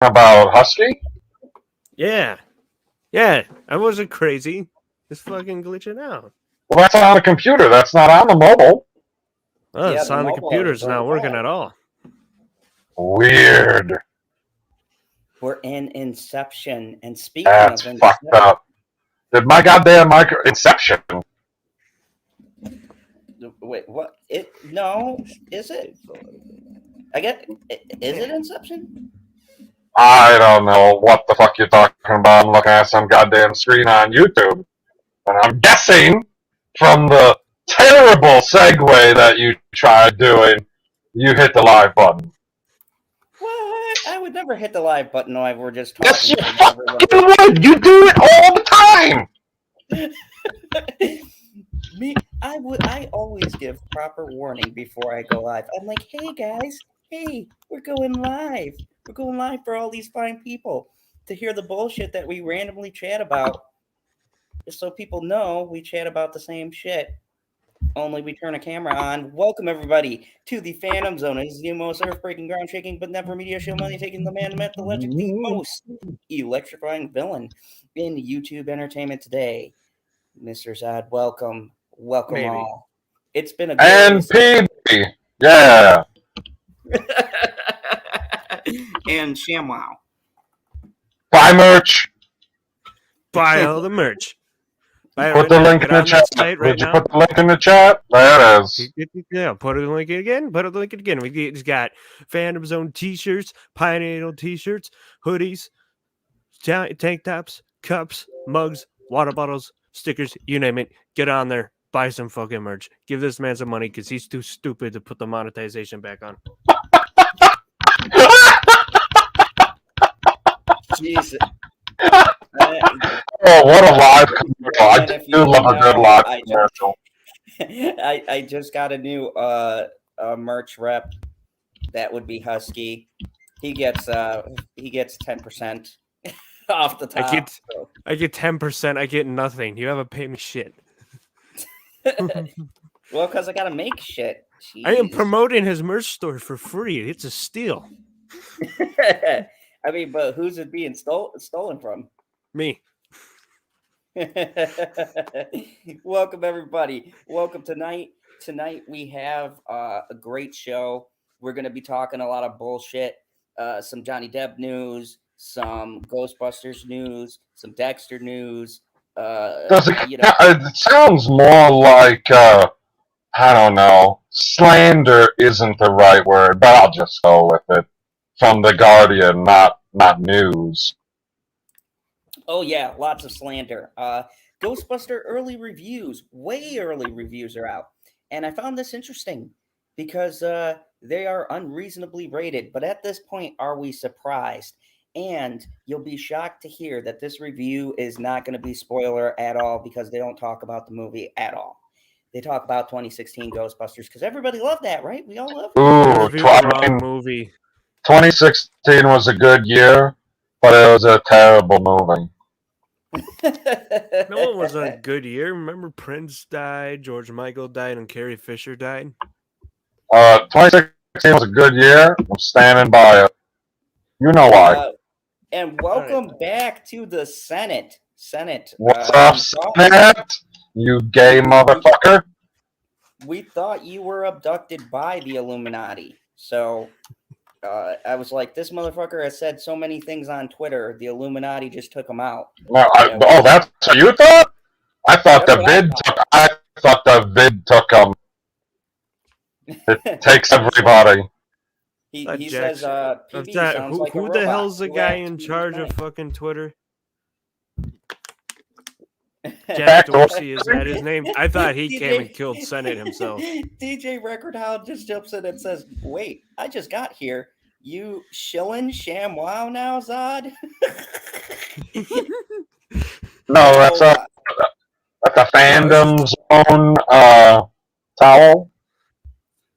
about Husky? Yeah, I wasn't crazy. It's fucking glitching out. Well, that's on the computer. That's not on the mobile. Oh, it's on the computer. It's not working at all. Weird. We're in Inception, and speaking That's of fucked up. Did my goddamn Inception? Wait, what? No, is it? Is it Inception? I don't know what the fuck you're talking about. I'm looking at some goddamn screen on YouTube. And I'm guessing from the terrible segue that you tried doing, you hit the live button. What? I would never hit the live button while we're just talking. Yes, you fucking would! You do it all the time! I always give proper warning before I go live. I'm like, hey guys, we're going live. We're going live for all these fine people to hear the bullshit that we randomly chat about. Just so people know we chat about the same shit. Only we turn a camera on. Welcome everybody to the Phantom Zone. It is the most earth-breaking, ground-shaking, but never media show money taking the man, the myth, the legend, the most electrifying villain in YouTube entertainment today. Mr. Zod, welcome all. It's been a good and PB, yeah, and ShamWow. Buy merch. Buy all the merch. Put the link in the chat. Did you put the link in the chat? There it is. Yeah, put a link again. We just got Phantom Zone t-shirts, Pineapple t-shirts, hoodies, tank tops, cups, mugs, water bottles, stickers, you name it. Get on there. Buy some fucking merch. Give this man some money because he's too stupid to put the monetization back on. Jesus. Oh, what a live commercial. I do love a good live commercial. I just got a new merch rep. That would be Husky. He gets 10% off the top. I get 10%. I get nothing. You haven't paid me shit. Well, because I gotta make shit. Jeez. I am promoting his merch store for free. It's a steal. I mean, but who's it being stolen from? Me. Welcome everybody. Welcome tonight. Tonight we have a great show. We're going to be talking a lot of bullshit, some Johnny Depp news, some Ghostbusters news, some Dexter news. It sounds more like I don't know. Slander isn't the right word, but I'll just go with it. From The Guardian, not news. Oh yeah, lots of slander. Ghostbuster early reviews, way early reviews are out. And I found this interesting because they are unreasonably rated. But at this point, are we surprised? And you'll be shocked to hear that this review is not going to be spoiler at all because they don't talk about the movie at all. They talk about 2016 Ghostbusters because everybody loved that, right? We all loved it. Ooh, movie. 2016 was a good year, but it was a terrible movie. No, it was a good year. Remember Prince died, George Michael died, and Carrie Fisher died? 2016 was a good year. I'm standing by it. You know why. And welcome back to the Senate. What's up, Senate? You gay motherfucker. We thought you were abducted by the Illuminati. So I was like, this motherfucker has said so many things on Twitter. The Illuminati just took him out. No, that's what you thought? I thought the vid took him. It takes everybody. He says, PB sounds like a robot. Who the hell's the guy in charge of fucking Twitter? Jack Dorsey, is that his name? I thought he came and killed Senate himself. DJ Record Hound just jumps in and says, wait, I just got here. You shilling ShamWow now, Zod? No, that's a Fandom Zone towel.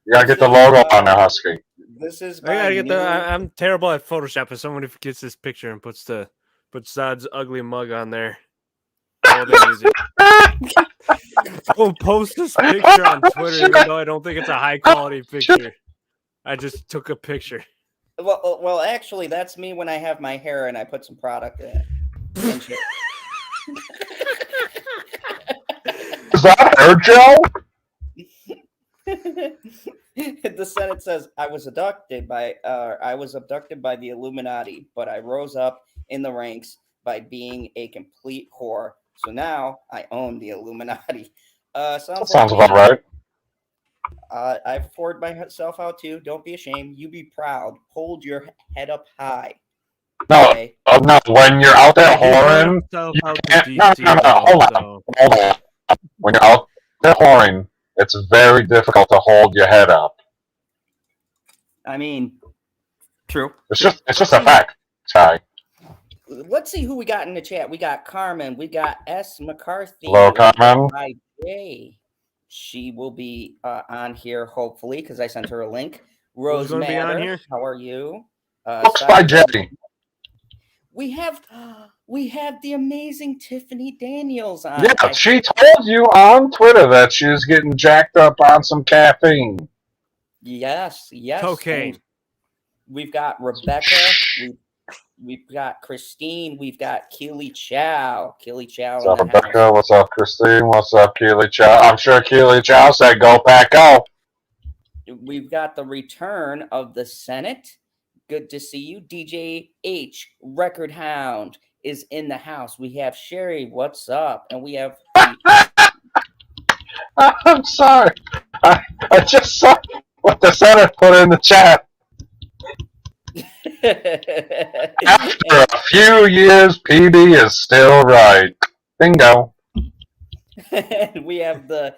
You gotta get the logo on there, Husky. This is I'm terrible at Photoshop. If someone gets this picture and puts Zod's ugly mug on there. I'll post this picture on Twitter, even though I don't think it's a high quality picture. I just took a picture. Well, actually, that's me when I have my hair and I put some product in it. And shit. Is that hair gel? The Senate says I was abducted by the Illuminati, but I rose up in the ranks by being a complete whore. So now I own the Illuminati. Sounds about right. I've poured myself out too. Don't be ashamed. You be proud. Hold your head up high. No, Okay? no. When you're out there whoring, Himself you out to can't. No, DC no, no. though, Hold on. so- Hold on. When you're out there whoring, it's very difficult to hold your head up. I mean, true. It's just a fact, Ty. Let's see who we got in the chat. We got Carmen. We got S. McCarthy. Hello, Carmen. By Jay. She will be on here hopefully because I sent her a link. Rose gonna be on Matter, here? how are you? Books by Jetty. We have the amazing Tiffany Daniels on. Yeah, she told you on Twitter that she was getting jacked up on some caffeine. Yes. Cocaine. We've got Rebecca. We've got Christine. We've got Keely Chow. Keely Chow. What's up, Rebecca? What's up, Christine? What's up, Keely Chow? I'm sure Keely Chow said, "Go Pack, go." We've got the return of the Senate. Good to see you. DJ H, Record Hound, is in the house. We have Sherry. What's up? And we have. I'm sorry. I just saw what the Senate put in the chat. After a few years, PB is still right. Bingo. And we have the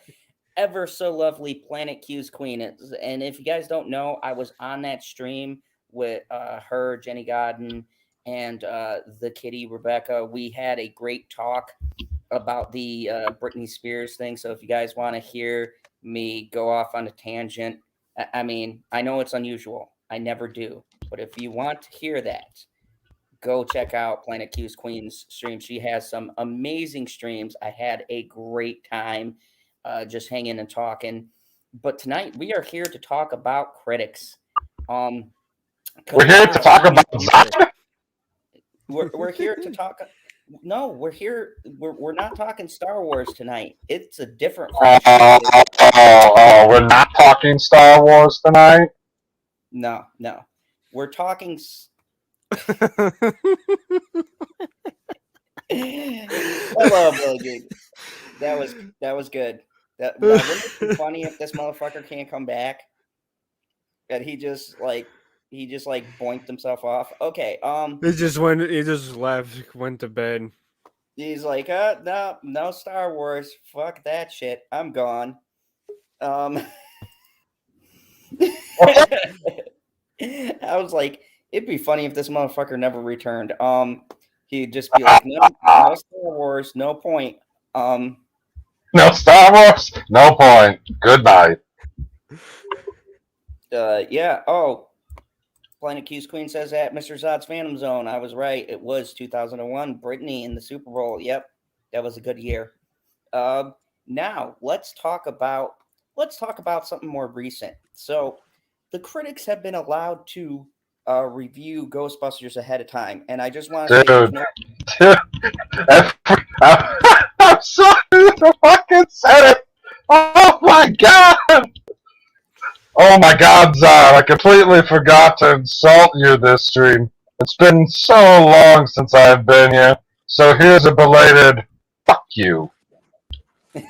ever so lovely Planet Q's Queen. And if you guys don't know, I was on that stream with her, Jenny Godden, and the kitty, Rebecca. We had a great talk about the Britney Spears thing. So if you guys want to hear me go off on a tangent, I mean, I know it's unusual. I never do. But if you want to hear that, go check out Planet Q's Queen's stream. She has some amazing streams. I had a great time just hanging and talking. But tonight we are here to talk about critics. We're here to talk about Zod? We're here to talk. No, we're here. We're not talking Star Wars tonight. It's a different. We're not talking Star Wars tonight? No. We're talking. Hello, Billy Gig. That was good. That wouldn't it be funny if this motherfucker can't come back? And he just boinked himself off. Okay. He just left, went to bed. He's like, no Star Wars. Fuck that shit. I'm gone. I was like, it'd be funny if this motherfucker never returned. He'd just be like, no Star Wars, no point. No Star Wars, no point. Goodbye. Yeah. Oh, Planet Q's Queen says that Mr. Zod's Phantom Zone. I was right. It was 2001. Britney in the Super Bowl. Yep, that was a good year. Now let's talk about something more recent. So, the critics have been allowed to review Ghostbusters ahead of time, and I just want to say, I'm sorry, you fucking said it. Oh my god. Oh my god, Zod, I completely forgot to insult you this stream. It's been so long since I've been here, so here's a belated fuck you. All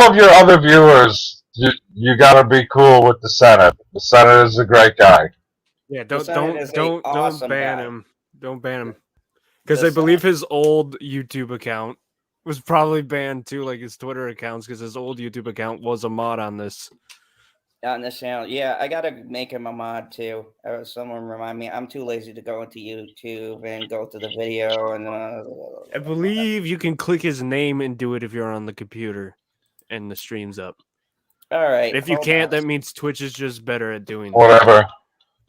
of your other viewers, you gotta be cool with the Senate. The Senate is a great guy. Yeah, don't awesome ban guy. him. Don't ban him. Because I believe his old YouTube account was probably banned too, like his Twitter accounts, because his old YouTube account was a mod on this. On this channel. Yeah, I gotta make him a mod too. Someone remind me. I'm too lazy to go into YouTube and go to the video and I believe you can click his name and do it if you're on the computer and the stream's up. All right. If you can't, that means Twitch is just better at doing that. Whatever.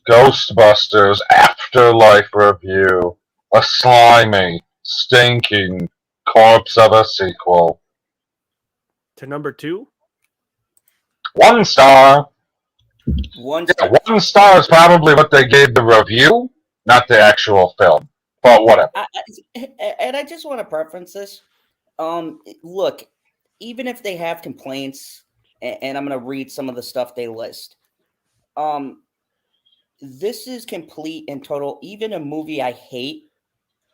Ghostbusters Afterlife review. A slimy, stinking corpse of a sequel. To number 2? 1 star. One Yeah, star. 1 star is probably what they gave the review, not the actual film. But whatever. And I just want to preference this. Look, even if they have complaints, and I'm going to read some of the stuff they list. This is complete and total. Even a movie I hate,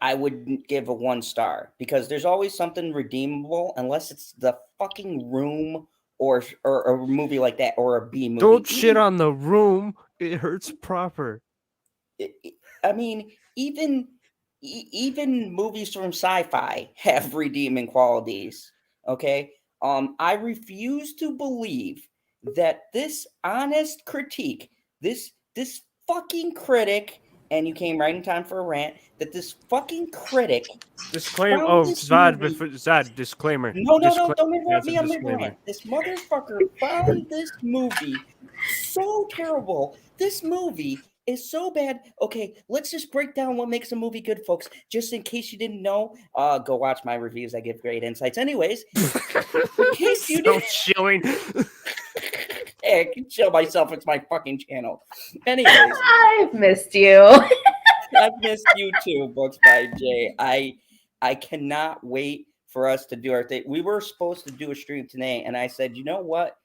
I would give a 1 star because there's always something redeemable, unless it's The Fucking Room or a movie like that or a B movie. Don't shit on The Room. It hurts proper. I mean, even movies from sci-fi have redeeming qualities. Okay, I refuse to believe that this honest critique, this fucking critic, and you came right in time for a rant, that this fucking critic Disclaimer. found Oh, this Zod, movie. Zod, disclaimer. No, Disclaimer. don't interrupt That's a me on my disclaimer. rant. This motherfucker found this movie so terrible. This movie is so bad. Okay, let's just break down what makes a movie good, folks. Just in case you didn't know, go watch my reviews. I give great insights. Anyways, in case you didn't, chilling. hey, I can chill myself. It's my fucking channel. Anyways, I've missed you. I've missed you too, Books by Jay. I cannot wait for us to do our thing. We were supposed to do a stream today, and I said, you know what?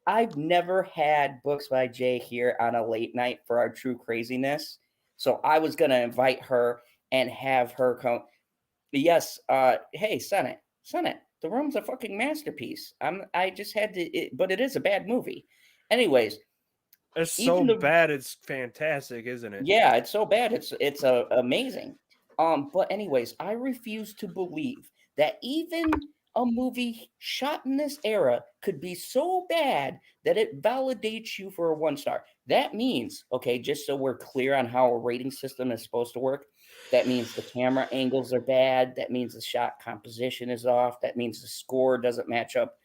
I've never had Books by Jay here on a late night for our true craziness. So I was going to invite her and have her come. Yes. Hey, Senate, the room's a fucking masterpiece. I just had to, but it is a bad movie. Anyways. It's so bad. It's fantastic, isn't it? Yeah, it's so bad. It's amazing. But anyways, I refuse to believe that even a movie shot in this era could be so bad that it validates you for a 1 star. That means, okay, just so we're clear on how a rating system is supposed to work, that means the camera angles are bad. That means the shot composition is off. That means the score doesn't match up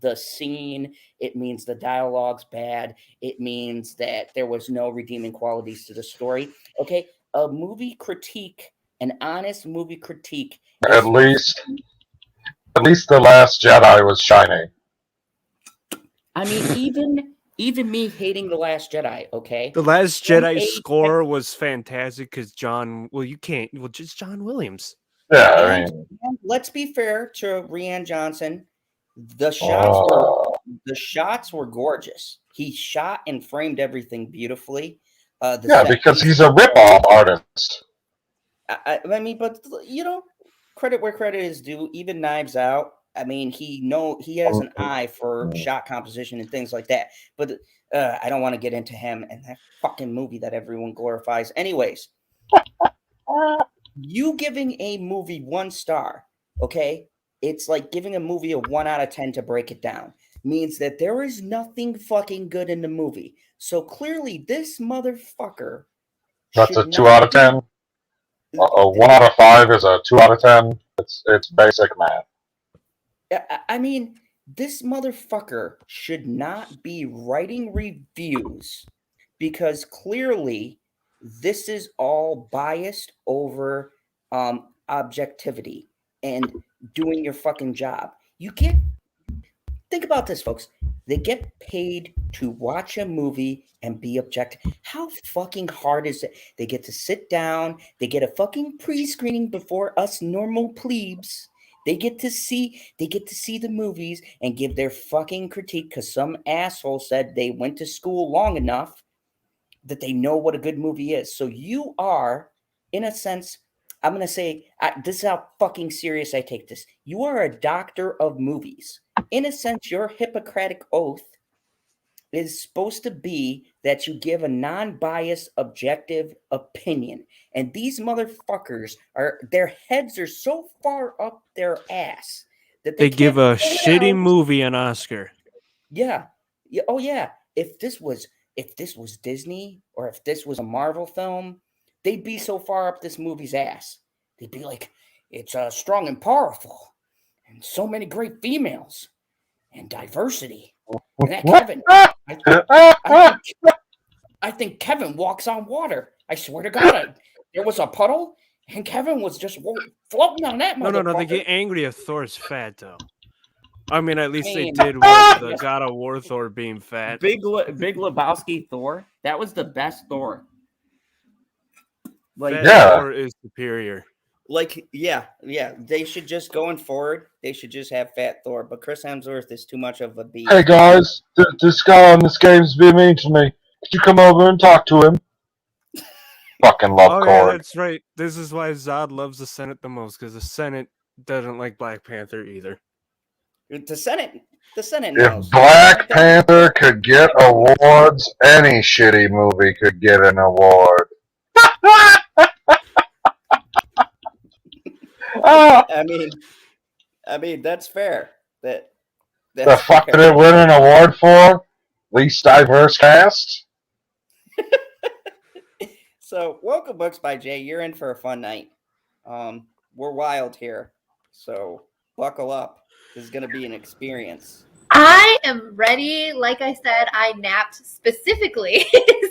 the scene. It means the dialogue's bad. It means that there was no redeeming qualities to the story. Okay, a movie critique, an honest movie critique. At least The Last Jedi was shiny. I mean, even me hating The Last Jedi, okay? The Last Jedi score was fantastic because just John Williams. Yeah, and let's be fair to Rian Johnson. The shots were gorgeous. He shot and framed everything beautifally. Because he's a rip-off artist. I mean, but credit where credit is due. Even Knives Out. I mean, he has an eye for shot composition and things like that. But I don't want to get into him and that fucking movie that everyone glorifies. Anyways, you giving a movie 1 star, okay? It's like giving a movie a 1 out of 10 to break it down. Means that there is nothing fucking good in the movie. So clearly, this motherfucker. That's a 2 out of 10. A 1 out of 5 is a 2 out of 10. It's basic math. I mean, this motherfucker should not be writing reviews because clearly this is all biased over objectivity and doing your fucking job. Think about this, folks. They get paid to watch a movie and be objective. How fucking hard is it? They get to sit down. They get a fucking pre-screening before us normal plebes. They get to see the movies and give their fucking critique because some asshole said they went to school long enough that they know what a good movie is. So you are, in a sense, I'm going to say, this is how fucking serious I take this. You are a doctor of movies. In a sense, your Hippocratic oath is supposed to be that you give a non-biased, objective opinion. And these motherfuckers their heads are so far up their ass that they give a shitty movie an Oscar. Yeah. Oh yeah. If this was Disney or if this was a Marvel film, they'd be so far up this movie's ass. They'd be like, it's strong and powerful, and so many great females, and diversity. And that Kevin, I think Kevin walks on water. I swear to God, there was a puddle, and Kevin was just floating on that. No. They get angry if Thor's fat, though. I mean, at least they mean, did with the God of War Thor being fat. Big Lebowski Thor. That was the best Thor. Like, Fat Yeah. Thor is superior. yeah. They should just going forward. They should just have Fat Thor. But Chris Hemsworth is too much of a beast. Hey guys, this guy on this game's being mean to me. Could you come over and talk to him? Fucking love Oh yeah, Korg. that's right. This is why Zod loves the Senate the most, because the Senate doesn't like Black Panther either. The Senate If knows. Black Panther could get awards, any shitty movie could get an award. I mean that's fair. That's The fuck fair. did it win an award for? Least diverse cast? So, welcome Books by Jay. You're in for a fun night. We're wild here, so buckle up. This is going to be an experience. I am ready. Like I said, I napped specifically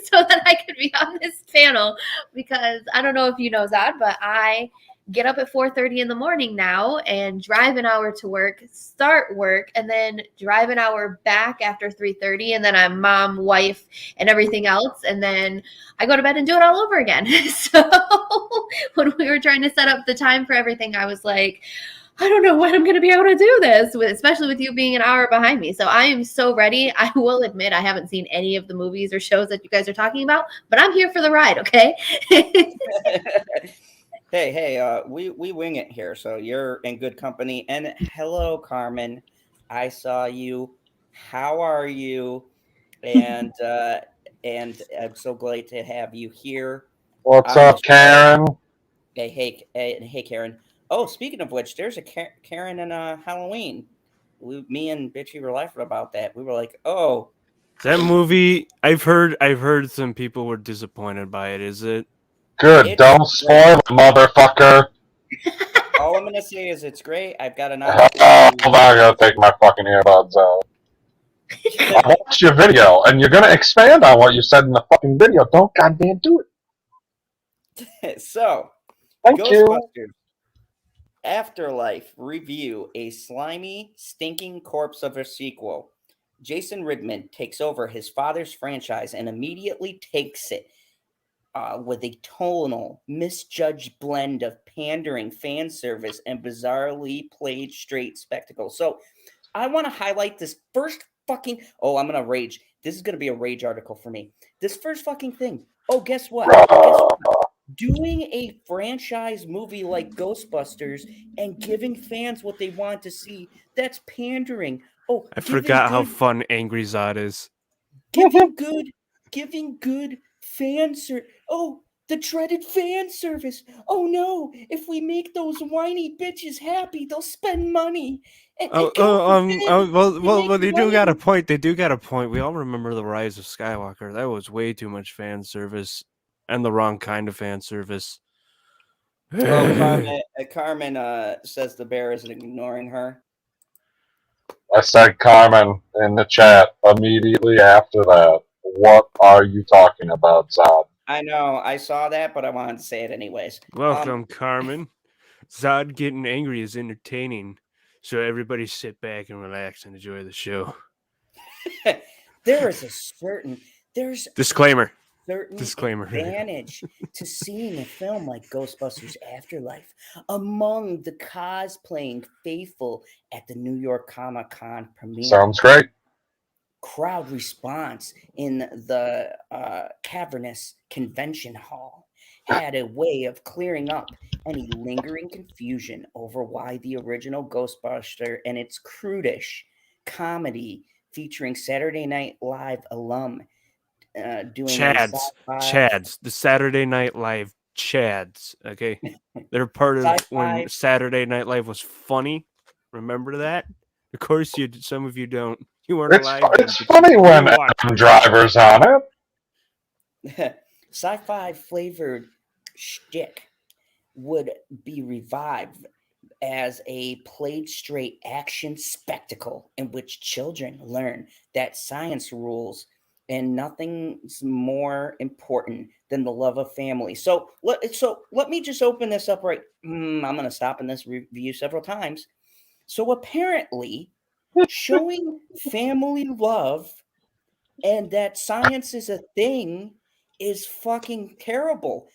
so that I could be on this panel because I don't know if you know Zod, but I get up at 4:30 in the morning now and drive an hour to work, start work, and then drive an hour back after 3:30, and then I'm mom, wife, and everything else, and then I go to bed and do it all over again. So when we were trying to set up the time for everything, I was like, I don't know when I'm going to be able to do this, especially with you being an hour behind me. So I am so ready. I will admit I haven't seen any of the movies or shows that you guys are talking about, but I'm here for the ride, okay? Hey, we wing it here, so you're in good company. And hello, Carmen. I saw you. How are you? And I'm so glad to have you here. What's up, Karen? Hey, Karen. Oh, speaking of which, there's a Karen in Halloween. Me and Bitchy were laughing about that. We were like, "Oh, that movie." I've heard some people were disappointed by it. Is it? Good, don't spoil it, motherfucker. All I'm gonna say is it's great. I've got an Hold on, I gotta take my fucking earbuds out. I watched your video, and you're gonna expand on what you said in the fucking video. Don't goddamn do it. So, thank Ghostbusters you. Afterlife review: a slimy, stinking corpse of a sequel. Jason Ridman takes over his father's franchise and immediately takes it with a tonal, misjudged blend of pandering fan service and bizarrely played straight spectacle. So, I want to highlight this first fucking. Oh, I'm gonna rage. This is gonna be a rage article for me. This first fucking thing. Oh, guess what? Doing a franchise movie like Ghostbusters and giving fans what they want to see, that's pandering. Oh, I forgot how fun Angry Zod is. Giving good fan service. Oh, the dreaded fan service. Oh no, if we make those whiny bitches happy, they'll spend money. Well, they do got a point. They do got a point. We all remember the Rise of Skywalker. That was way too much fan service. And the wrong kind of fan service. Oh, Carmen says the bear isn't ignoring her. I said Carmen in the chat immediately after that. What are you talking about, Zod? I know, I saw that, but I wanted to say it anyways. Welcome, Carmen. Zod getting angry is entertaining, so everybody sit back and relax and enjoy the show. There's disclaimer. Disclaimer advantage to seeing a film like Ghostbusters Afterlife among the cosplaying faithful at the New York Comic-Con premiere. Sounds great. Crowd response in the cavernous convention hall had a way of clearing up any lingering confusion over why the original Ghostbuster and its crudish comedy featuring Saturday Night Live alum doing Chads, the Saturday Night Live Chads. Okay, they're part of when Saturday Night Live was funny. Remember that? Of course, some of you don't. You weren't alive. It's funny when Adam Driver's on it. Sci-fi flavored shtick would be revived as a played straight action spectacle in which children learn that science rules and nothing's more important than the love of family. So let me just open this up right. I'm going to stop in this review several times. So apparently, showing family love and that science is a thing is fucking terrible.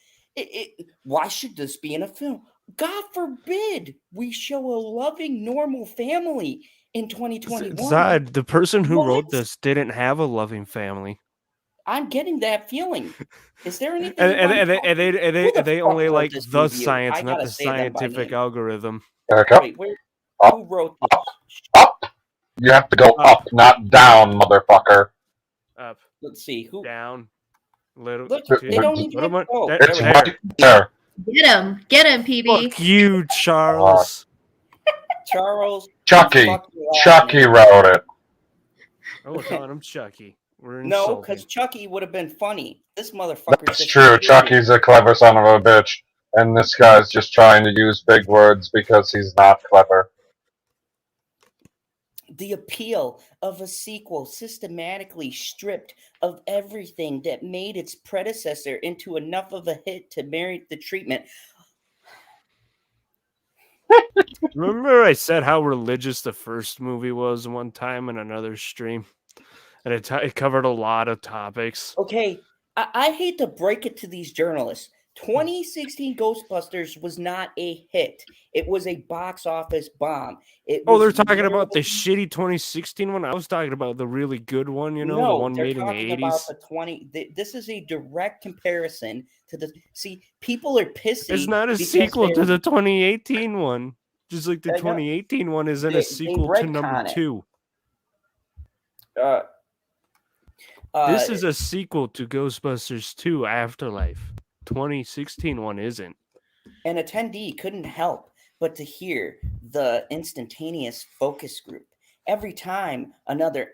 Why should this be in a film? God forbid we show a loving, normal family in 2021. Zod, the person who wrote What? this didn't have a loving family. I'm getting that feeling. Is there anything? And they only wrote like this the review? science, I not gotta the say them by scientific name. algorithm. Eric, up, Wait, who up, wrote this? up. You have to go up, not down, motherfucker. Up, Let's see who. down, little. Look, two, they don't even little have. more. Oh, There- It's there we go. right there. Get him, PB. Fuck you, Charles. Charles. Chucky. fuck your last Chucky name. wrote it. Oh, we're calling him Chucky. We're No, insulting. because Chucky would have been funny. This motherfucker. That's true. Chucky's a clever son of a bitch. And this guy's just trying to use big words because he's not clever. The appeal of a sequel systematically stripped of everything that made its predecessor into enough of a hit to merit the treatment. Remember I said how religious the first movie was one time in another stream? And it covered a lot of topics. Okay, I hate to break it to these journalists. 2016 Ghostbusters was not a hit. It was a box office bomb. They're talking about the shitty 2016 one? I was talking about the really good one, the one they're made in the talking 80s. about the 20. This is a direct comparison to the. See, people are pissy. It's not a because sequel to they're- the 2018 one. Just like the I know. 2018 one isn't They a sequel to number retcon it. 2. This is a sequel to Ghostbusters 2 Afterlife. 2016 one isn't. An attendee couldn't help but to hear the instantaneous focus group every time another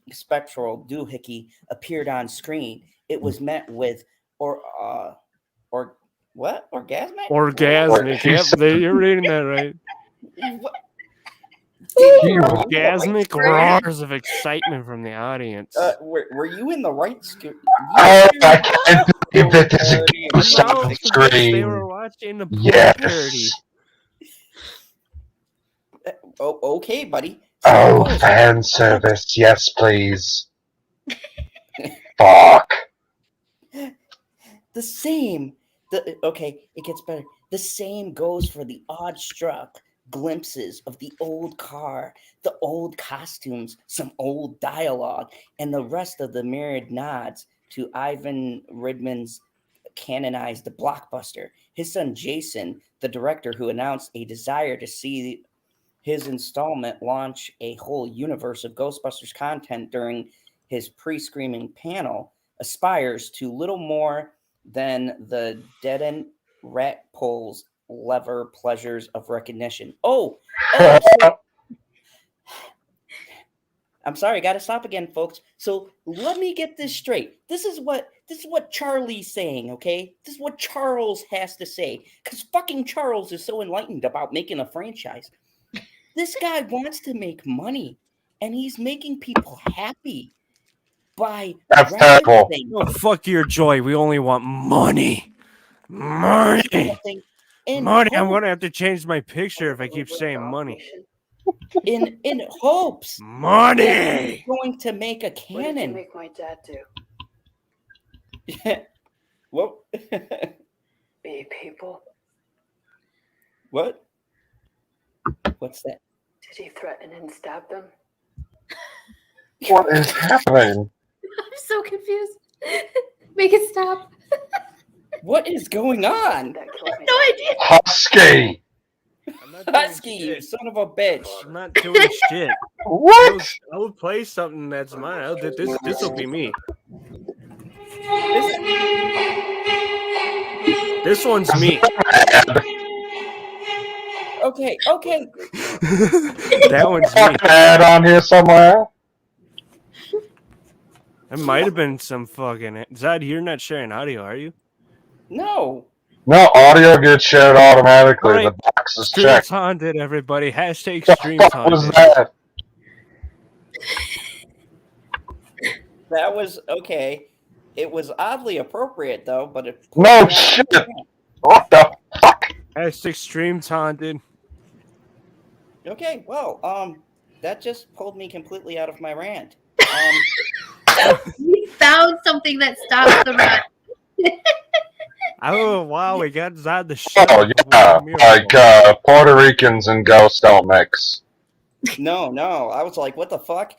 spectral doohickey appeared on screen. It was met with orgasmic. Orgasmic. Yep, you're reading that right. What? Orgasmic roars of excitement from the audience. Were you in the right screen? Oh, I can't believe that this is No, on the it's because they screen. were watching the porn parody. Yes. Oh, okay, buddy. Oh, fan service. Yes, please. Fuck. The same. Okay, it gets better. The same goes for the odd-struck glimpses of the old car, the old costumes, some old dialogue, and the rest of the myriad nods to Ivan Reitman's canonized the blockbuster. His son Jason, the director who announced a desire to see his installment launch a whole universe of Ghostbusters content during his pre-screening panel, aspires to little more than the dead-end rat pulls lever pleasures of recognition. So, I'm sorry, got to stop again, folks. So let me get this straight. This is what Charlie's saying, okay? This is what Charles has to say, because fucking Charles is so enlightened about making a franchise. This guy wants to make money, and he's making people happy by That's terrible. Oh, fuck your joy. We only want money. Money. Money. I'm going to have to change my picture if I keep saying money. In hopes Money. he's going to make a What did you cannon. make my dad do? What? Be people? What? What's that? Did he threaten and stab them? What is happening? I'm so confused. Make it stop. What is going on? That killed me. No idea. Husky. I'm not doing Husky, you shit. son of a bitch. I'm not doing shit. What? I will play something that's mine. This will be me. This one's me. Okay. That one's me. Fucking ad on here somewhere. It might have been some fucking. Zod, you're not sharing audio, are you? No. No, audio gets shared automatically. All right. The box is Streams checked. haunted, everybody. Hashtag What the streams fuck was haunted. that? That was okay. It was oddly appropriate though, but it No shit. What the fuck? That's extreme taunted. Okay, well, that just pulled me completely out of my rant. We found something that stops the rat. Oh wow, we got Zod the show. Oh yeah, like Puerto Ricans and ghosts don't mix. No, I was like, what the fuck?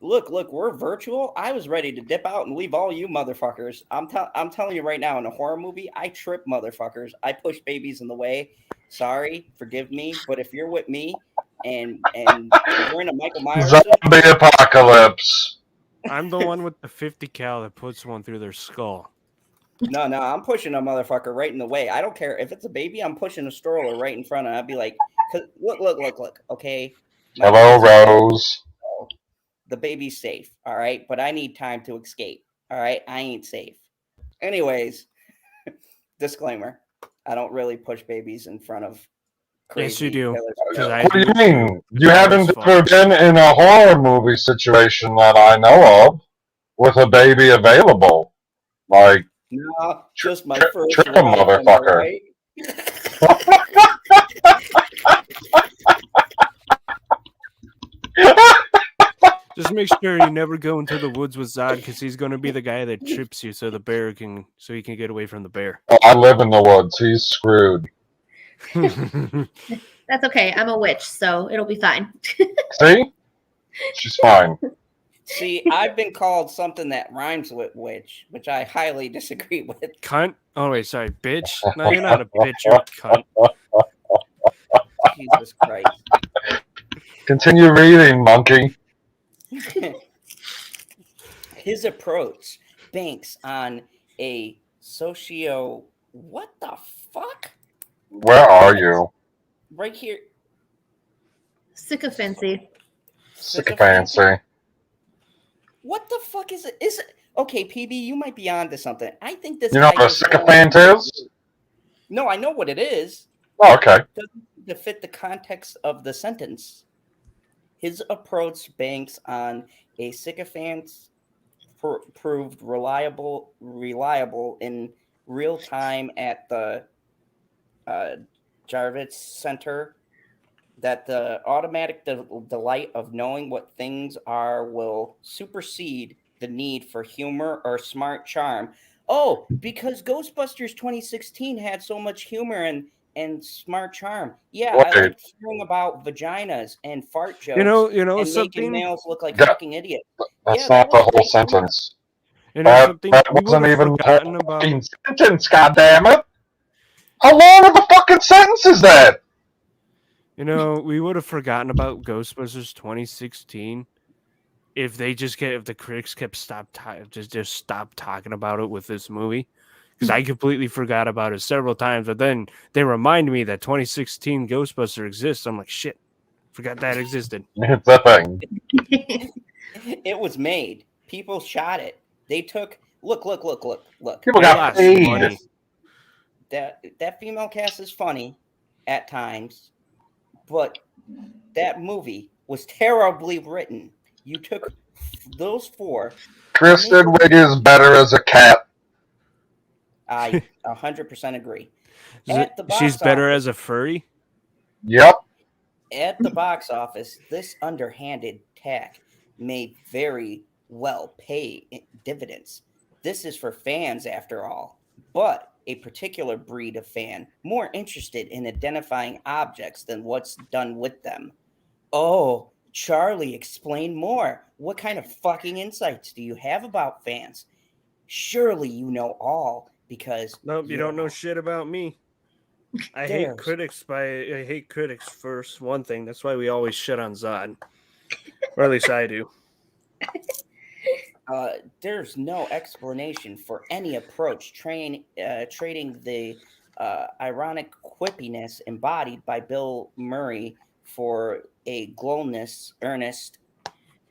Look, we're virtual. I was ready to dip out and leave all you motherfuckers. I'm telling you right now, in a horror movie, I trip motherfuckers. I push babies in the way. Sorry, forgive me, but if you're with me and we're in a Michael Myers Zombie apocalypse. I'm the one with the 50 cal that puts one through their skull. No, I'm pushing a motherfucker right in the way. I don't care if it's a baby. I'm pushing a stroller right in front of. I'd be like, look. Okay, Hello, Rose. the baby's safe, all right, but I need time to escape. All right, I ain't safe. Anyways, disclaimer: I don't really push babies in front of. Yes, you do. What do you mean? You haven't ever been in a horror movie situation that I know of with a baby available. Like, no, just my first trick a motherfucker. Right? Just make sure you never go into the woods with Zod, because he's going to be the guy that trips you, so he can get away from the bear. Oh, I live in the woods. He's screwed. That's okay. I'm a witch, so it'll be fine. See? She's fine. See, I've been called something that rhymes with witch, which I highly disagree with. Cunt? Oh, wait, sorry. Bitch? No, you're not a bitch. You're a cunt. Jesus Christ. Continue reading, monkey. His approach banks on a socio. What the fuck? Where are you? Right here. Sycophancy. Sycophancy. What the fuck is it? Is it okay, PB? You might be onto something. I think this. You know guy what a just sycophant is? No, I know what it is. Oh, okay. Doesn't to fit the context of the sentence. His approach banks on a sycophant proved reliable in real time at the Jarvis Center. That the automatic delight of knowing what things are will supersede the need for humor or smart charm. Oh, because Ghostbusters 2016 had so much humor and smart charm. Yeah, Wait. I like hearing about vaginas and fart jokes. You know and something? making males look like fucking idiots. That's not the whole sentence. You know something? That We wasn't would have even the forgotten whole about. fucking sentence, goddammit! How long of a fucking sentence is that? You know, we would have forgotten about Ghostbusters 2016 if the critics kept stopped talking about it with this movie, because I completely forgot about it several times. But then they remind me that 2016 Ghostbuster exists. I'm like, shit, forgot that existed. It's a thing. It was made. People shot it. They took look. People got paid. That female cast is funny at times, but that movie was terribly written. You took those four. Kristen Wiig is better as a cat. I 100% agree. She's better as a furry? Yep. At the box office, this underhanded tack may very well pay dividends. This is for fans, after all, but a particular breed of fan, more interested in identifying objects than what's done with them. Oh, Charlie, explain more. What kind of fucking insights do you have about fans? Surely you know all, because... Nope, you don't know shit about me. I hate critics first, one thing. That's why we always shit on Zod. Or at least I do. There's no explanation for any approach trading the ironic quippiness embodied by Bill Murray for a glowless, earnest,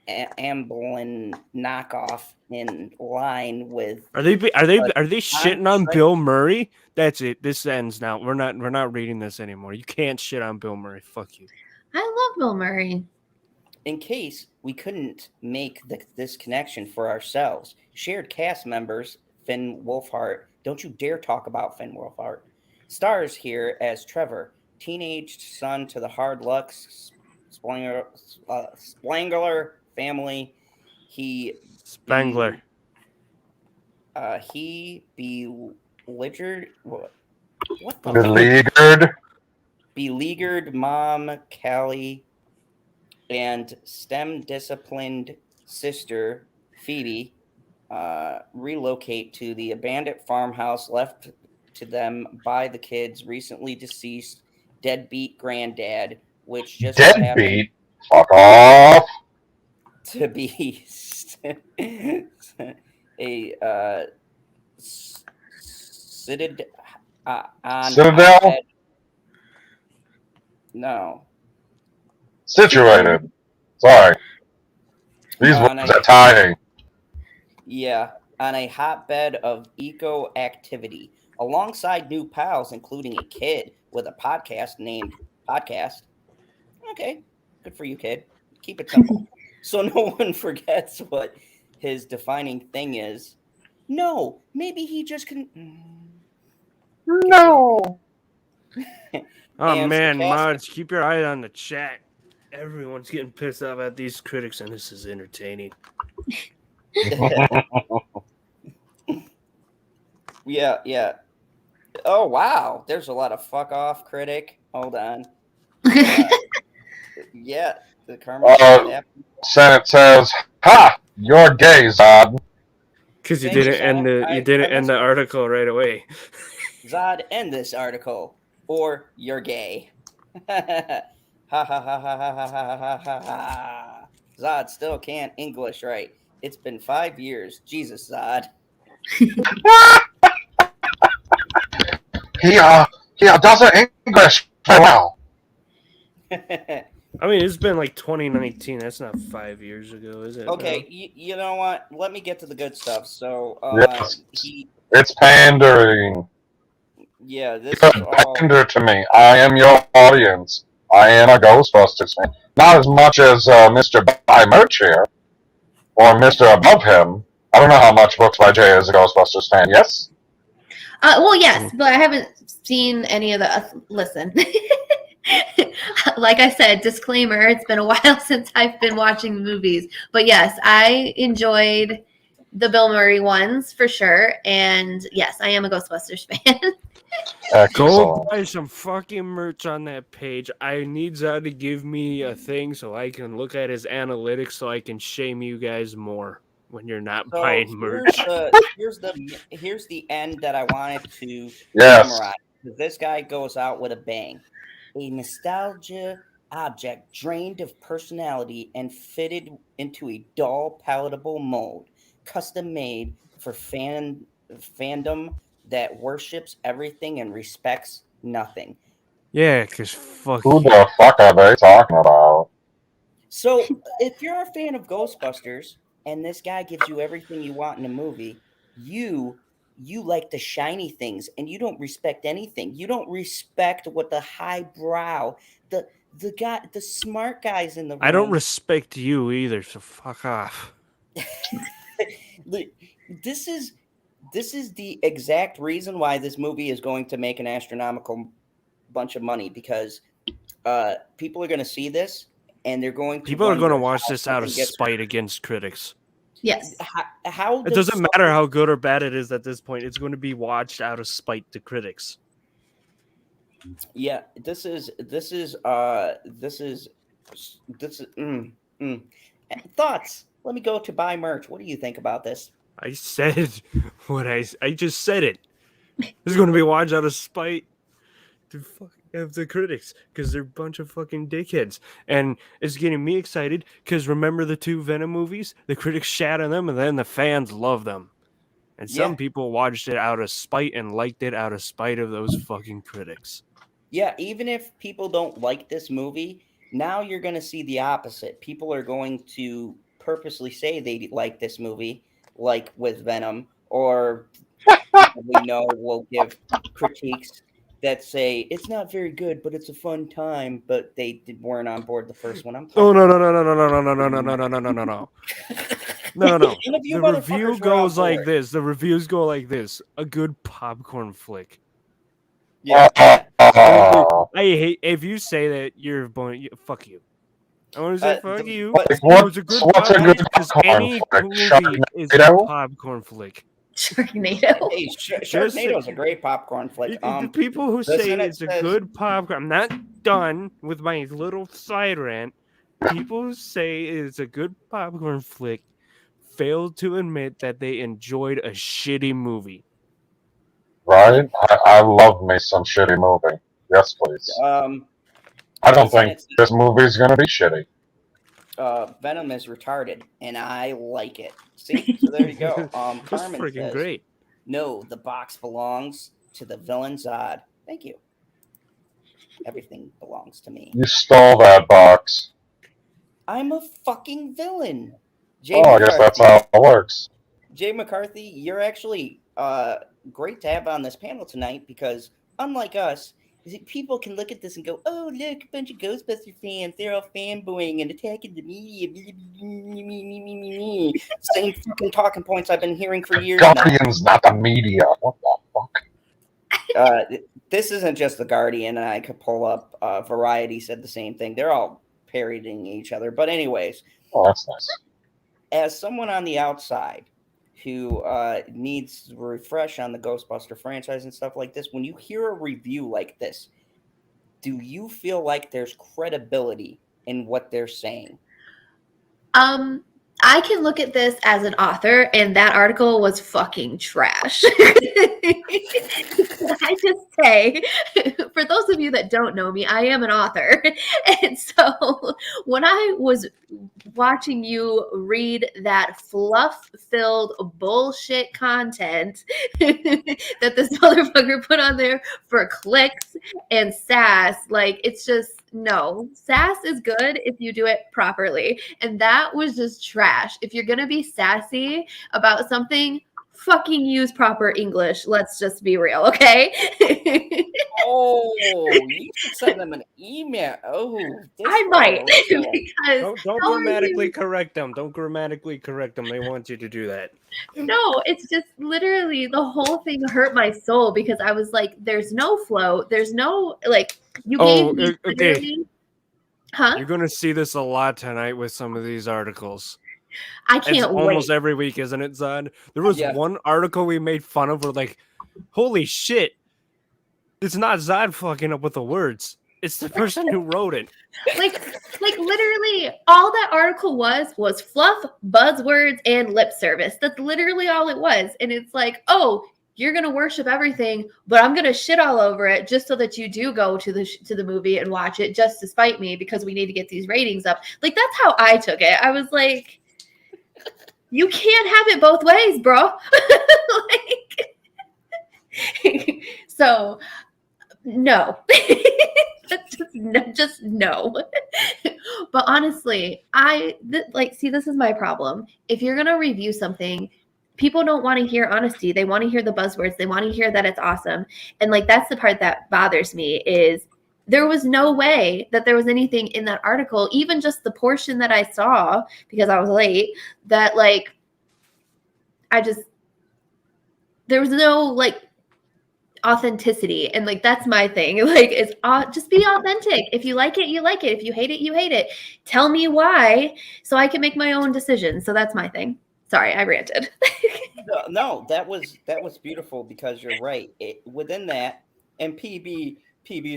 Amblin knockoff in line with. Are they shitting on Bill Murray? That's it. This ends now. We're not reading this anymore. You can't shit on Bill Murray. Fuck you. I love Bill Murray. In case we couldn't make this connection for ourselves, shared cast members Finn Wolfhard. Don't you dare talk about Finn Wolfhard. Stars here as Trevor, teenage son to the hard luck Spangler family. Spangler. He beleaguered what the beleaguered mom Callie and STEM disciplined sister Phoebe relocate to the abandoned farmhouse left to them by the kid's recently deceased deadbeat granddad, which just so happened Deadbeat? Fuck off. to be a seated on Citadel? bed. No. Situated. Sorry. These On words a- are tying. Yeah, on a hotbed of eco activity, alongside new pals, including a kid with a podcast named Podcast. Okay, good for you, kid. Keep it simple. So no one forgets what his defining thing is. No, maybe he just can. No. Oh And man, sarcastic- mods, keep your eye on the chat. Everyone's getting pissed off at these critics, and this is entertaining. Yeah. Oh wow, there's a lot of fuck off critic. Hold on. Yeah, the karma. Senate says, "Ha! You're gay, Zod." Because you Thank you, didn't end Shannon. the I end the article right away. Zod, end this article, or you're gay. Ha ha ha ha ha ha ha ha ha ha. Zod still can't English right. It's been 5 years. Jesus, Zod. He doesn't English very well. I mean, it's been like 2019. That's not 5 years ago, is it? Okay, No? you know what? Let me get to the good stuff. So, Yes. It's pandering. this You is all. pander to me. I am your audience. I am a Ghostbusters fan. Not as much as Mr. Buy Merch here, or Mr. Above him. I don't know how much Books by Jay is a Ghostbusters fan. Yes? Well, yes, but I haven't seen any of the. Listen, like I said, disclaimer: it's been a while since I've been watching the movies. But yes, I enjoyed the Bill Murray ones for sure, and yes, I am a Ghostbusters fan. Go Excellent. buy some fucking merch on that page. I need Zod to give me a thing so I can look at his analytics so I can shame you guys more when you're not So buying merch. here's the end that I wanted to Yes. summarize. This guy goes out with a bang. A nostalgia object drained of personality and fitted into a dull, palatable mold, custom made for fandom that worships everything and respects nothing. Yeah, because fuck Who you. the fuck are they talking about? So, if you're a fan of Ghostbusters and this guy gives you everything you want in a movie, you like the shiny things and you don't respect anything. You don't respect what the highbrow, the smart guys in the room. I don't respect you either, so fuck off. This is the exact reason why this movie is going to make an astronomical bunch of money, because people are going to see this and they're going to People are going to wonder watch how this out of something gets- spite against critics. Yes. How It does doesn't matter how good or bad it is at this point. It's going to be watched out of spite to critics. Yeah, this is thoughts. Let me go to buy merch. What do you think about this? I said what I just said it. It's going to be watched out of spite to of the critics because they're a bunch of fucking dickheads. And it's getting me excited because remember the 2 Venom movies? The critics shat on them and then the fans love them. And some Yeah. people watched it out of spite and liked it out of spite of those fucking critics. Yeah, even if people don't like this movie, now you're going to see the opposite. People are going to purposely say they like this movie, like with Venom, or we know will give critiques that say it's not very good, but it's a fun time, but they weren't on board the first one. I'm Oh talking no. No. None of you The motherfuckers review were on goes like board. this. The reviews go like this. A good popcorn flick. Yeah. Oh, I hate if you say that you're born. Fuck you. I want to say fuck you. but It what, was a good what's a good because popcorn any flick? movie is a Sharknado? popcorn flick. Sharknado. hey, Just Sharknado is a great popcorn flick. The people who the say Senate it's a says- good popcorn. I'm not done with my little side rant. People who say it's a good popcorn flick fail to admit that they enjoyed a shitty movie. Right? I love me some shitty movie. Yes, please. I don't think this movie's gonna be shitty. Venom is retarded, and I like it. See, so there you go. That's Carmen freaking says, great. "No, the box belongs to the villain Zod." Thank you. Everything belongs to me. You stole that box. I'm a fucking villain. I guess that's how it works. Jay McCarthy, you're actually great to have on this panel tonight because, unlike us, people can look at this and go, "Oh, look, a bunch of Ghostbusters fans. They're all fanboying and attacking the media." Same fucking talking points I've been hearing for years now. Guardian's not the media. What the fuck? This isn't just the Guardian, and I could pull up Variety said the same thing. They're all parodying each other. But anyways, Oh, that's nice. as someone on the outside who needs to refresh on the Ghostbuster franchise and stuff like this, when you hear a review like this, do you feel like there's credibility in what they're saying? I can look at this as an author, and that article was fucking trash. I just say, for those of you that don't know me, I am an author. And so when I was watching you read that fluff-filled bullshit content that this motherfucker put on there for clicks and sass, like, it's just, no. Sass is good if you do it properly. And that was just trash. If you're going to be sassy about something, fucking use proper English. Let's just be real, okay? Oh, you should send them an email. Oh, I might. Because Don't grammatically correct them. Don't grammatically correct them. They want you to do that. no, it's just literally the whole thing hurt my soul because I was like, there's no flow. There's no, like, you gave me okay. literally- Huh? You're going to see this a lot tonight with some of these articles. I It's can't almost wait. every week, isn't it, Zod? There was Yeah. one article we made fun of. We're like, holy shit. It's not Zod fucking up with the words. It's the person who wrote it. Like literally all that article was fluff, buzzwords, and lip service. That's literally all it was. And it's like, oh, you're gonna worship everything, but I'm gonna shit all over it just so that you do go to the movie and watch it just to spite me because we need to get these ratings up. Like, that's how I took it. I was like, you can't have it both ways, bro. Like, so no. just no. But honestly, see, this is my problem. If you're gonna review something, people don't want to hear honesty. They want to hear the buzzwords. They want to hear that it's awesome. And like, that's the part that bothers me is there was no way that there was anything in that article, even just the portion that I saw because I was late, that like, there was no like authenticity. And like, that's my thing. Like, it's just be authentic. If you like it, you like it. If you hate it, you hate it. Tell me why so I can make my own decision. So that's my thing. Sorry, I ranted. No, that was beautiful because you're right. Within that, and PB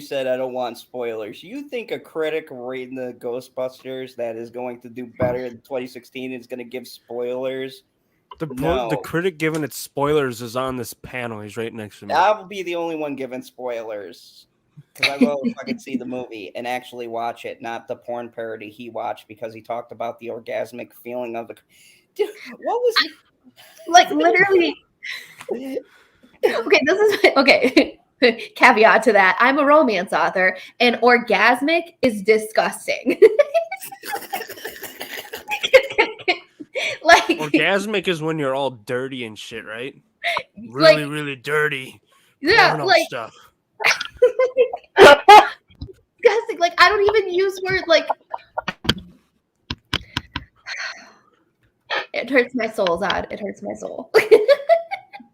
said, "I don't want spoilers." You think a critic reading the Ghostbusters that is going to do better than 2016 is going to give spoilers? No. The critic giving it spoilers is on this panel. He's right next to me. I will be the only one giving spoilers because I will fucking see the movie and actually watch it, not the porn parody he watched because he talked about the orgasmic feeling of the. Dude, what was it? Like, literally. Okay, okay. Caveat to that. I'm a romance author, and orgasmic is disgusting. Like, orgasmic is when you're all dirty and shit, right? Really, like, really dirty. yeah, Porno like stuff. disgusting. Like, I don't even use words like. It hurts my soul, Zod. It hurts my soul.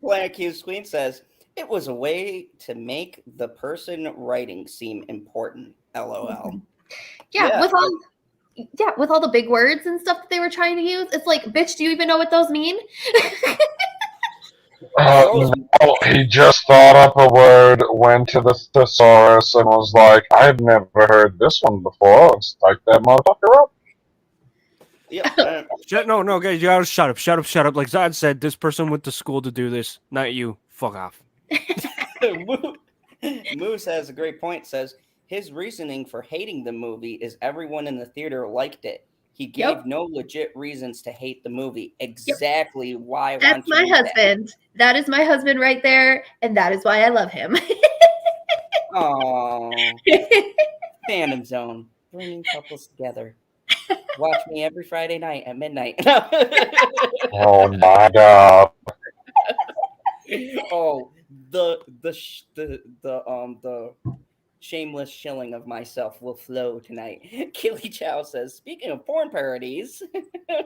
Planet Q's Queen says, It was a way to make the person writing seem important. LOL. Yeah, with all the big words and stuff that they were trying to use. It's like, bitch, do you even know what those mean? No, he just thought up a word, went to the thesaurus, and was like, "I've never heard this one before. Let's type that motherfucker up." Yep. No, guys, you gotta shut up. Like Zod said, this person went to school to do this, not you. Fuck off. Moose has a great point. Says his reasoning for hating the movie is everyone in the theater liked it. He gave no legit reasons to hate the movie. Exactly why. That's my husband. That is my husband right there, and that is why I love him. Oh, Phantom Zone, bringing couples together. Watch me every Friday night at midnight. Oh my god! Oh, the shameless shilling of myself will flow tonight. Killy Chow says, speaking of porn parodies,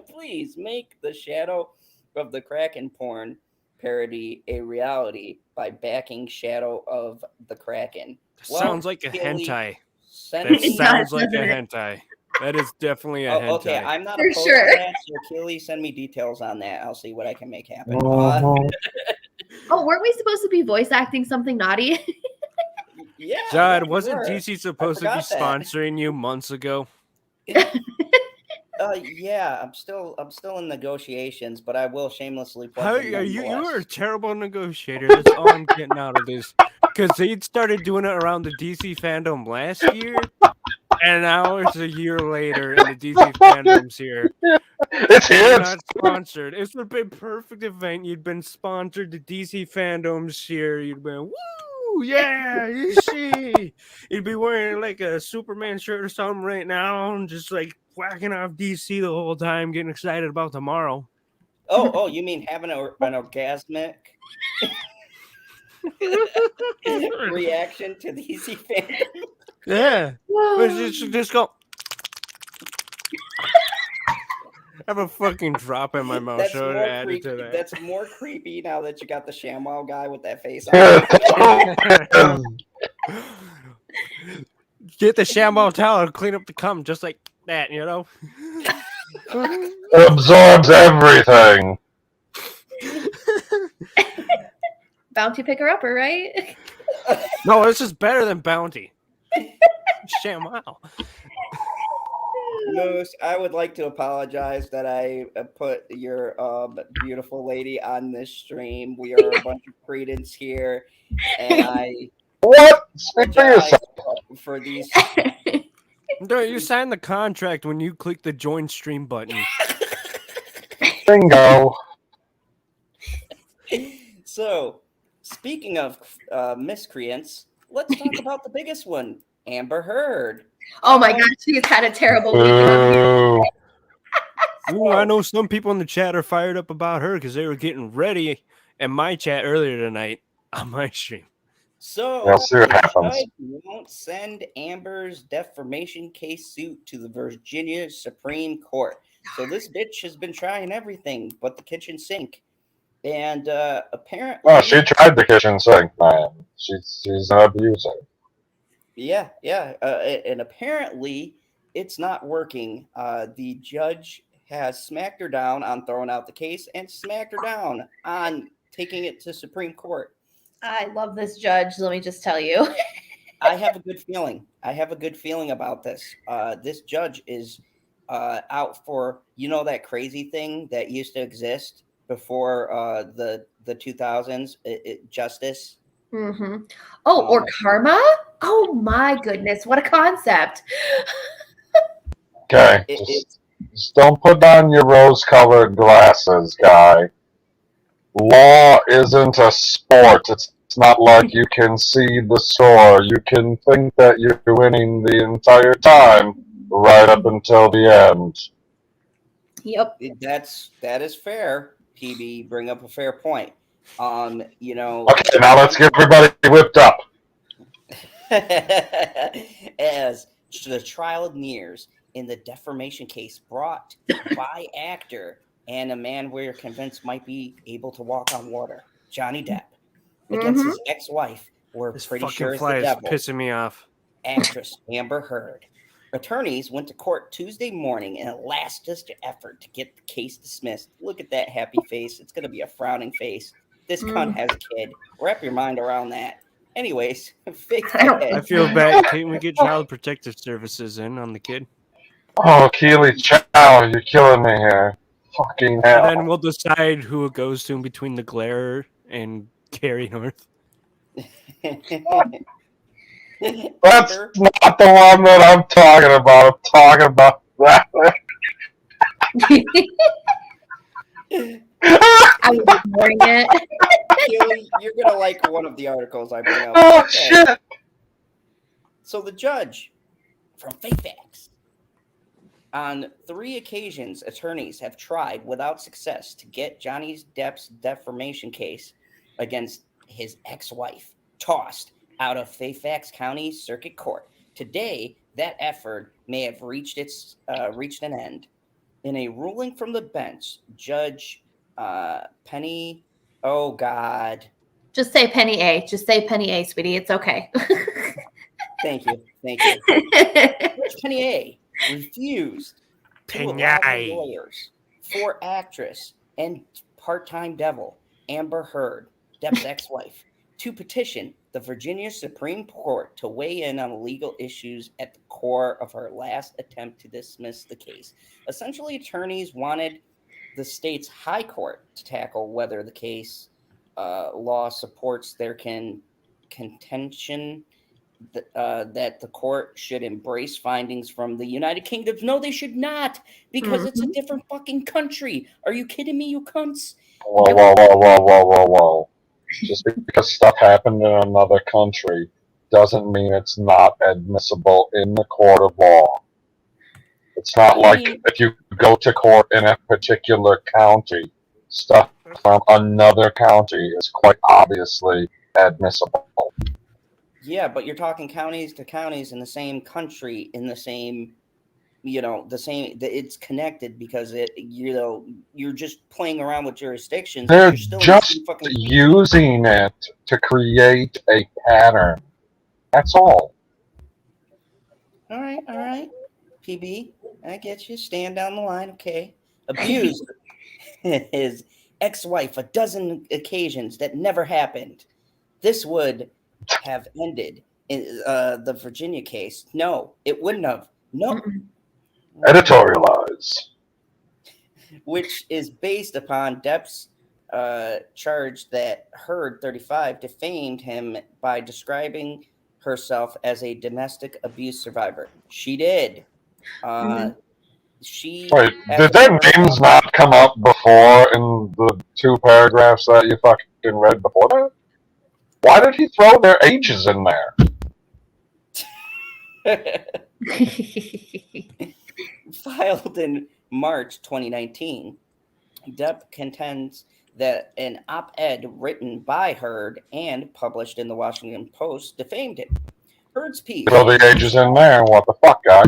please make the Shadow of the Kraken porn parody a reality by backing Shadow of the Kraken. Sounds like a Killy, hentai. send That me- sounds like a doesn't hentai. That is definitely a hentai. Okay, I'm not For opposed sure. to that, so Killy, send me details on that. I'll see what I can make happen. Mhm. Oh, weren't we supposed to be voice acting something naughty? Yeah. Zod, we wasn't were. DC supposed to be forgot that. sponsoring you months ago? Yeah, I'm still in negotiations, but I will shamelessly plug How them are you? You nonetheless. are a terrible negotiator. That's all I'm getting out of this. Because they started doing it around the DC fandom last year, and now it's a year later, and the DC fandom's here. It's You're here. not sponsored. It's the perfect event. You'd been sponsored. The DC fandom's here. You'd been woo, yeah, you see. You'd be wearing like a Superman shirt or something right now, and just like whacking off DC the whole time, getting excited about tomorrow. Oh, you mean having an orgasmic reaction to the DC fandom? Yeah, but just go. Have a fucking drop in my mouth. That's So more add it creepy. to that. That's more creepy now that you got the ShamWow guy with that face on. Get the ShamWow towel and clean up the cum just like that, you know? Absorbs everything. Bounty picker upper, right? No, this is better than Bounty. ShamWow. Moose, I would like to apologize that I put your beautiful lady on this stream. We are a bunch of credence here, and I What? Speak for apologize yourself. for these. No, you signed the contract when you click the join stream button. Bingo. So, speaking of miscreants, let's talk about the biggest one, Amber Heard. Oh my god, she's had a terrible week. Boo. Ooh, I know some people in the chat are fired up about her because they were getting ready in my chat earlier tonight on my stream. So, We'll see what the happens. judge won't send Amber's defamation case suit to the Virginia Supreme Court. So this bitch has been trying everything but the kitchen sink. And apparently... Well, she tried the kitchen sink, man. She's an abuser. Yeah. And apparently it's not working. The judge has smacked her down on throwing out the case and smacked her down on taking it to Supreme Court. I love this judge, let me just tell you. I have a good feeling. About this. This judge is out for, that crazy thing that used to exist before the 2000s, justice. Mm-hmm. Oh, or karma? Oh my goodness, what a concept. Okay, just don't put on your rose-colored glasses, guy. Law isn't a sport. It's not like you can see the score. You can think that you're winning the entire time, right up until the end. Yep. That is fair. PB, you bring up a fair point. Okay, now let's get everybody whipped up. As the trial nears in the defamation case brought by actor and a man we're convinced might be able to walk on water, Johnny Depp. against his ex-wife. We're This pretty fucking sure is fly the is devil. pissing me off. Actress Amber Heard. Attorneys went to court Tuesday morning in a last-ditch effort to get the case dismissed. Look at that happy face. It's going to be a frowning face. This cunt has a kid. Wrap your mind around that. Anyways, fake I feel bad. Can't we get child protective services in on the kid? Oh, Keely Chow, you're killing me here. Fucking hell. And then we'll decide who it goes to between the Glare and Gary North. That's not the one that I'm talking about. I'm talking about that. I was ignoring it. Keely, you're going to like one of the articles I bring up. Oh, shit. So the judge from Fairfax. On 3 occasions, attorneys have tried without success to get Johnny Depp's defamation case against his ex-wife tossed out of Fairfax County Circuit Court. Today, that effort may have reached an end. In a ruling from the bench, Judge Penny, oh God. Just say Penny A. Just say Penny A, sweetie. It's okay. Thank you. Judge Penny A refused to allow the lawyers for actress and part-time devil Amber Heard, Depp's ex-wife, to petition the Virginia Supreme Court to weigh in on legal issues at the core of her last attempt to dismiss the case. Essentially, attorneys wanted the state's high court to tackle whether the case law supports their contention that the court should embrace findings from the United Kingdom. No, they should not, because it's a different fucking country. Are you kidding me, you cunts? Whoa. Just because stuff happened in another country doesn't mean it's not admissible in the court of law. It's not like if you go to court in a particular county, stuff from another county is quite obviously admissible. Yeah, but you're talking counties to counties in the same country, in the same, it's connected because you're just playing around with jurisdictions. They're You're still just using it to create a pattern. That's all. All right. PB, I get you. Stand down the line, okay. Abused his ex-wife 12 occasions that never happened. This would have ended in the Virginia case. No, it wouldn't have. No. Editorialize. Which is based upon Depp's charge that Heard, 35, defamed him by describing herself as a domestic abuse survivor. She did. She. Wait, did their names not come up before in the 2 paragraphs that you fucking read before that? Why did he throw their ages in there? Filed in March 2019, Depp contends that an op-ed written by Heard and published in the Washington Post defamed him. Heard's piece. Throw the ages in there. What the fuck, guy?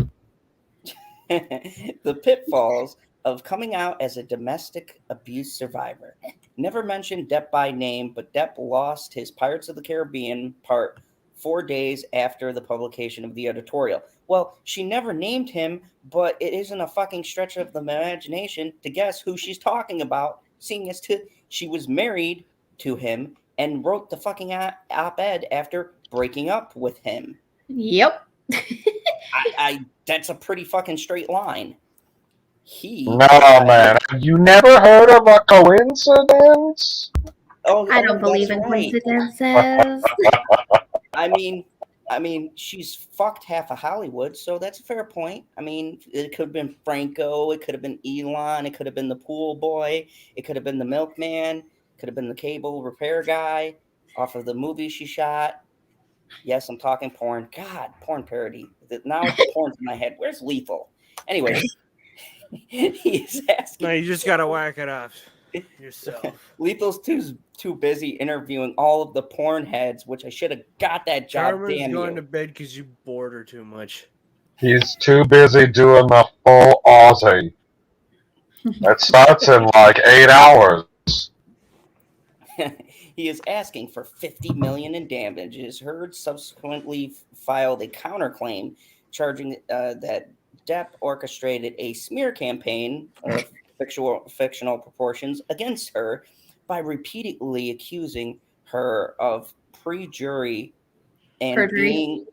The pitfalls of coming out as a domestic abuse survivor. Never mentioned Depp by name, but Depp lost his Pirates of the Caribbean part 4 days after the publication of the editorial. Well, she never named him, but it isn't a fucking stretch of the imagination to guess who she's talking about, seeing as she was married to him and wrote the fucking op-ed after breaking up with him. Yep. I that's a pretty fucking straight line. No, man. You never heard of a coincidence? I don't believe in coincidences. I mean, she's fucked half of Hollywood, so that's a fair point. I mean, it could have been Franco, it could have been Elon, it could have been the pool boy, it could have been the milkman, could have been the cable repair guy off of the movie she shot. Yes, I'm talking porn. God, porn parody. Now porn's in my head. Where's Lethal? Anyway, he's asking. No, you just gotta whack it off yourself. Lethal's too busy interviewing all of the porn heads, which I should have got that job. Carmen's going to bed because you bored her too much. He's too busy doing the full Aussie. That starts in like 8 hours. he is asking for $50 million in damages. Heard subsequently filed a counterclaim charging that Depp orchestrated a smear campaign of fictional proportions against her by repeatedly accusing her of perjury and Perjury. being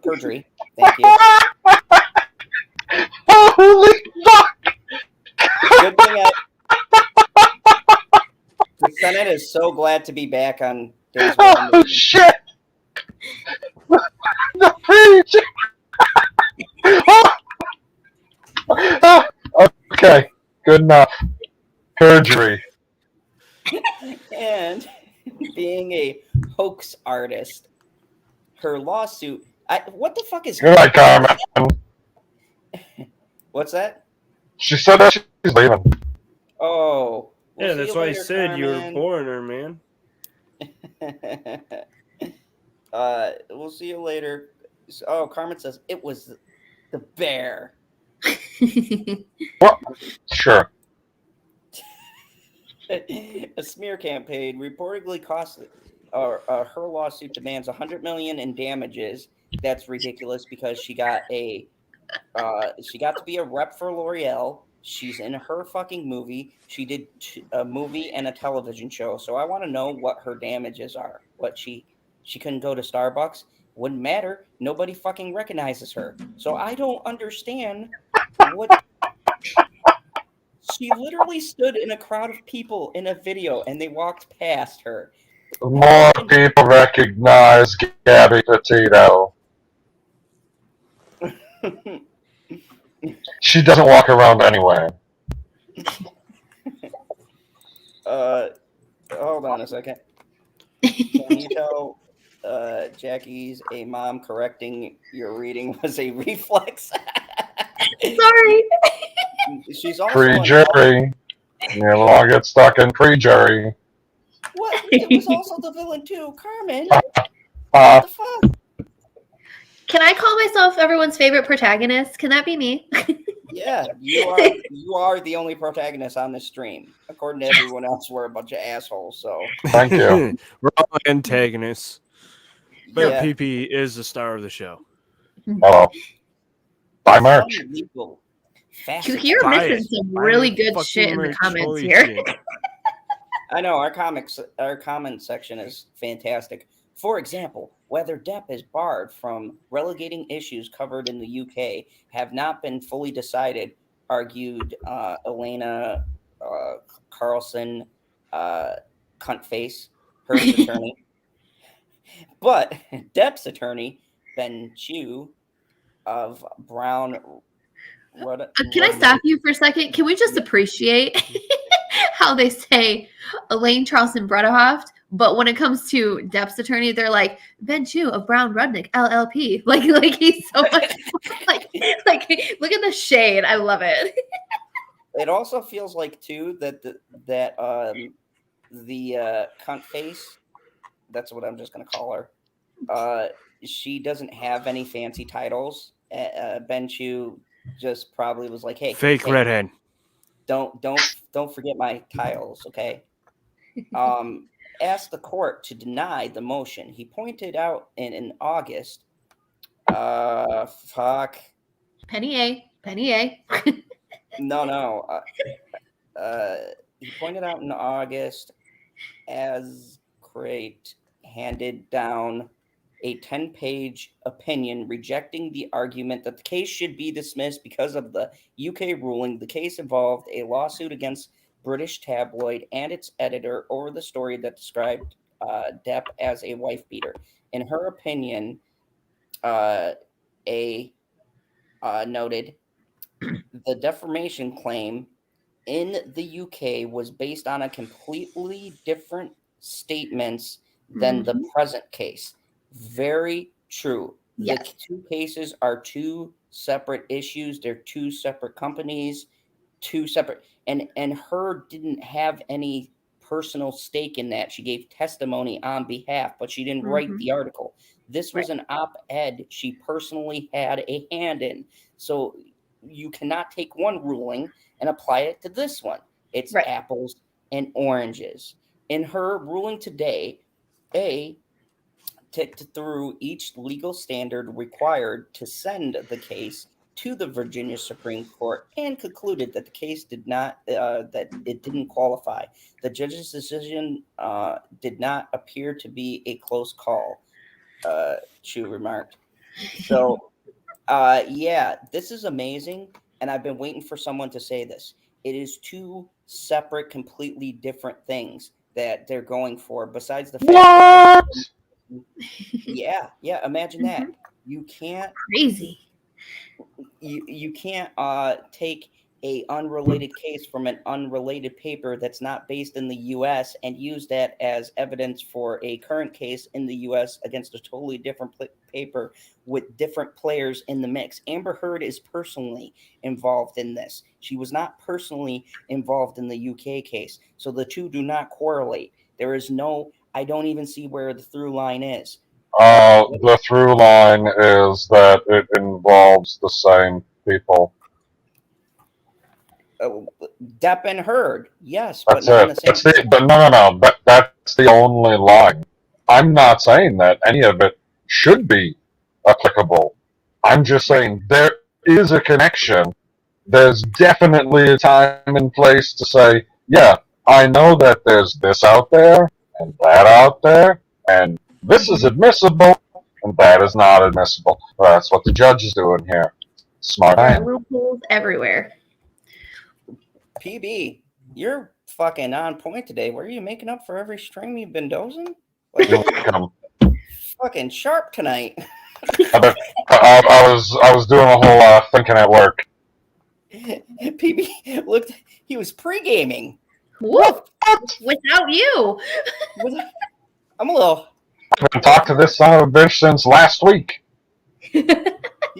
perjury. Thank you. Holy fuck! Good thing the Senate is so glad to be back on days where I'm Oh shit! The preach! Okay, good enough. Perjury. and being a hoax artist. Her lawsuit. What the fuck is? Good night, Carmen. What's that? She said that she's leaving. Oh, we'll Yeah, see that's you why I later, said you were Carmen. born her, man. We'll see you later. Oh, Carmen says it was the bear. What? Sure. A smear campaign reportedly cost her lawsuit demands $100 million in damages. That's ridiculous because she got to be a rep for L'Oreal. She's in her fucking movie. She did a movie and a television show. So I want to know what her damages are. What she couldn't go to Starbucks. Wouldn't matter. Nobody fucking recognizes her. So I don't understand what. She literally stood in a crowd of people in a video and they walked past her. More people recognize Gabby Petito. She doesn't walk around anyway. Hold on a second. Can you tell Jackie's a mom correcting your reading was a reflex? Sorry. She's also Pre-jury. You'll get stuck in pre-jury. What? It was also the villain too, Carmen. What the fuck? Can I call myself everyone's favorite protagonist? Can that be me? Yeah, you are the only protagonist on this stream. According to everyone else, we're a bunch of assholes. So Thank you. We're all antagonists. But Yeah. PP is the star of the show. Hello. Buy merch. Unbelievable. You're Buy missing it. some Buy really your good fucking shit in the merch. comments Holy here. shit. I know our comment section is fantastic. For example, whether Depp is barred from relegating issues covered in the UK have not been fully decided, argued Elena Carlson, cuntface, her attorney. But Depp's attorney, Ben Chew of Brown. Can I stop you for a second? Can we just appreciate how they say Elaine Charleston Bredehoft, but when it comes to Depp's attorney, they're like Ben Chew of Brown Rudnick LLP. Like he's so much like look at the shade. I love it. It also feels like too that the cunt face, that's what I'm just gonna call her. She doesn't have any fancy titles. Ben Chew just probably was like, "Hey, Fake redhead. don't forget my titles, okay?" Asked the court to deny the motion. He pointed out in August. Penny A. No. He pointed out in August as Crate handed down a 10-page opinion rejecting the argument that the case should be dismissed because of the UK ruling. The case involved a lawsuit against British tabloid and its editor over the story that described Depp as a wife beater. In her opinion, noted the defamation claim in the UK was based on a completely different statements than the present case. Very true. Yes. The two cases are two separate issues. They're two separate companies, two separate, and her didn't have any personal stake in that. She gave testimony on behalf, but she didn't write the article. This was an op-ed she personally had a hand in. So you cannot take one ruling and apply it to this one. It's apples and oranges. In her ruling today, A ticked through each legal standard required to send the case to the Virginia Supreme Court and concluded that the case did not that it didn't qualify. The judge's decision did not appear to be a close call, Chu remarked. So, yeah, this is amazing, and I've been waiting for someone to say this. It is two separate, completely different things that they're going for. Besides the fact that, yeah, imagine that. You can't Crazy. you can't take a unrelated case from an unrelated paper that's not based in the US and use that as evidence for a current case in the US against a totally different paper with different players in the mix. Amber Heard is personally involved in this. She was not personally involved in the UK case. So the two do not correlate. There is no, I don't even see where the through line is. The through line is that it involves the same people. Depp and Heard, yes, That's but not in it. the same. But no. That's the only line. I'm not saying that any of it should be applicable. I'm just saying there is a connection. There's definitely a time and place to say, yeah, I know that there's this out there and that out there, and this is admissible and that is not admissible. That's what the judge is doing here. Smart There are man. loopholes everywhere. PB, you're fucking on point today. Were you making up for every stream you've been dozing? You're Like, welcome. fucking sharp tonight. I was doing a whole lot of thinking at work. PB looked, he was pre-gaming. Woo! Without you. I'm a little. I've been talking to this son of a bitch since last week. He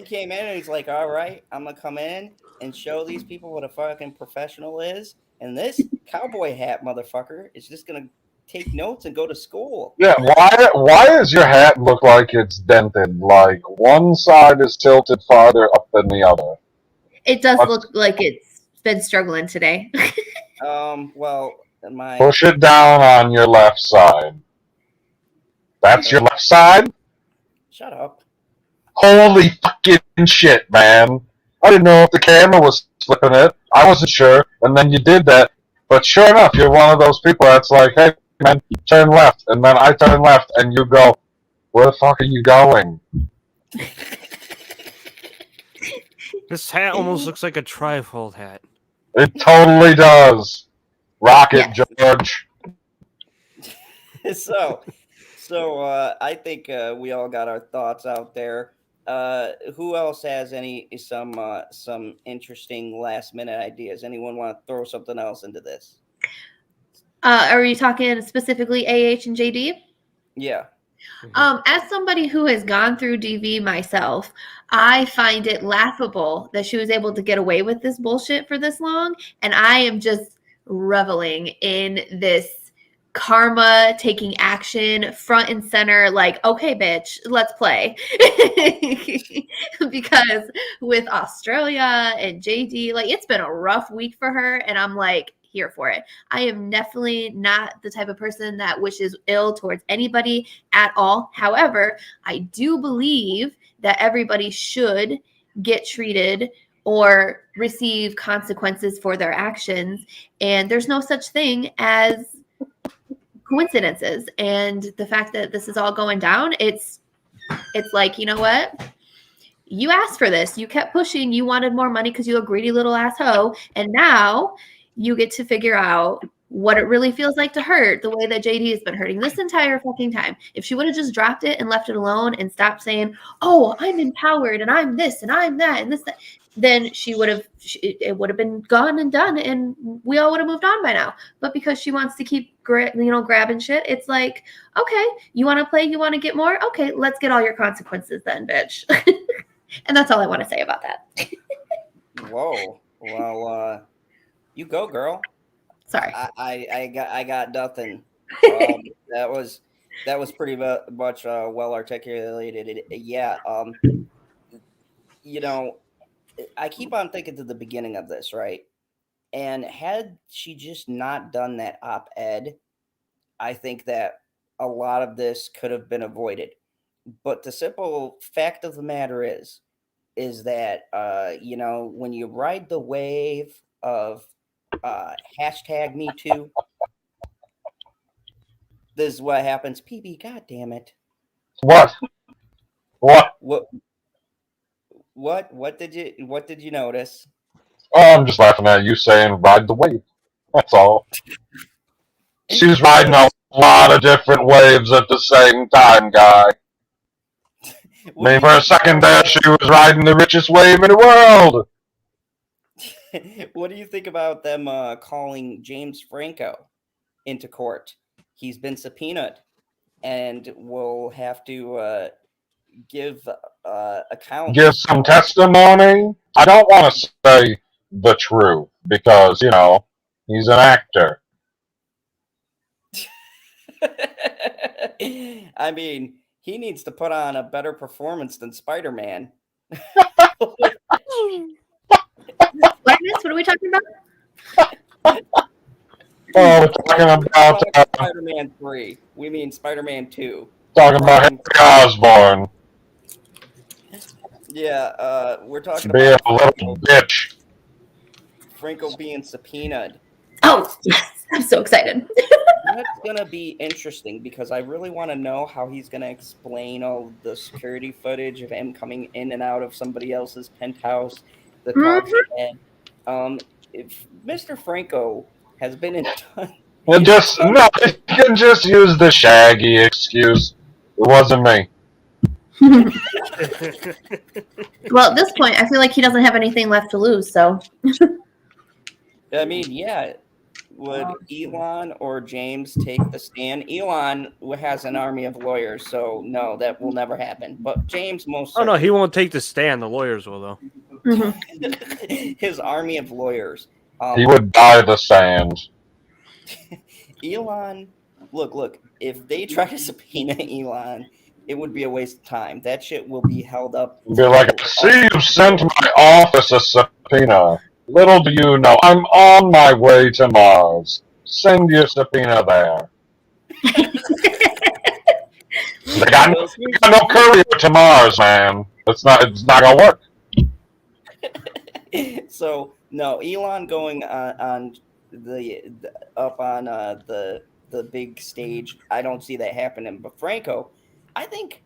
came in and he's like, all right, I'm going to come in and show these people what a fucking professional is. And this cowboy hat motherfucker is just going to take notes and go to school. Yeah, why does your hat look like it's dented? Like one side is tilted farther up than the other. It does look like it's been struggling today. Well, Push it down on your left side. That's your left side? Shut up. Holy fucking shit, man. I didn't know if the camera was flipping it. I wasn't sure, and then you did that. But sure enough, you're one of those people that's like, hey, man, turn left. And then I turn left, and you go, where the fuck are you going? This hat almost looks like a trifold hat. It totally does. Rock it, George. So I think we all got our thoughts out there. Who else has some interesting last minute ideas? Anyone want to throw something else into this? Are you talking specifically AH and JD? Yeah. As somebody who has gone through DV myself, I find it laughable that she was able to get away with this bullshit for this long. And I am just reveling in this karma taking action front and center. Like, okay, bitch, let's play. Because with Australia and JD, like, it's been a rough week for her. And I'm like, here for it. I am definitely not the type of person that wishes ill towards anybody at all. However, I do believe that everybody should get treated or receive consequences for their actions. And there's no such thing as coincidences. And the fact that this is all going down, it's like, you know what? You asked for this. You kept pushing. You wanted more money because you're a greedy little asshole. And now you get to figure out what it really feels like to hurt the way that JD has been hurting this entire fucking time. If she would have just dropped it and left it alone and stopped saying, oh, I'm empowered and I'm this and I'm that and this, that, then it would have been gone and done and we all would have moved on by now. But because she wants to keep grabbing shit, it's like, okay, you want to play, you want to get more? Okay, let's get all your consequences then, bitch. And that's all I want to say about that. Whoa. Well, you go, girl. Sorry. I got nothing. That was pretty much well articulated. Yeah. You know, I keep on thinking to the beginning of this, right? And had she just not done that op-ed, I think that a lot of this could have been avoided. But the simple fact of the matter is that when you ride the wave of hashtag Me Too, this is what happens. PB, God damn it! What? What? What did you notice? Oh, I'm just laughing at you saying ride the wave. That's all. She's riding a lot of different waves at the same time, guy. What do you For a think second there, about, she was riding the richest wave in the world. what do you think about them calling James Franco into court? He's been subpoenaed and will have to give accounts. Give some testimony. I don't want to say the truth because, he's an actor. I mean, he needs to put on a better performance than Spider-Man. What are we talking about? Oh, we're talking about Spider-Man 3. We mean Spider-Man 2. Harry Osborn Yeah, we're talking being about a little bitch. Franco being subpoenaed. Oh, yes. I'm so excited. That's gonna be interesting because I really want to know how he's gonna explain all the security footage of him coming in and out of somebody else's penthouse, the talks he had. If Mr. Franco has been in touch, You can just use the Shaggy excuse. It wasn't me. Well, at this point, I feel like he doesn't have anything left to lose. So, I mean, yeah. Would Elon or James take the stand? Elon has an army of lawyers, so no, that will never happen. But James most Oh no, he won't take the stand. The lawyers will though. his army of lawyers. He would die the sand. Elon, look. If they try to subpoena Elon, it would be a waste of time. That shit will be held up. Be like, see, you sent my office a subpoena. Little do you know, I'm on my way to Mars. Send your subpoena there. They got no courier to Mars, man. It's not gonna work. So no, Elon going on the big stage. I don't see that happening. But Franco, I think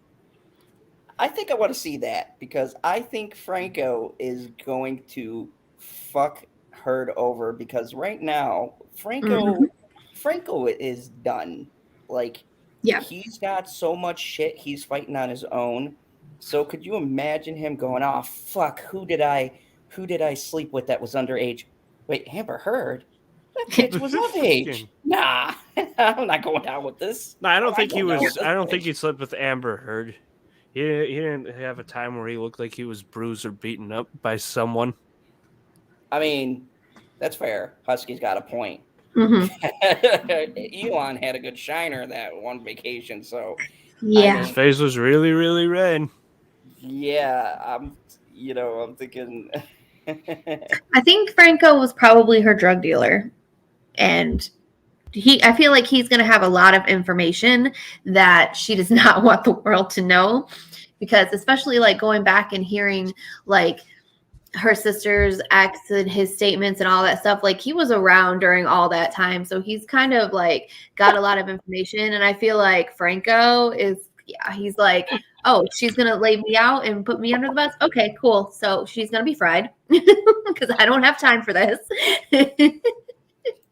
I want to see that because I think Franco is going to fuck Herd over because right now Franco is done. Like, yeah. he's got so much shit he's fighting on his own. So could you imagine him going, "Oh fuck, who did I sleep with that was underage? Wait, Amber Heard? That bitch was of age. Nah, I'm not going down with this. No, I don't think he was. I don't think he slept with Amber Heard. He didn't have a time where he looked like he was bruised or beaten up by someone. I mean, that's fair. Husky's got a point. Mm-hmm. Elon had a good shiner that one vacation, so yeah, his face was really, really red. Yeah, I'm thinking. I think Franco was probably her drug dealer, and I feel like he's going to have a lot of information that she does not want the world to know, because especially like going back and hearing like her sister's ex and his statements and all that stuff, like he was around during all that time. So he's kind of like got a lot of information. And I feel like Franco he's like, oh, she's going to lay me out and put me under the bus. Okay, cool. So she's going to be fried because I don't have time for this.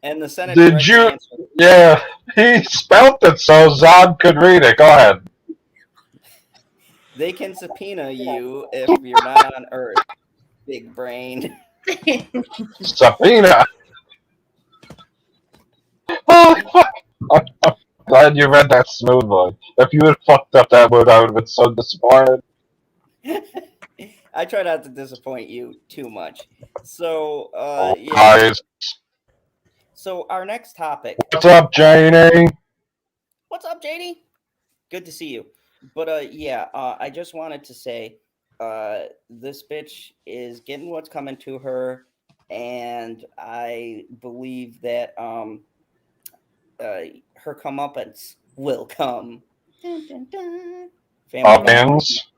And the Senate. Did you? Answer. Yeah, he spelled it so Zod could read it. Go ahead. They can subpoena you if you're not on Earth. Big brain. Subpoena. Oh, I'm glad you read that smoothly. If you had fucked up that word, I would have been so disappointed. I try not to disappoint you too much. So, yeah. Guys. So our next topic. What's up, Janie? What's up, Janie? Good to see you. But I just wanted to say, this bitch is getting what's coming to her, and I believe that her comeuppance will come. Dun, dun, dun. Family Ends.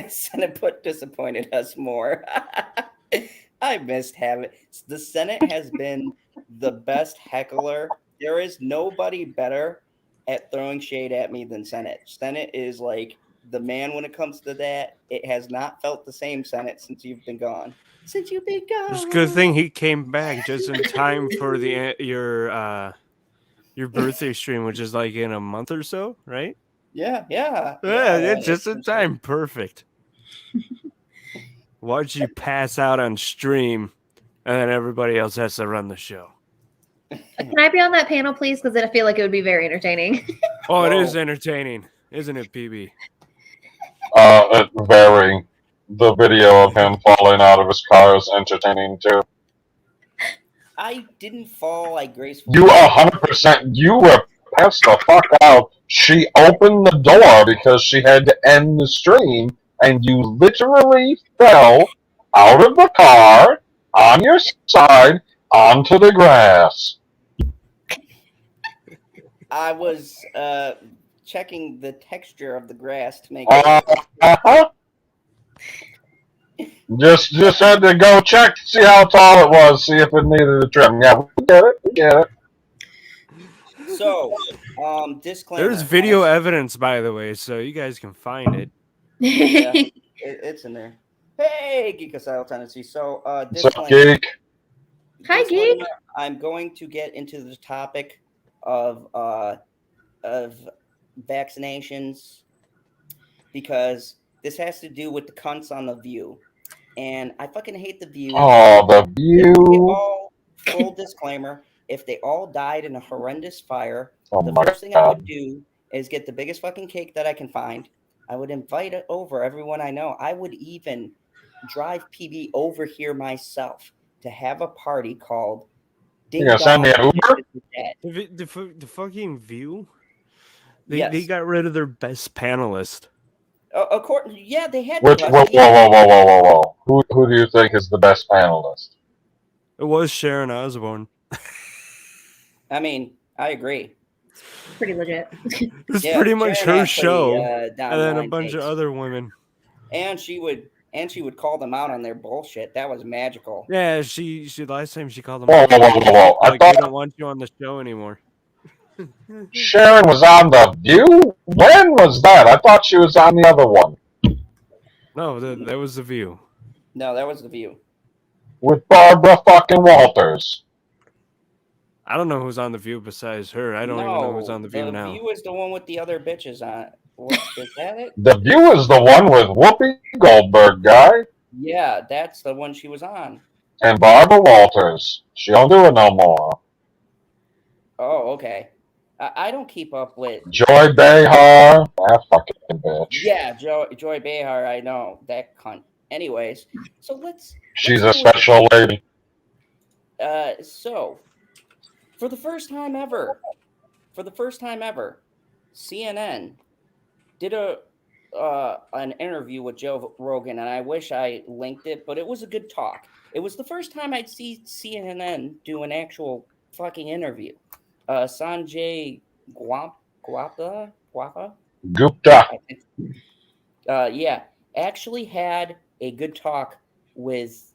Senate disappointed us more. I missed having the Senate has been the best heckler. There is nobody better at throwing shade at me than Senate. Senate is like the man when it comes to that. It has not felt the same, Senate, since you've been gone. Since you've been gone. It's a good thing he came back just in time for your birthday stream, which is like in a month or so, right? Yeah. It's just in time. Perfect. Watch you pass out on stream, and then everybody else has to run the show. Can I be on that panel, please? Because I feel like it would be very entertaining. Oh, it is entertaining, isn't it, PB? Very. The video of him falling out of his car is entertaining too. I didn't fall like gracefully. You 100%. You were passed the fuck out. She opened the door because she had to end the stream, and you literally fell out of the car on your side onto the grass. I was checking the texture of the grass to make Uh-huh. Just had to go check to see how tall it was, see if it needed a trim. Yeah, we get it. So, disclaimer. There's video evidence, by the way, so you guys can find it. Yeah, it's in there. Hey, Geek Asylum Tennessee. So, What's up, disclaimer. geek? Hi, Geek. I'm going to get into the topic of vaccinations because this has to do with the cunts on The View. And I fucking hate The View. Oh, The View. Full disclaimer, if they all died in a horrendous fire, Oh the my first thing I God. would do is get the biggest fucking cake that I can find. I would invite it over everyone I know. I would even drive PB over here myself to have a party called Ding You gonna send me an Uber? The fucking View? Yes. They got rid of their best panelist. Yeah, they had. Whoa. Who do you think is the best panelist? It was Sharon Osbourne. I mean, I agree. Pretty legit. It's Yeah, pretty much Sharon her actually, show, down and then a line bunch of takes. other women. And she would call them out on their bullshit. That was magical. Yeah, she last time she called them. Whoa. I Like, we thought don't want you on the show anymore. Sharon was on The View? When was that? I thought she was on the other one. No, that was The View. No, that was The View. With Barbara fucking Walters. I don't know who's on The View besides her. I don't even know who's on The View now. The View is the one with the other bitches on it. Is that it? The View is the one with Whoopi Goldberg, guy, Yeah, that's the one she was on. and Barbara Walters. She don't do it no more. Oh, okay. I don't keep up with. Joy Behar, that fucking bitch. Yeah, Joy Behar. I know that cunt. Anyways, so let's. She's a let's special lady. So, for the first time ever, CNN did an interview with Joe Rogan, and I wish I linked it, but it was a good talk. It was the first time I'd see CNN do an actual fucking interview. Sanjay Gupta, Gupta. yeah, actually had a good talk with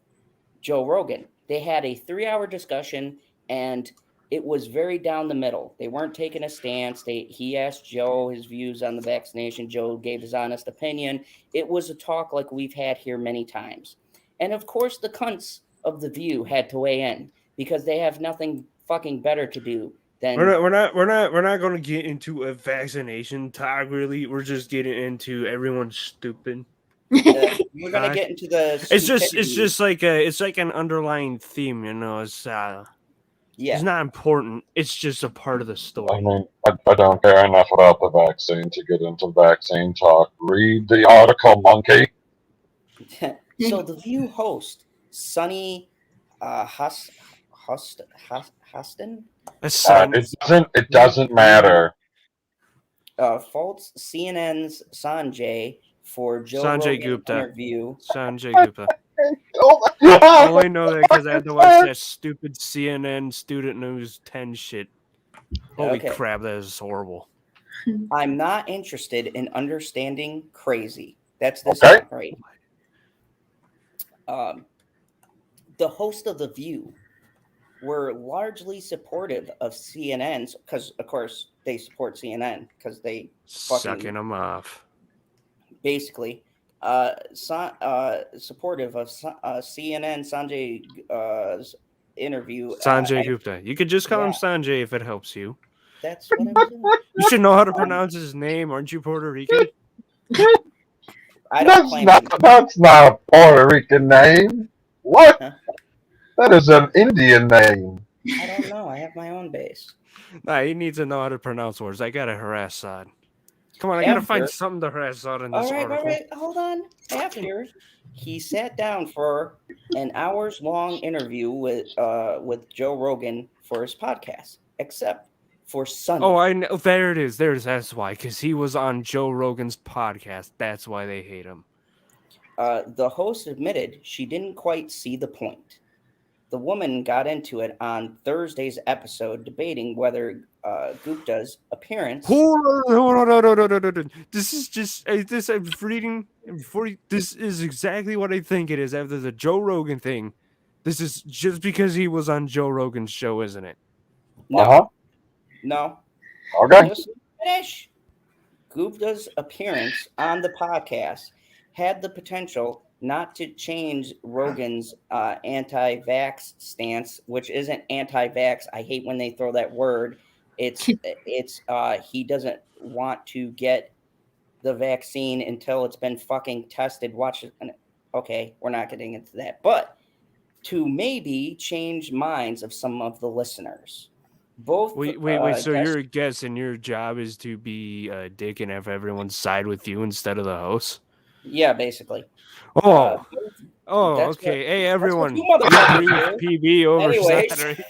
Joe Rogan. They had a 3-hour discussion, and it was very down the middle. They weren't taking a stance. He asked Joe his views on the vaccination. Joe gave his honest opinion. It was a talk like we've had here many times. And of course, the cunts of The View had to weigh in because they have nothing fucking better to do than. We're not going to get into a vaccination talk. Really, we're just getting into everyone's stupid. We're gonna get into the. It's just like an underlying theme, you know. It's It's not important. It's just a part of the story. I mean, I don't care enough about the vaccine to get into vaccine talk. Read the article, monkey. So The View host Sonny Hostin. It doesn't matter. Faults CNN's Sanjay for Joe Sanjay Rogan Gupta. interview. Sanjay Gupta. I only know that because I had to watch that stupid CNN Student News 10 shit. Holy Okay. crap, that is horrible. I'm not interested in understanding crazy. That's this Okay. one, right? The host of The View were largely supportive of CNN's because, of course, they support CNN because they Sucking them off. basically supportive of CNN Sanjay's interview. Sanjay and Gupta. You could just call him Yeah. Sanjay if it helps you. that's what I'm doing. You should know how to pronounce his name. Aren't you Puerto Rican? I don't claim to be. That's not a Puerto Rican name. What? Huh? That is an Indian name. I don't know. I have my own base. Nah, he needs to know how to pronounce words. I gotta harass Sod. Come on, I gotta find After- something to harass Sod in this All article. right, hold on. After he sat down for an hours-long interview with Joe Rogan for his podcast, except for Sunday. Oh, I know. There it is. That's why. Because he was on Joe Rogan's podcast. That's why they hate him. The host admitted she didn't quite see the point. The woman got into it on Thursday's episode, debating whether Gupta's appearance. Hold on. This is just this. I'm reading before. This is exactly what I think it is after the Joe Rogan thing. This is just because he was on Joe Rogan's show, isn't it? No, no. Okay. Just finish. Gupta's appearance on the podcast had the potential not to change Rogan's anti-vax stance, which isn't anti-vax. I hate when they throw that word. It's he doesn't want to get the vaccine until it's been fucking tested. Watch it. Okay, we're not getting into that, but to maybe change minds of some of the listeners. Both. Wait. So you're a guest, and your job is to be a dick and have everyone side with you instead of the host. Yeah, basically. Oh, that's okay. what- Hey, that's what everyone. you motherfuckers Agree with PB over Anyways. Saturday.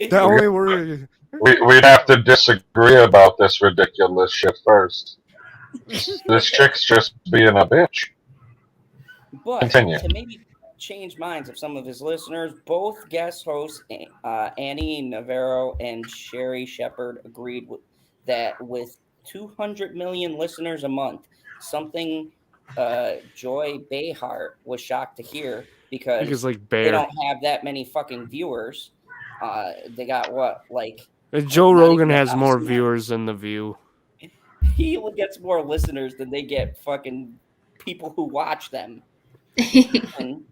The only word. We'd have to disagree about this ridiculous shit first. This chick's just being a bitch. But Continue. to maybe change minds of some of his listeners, both guest hosts, Annie Navarro and Sherry Shepard, agreed that with 200 million listeners a month, something Joy Behar was shocked to hear because like they Bear. don't have that many fucking viewers. They got what, like Joe not Rogan even has more 1,000. viewers than The View. he gets more listeners than they get fucking people who watch them. And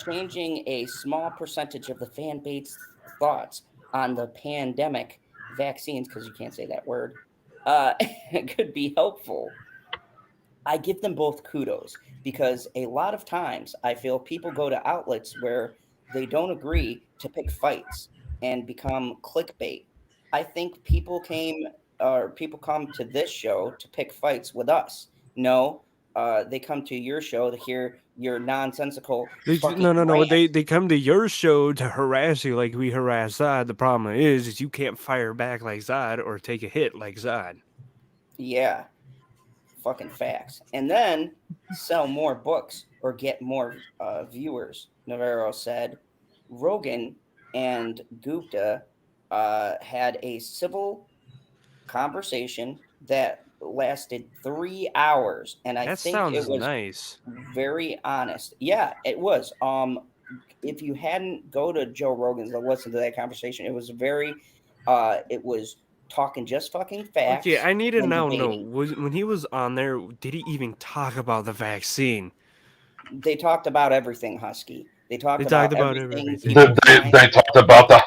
changing a small percentage of the fan base thoughts on the pandemic vaccines, because you can't say that word, could be helpful. I give them both kudos because a lot of times I feel people go to outlets where they don't agree to pick fights and become clickbait. I think people come to this show to pick fights with us. No, they come to your show to hear your nonsensical. No. rant. They come to your show to harass you like we harass Zod. The problem is you can't fire back like Zod or take a hit like Zod. Yeah, fucking facts. And then sell more books or get more viewers, Navarro said. Rogan and Gupta had a civil conversation that lasted 3 hours, and I That think sounds it was nice. very honest. Yeah, it was. If you hadn't go to Joe Rogan's and listen to that conversation, it was very it was talking just fucking facts. Okay, I need to and now know debating. when he was on there, did he even talk about the vaccine? They talked about everything, Husky. They talked about about everything. everything. They talked about the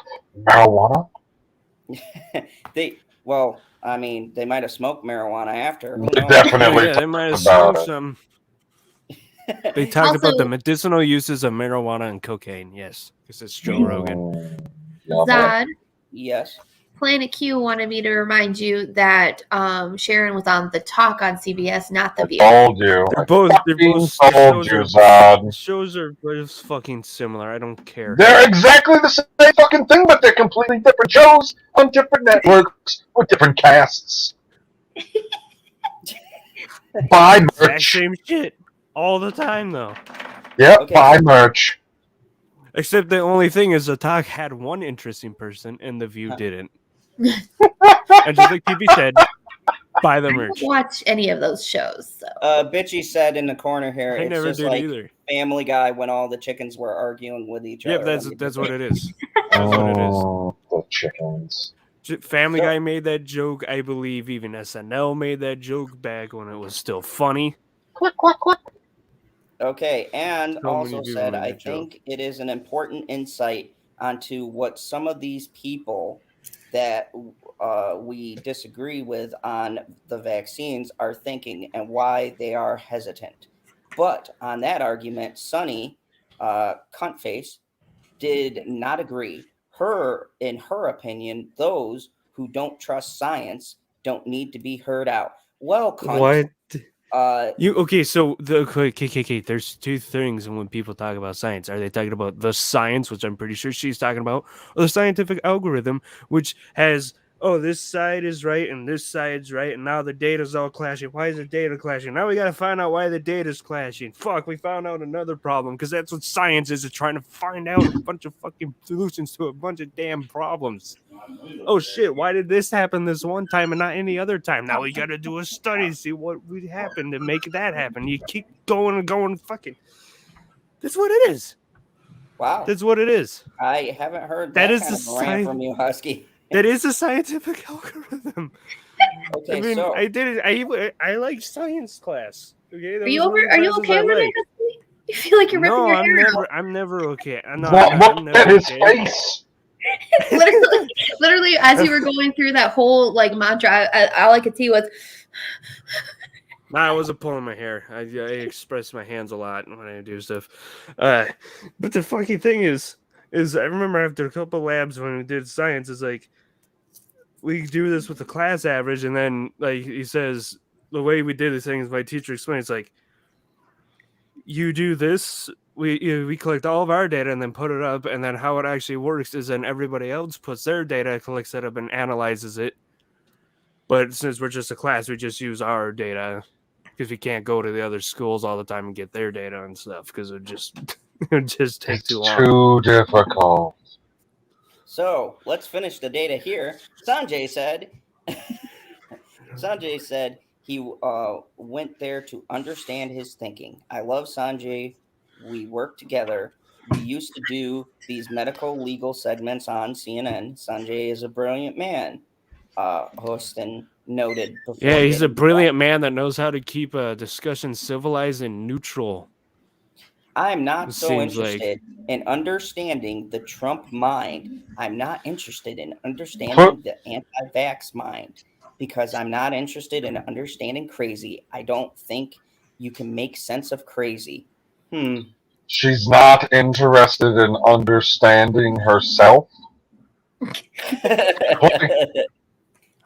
marijuana. I mean, they might have smoked marijuana after. Who They knows? definitely Yeah, they might have talked about smoked it. some. They talked about the Also- medicinal uses of marijuana and cocaine. Yes, because it's Joe Rogan. Yeah, Zod, Yes. Planet Q wanted me to remind you that Sharon was on The Talk on CBS, not The I View. told you. They're both. Told you, Zod. Shows are both fucking similar. I don't care. They're exactly the same fucking thing, but they're completely different shows on different networks with different casts. Buy Exact merch. same shit. all the time, though. Yep, Okay. buy merch. Except the only thing is the talk had one interesting person and the View Huh. didn't. And just like PB said, buy the I merch. don't watch any of those shows. So Bitchy said in the corner here, I it's never just did like either. Family Guy when all the chickens were arguing with each Yep, other. that's what it is. That's what it is. The chickens. Family So- Guy made that joke. I believe even SNL made that joke back when it was still funny. Okay, and So many also people said, made I the joke. think it is an important insight onto what some of these people that we disagree with on the vaccines are thinking and why they are hesitant. But on that argument, Sonny, Cuntface, did not agree. In her opinion, those who don't trust science don't need to be heard out. Well, cunt, Okay, so okay, there's two things when people talk about science. Are they talking about the science, which I'm pretty sure she's talking about, or the scientific algorithm, which has, oh, this side is right and this side's right, and now the data's all clashing. Why is the data clashing? Now we gotta find out why the data's clashing. Fuck, we found out another problem, because that's what science is trying to find out a bunch of fucking solutions to a bunch of damn problems. Oh shit, why did this happen this one time and not any other time? Now we gotta do a study to see what would happen to make that happen. You keep going and going, fucking. That's what it is. wow, That's what it is. I haven't heard That that is kind the of a rant science- from you, Husky. That is a scientific algorithm. Okay, I mean, so I did it. I like science class. Okay, are you okay over there? Husky? You feel like you're ripping No, your hair out. I'm never okay. No, Look I'm at never his okay. face. literally, as you were going through that whole like mantra, all I could see was Nah, I wasn't pulling my hair. I express my hands a lot when I do stuff. But the fucking thing is I remember after a couple labs when we did science, it's like we do this with the class average, and then like he says the way we did this thing is my teacher explained. It's like you do this. We collect all of our data and then put it up, and then how it actually works is then everybody else puts their data, collects it up, and analyzes it. But since we're just a class, we just use our data because we can't go to the other schools all the time and get their data and stuff because it just take It's too long. too difficult. So let's finish the data here. Sanjay said he went there to understand his thinking. I love Sanjay. We work together. We used to do these medical legal segments on CNN. Sanjay is a brilliant man. Hostin noted before. Yeah, he's a getting brilliant man that knows how to keep a discussion civilized and neutral. I'm not It so seems like- interested in understanding the Trump mind. I'm not interested in understanding the anti-vax mind because I'm not interested in understanding crazy. I don't think you can make sense of crazy. She's not interested in understanding herself.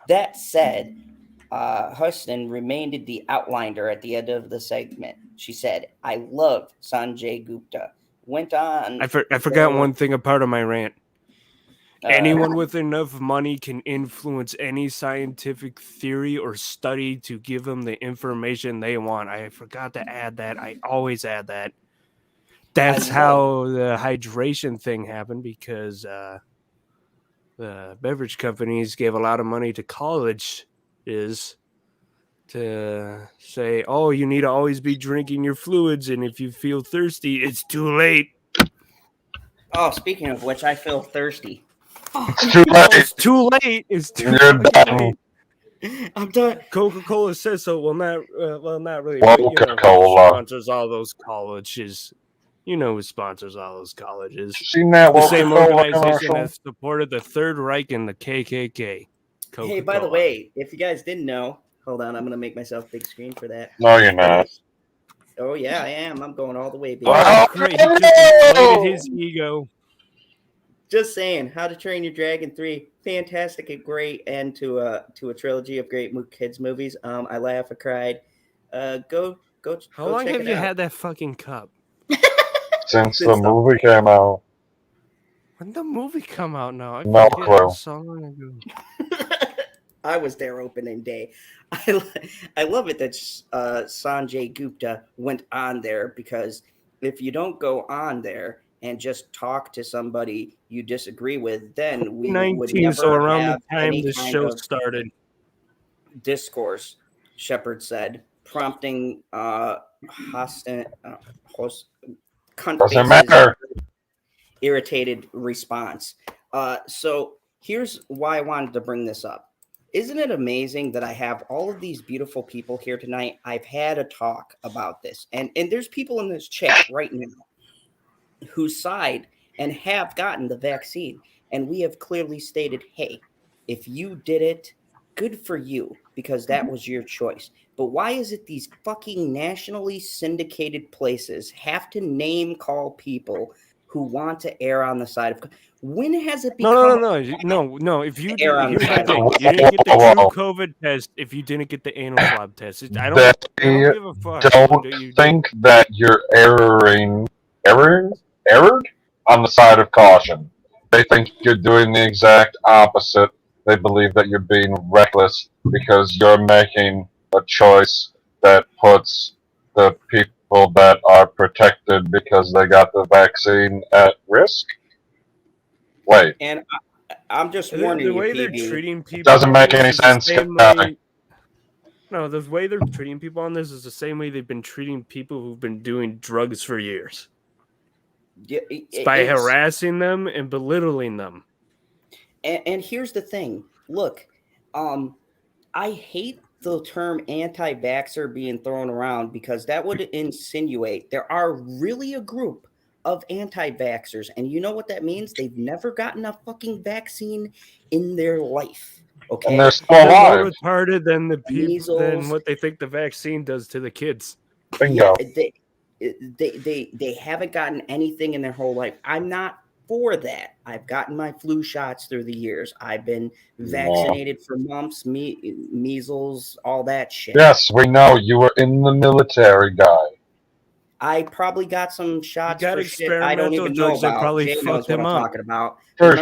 That said, Huston remained the outliner at the end of the segment. She said, I love Sanjay Gupta. Went on. I forgot one thing, a part of my rant. Anyone with enough money can influence any scientific theory or study to give them the information they want. I forgot to add that. I always add that. That's how the hydration thing happened because the beverage companies gave a lot of money to colleges to say, oh, you need to always be drinking your fluids, and if you feel thirsty, it's too late. Oh, speaking of which, I feel thirsty. It's too late. It's too late. It's too You're fucking done. late. I'm done. Coca-Cola says so. Well, not really. Well, but, you know, Coca-Cola. sponsors all those colleges. You know who sponsors all those colleges? Seen that The same Coca-Cola organization commercial? that supported the Third Reich and the KKK. Hey, Coca-Cola. by the way, if you guys didn't know, hold on, I'm gonna make myself big screen for that. No, you're not. Oh yeah, I am. I'm going all the way. Baby. Wow. Oh, great. He just inflated his ego. Just saying, How to Train Your Dragon 3, fantastic and great end to a trilogy of great kids movies. I laugh, I cried. Go. How long check have it you out. had that fucking cup? Since Good the stuff. movie came out. When did the movie come out now? I No forget clue. so long ago. I was there opening day. I love it that Sanjay Gupta went on there, because if you don't go on there and just talk to somebody you disagree with, then we would 19, so never around have the time any the kind show of started. discourse, Shepard said, prompting Hostin, cunt Doesn't faces matter. irritated response. So here's why I wanted to bring this up. Isn't it amazing that I have all of these beautiful people here tonight? I've had a talk about this, and there's people in this chat right now who side and have gotten the vaccine, and we have clearly stated, hey, if you did it, good for you, because that was your choice. But why is it these fucking nationally syndicated places have to name call people who want to err on the side of? When has it become No. If you err on the here's the side thing, of? you didn't get the Whoa. true COVID test if you didn't get the anal swab test. I They don't give a fuck. don't what you did. think that you're erred on the side of caution. They think you're doing the exact opposite. They believe that you're being reckless because you're making a choice that puts the people that are protected because they got the vaccine at risk. Wait, And I'm just The warning way you, they're PB. treating people doesn't on make this any is the sense, same guy. way- No, the way they're treating people on this is the same way they've been treating people who've been doing drugs for years. It's by harassing them and belittling them. And here's the thing. Look, I hate the term anti-vaxxer being thrown around, because that would insinuate there are really a group of anti-vaxxers, and you know what that means? They've never gotten a fucking vaccine in their life. Okay, And they're still They're more alive. retarded than the people than Measles. what they think the vaccine does to the kids. Bingo. Yeah, they haven't gotten anything in their whole life. I'm not for that. I've gotten my flu shots through the years. I've been vaccinated for mumps, measles, all that shit. Yes, we know you were in the military, guy. I probably got some shots got for shit I don't experimental even know drugs that about. probably Jay knows fucked what him I'm up. talking about. First,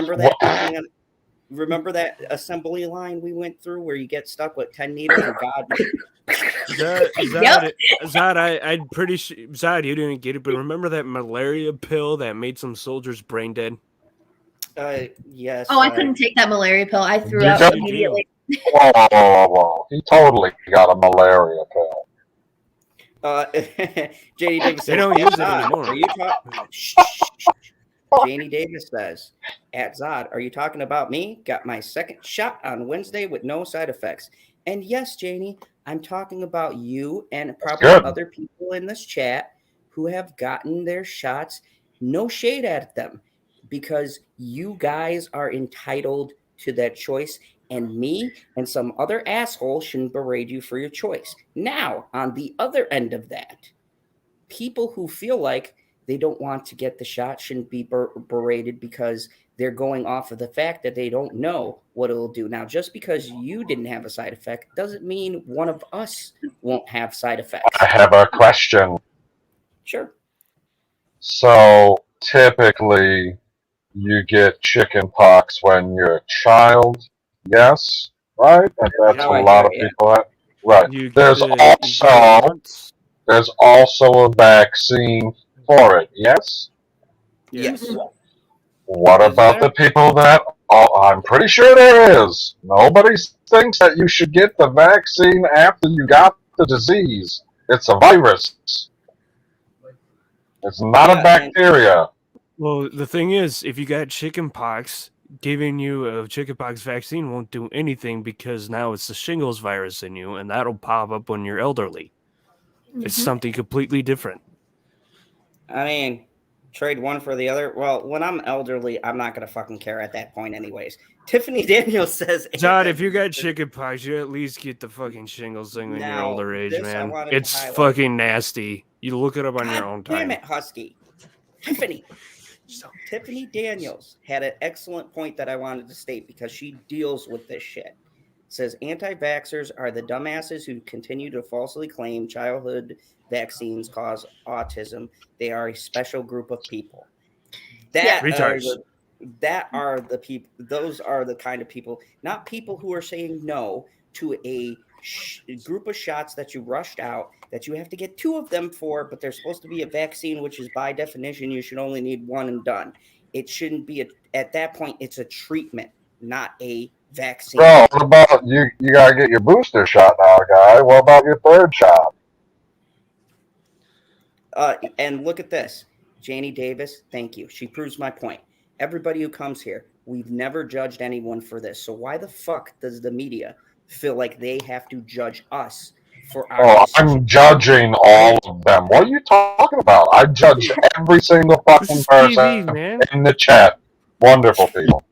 Remember that assembly line we went through where you get stuck with 10 needles and God. Zod, I'm pretty sure Zod, you didn't get it, but remember that malaria pill that made some soldiers brain dead? Yes. Oh, I couldn't take that malaria pill. I threw You up don't- immediately. Whoa. He totally got a malaria pill. JD Davis says, They don't use it Zod, anymore. Are you Janie Davis says, at Zod, are you talking about me? Got my second shot on Wednesday with no side effects. And yes, Janie, I'm talking about you and probably good. other people in this chat who have gotten their shots. No shade at them, because you guys are entitled to that choice, and me and some other asshole shouldn't berate you for your choice. Now, on the other end of that, people who feel like they don't want to get the shot shouldn't be berated because they're going off of the fact that they don't know what it'll do. Now, just because you didn't have a side effect doesn't mean one of us won't have side effects. I have a question. Sure. So, typically, you get chicken pox when you're a child, yes? Right? And that's How what I a lot hear of it, yeah. people have. Right. You get There's it- you get it also once. there's also a vaccine for it, yes? Yes. What Is about there? the people that I'm pretty sure there is. Nobody thinks that you should get the vaccine after you got the disease. It's a virus. It's not Yeah, a bacteria. Well, the thing is, if you got chicken pox, giving you a chickenpox vaccine won't do anything because now it's the shingles virus in you, and that'll pop up when you're elderly. It's something completely different. I mean, trade one for the other. Well, when I'm elderly, I'm not going to fucking care at that point anyways. Tiffany Daniels says... Zod, if you got chickenpox, you at least get the fucking shingles thing when you're Now, older age, this I man. wanted to It's highlight. fucking nasty. You look it up on your own God damn time. it, Husky. Tiffany. Tiffany Daniels had an excellent point that I wanted to state because she deals with this shit. Says anti-vaxxers are the dumbasses who continue to falsely claim childhood vaccines cause autism. They are a special group of people. That Retards. that are the people. Those are the kind of people, not people who are saying no to a group of shots that you rushed out that you have to get 2 of them for, but there's supposed to be a vaccine, which is by definition you should only need 1 and done. It shouldn't be at that point. It's a treatment, not a vaccine. Bro, what about you? You gotta get your booster shot now, guy. What about your 3rd shot? And look at this, Janie Davis. Thank you. She proves my point. Everybody who comes here, we've never judged anyone for this. So why the fuck does the media feel like they have to judge us for our decision? I'm judging all of them. What are you talking about? I judge every single This fucking is person TV, man. in the chat. Wonderful people.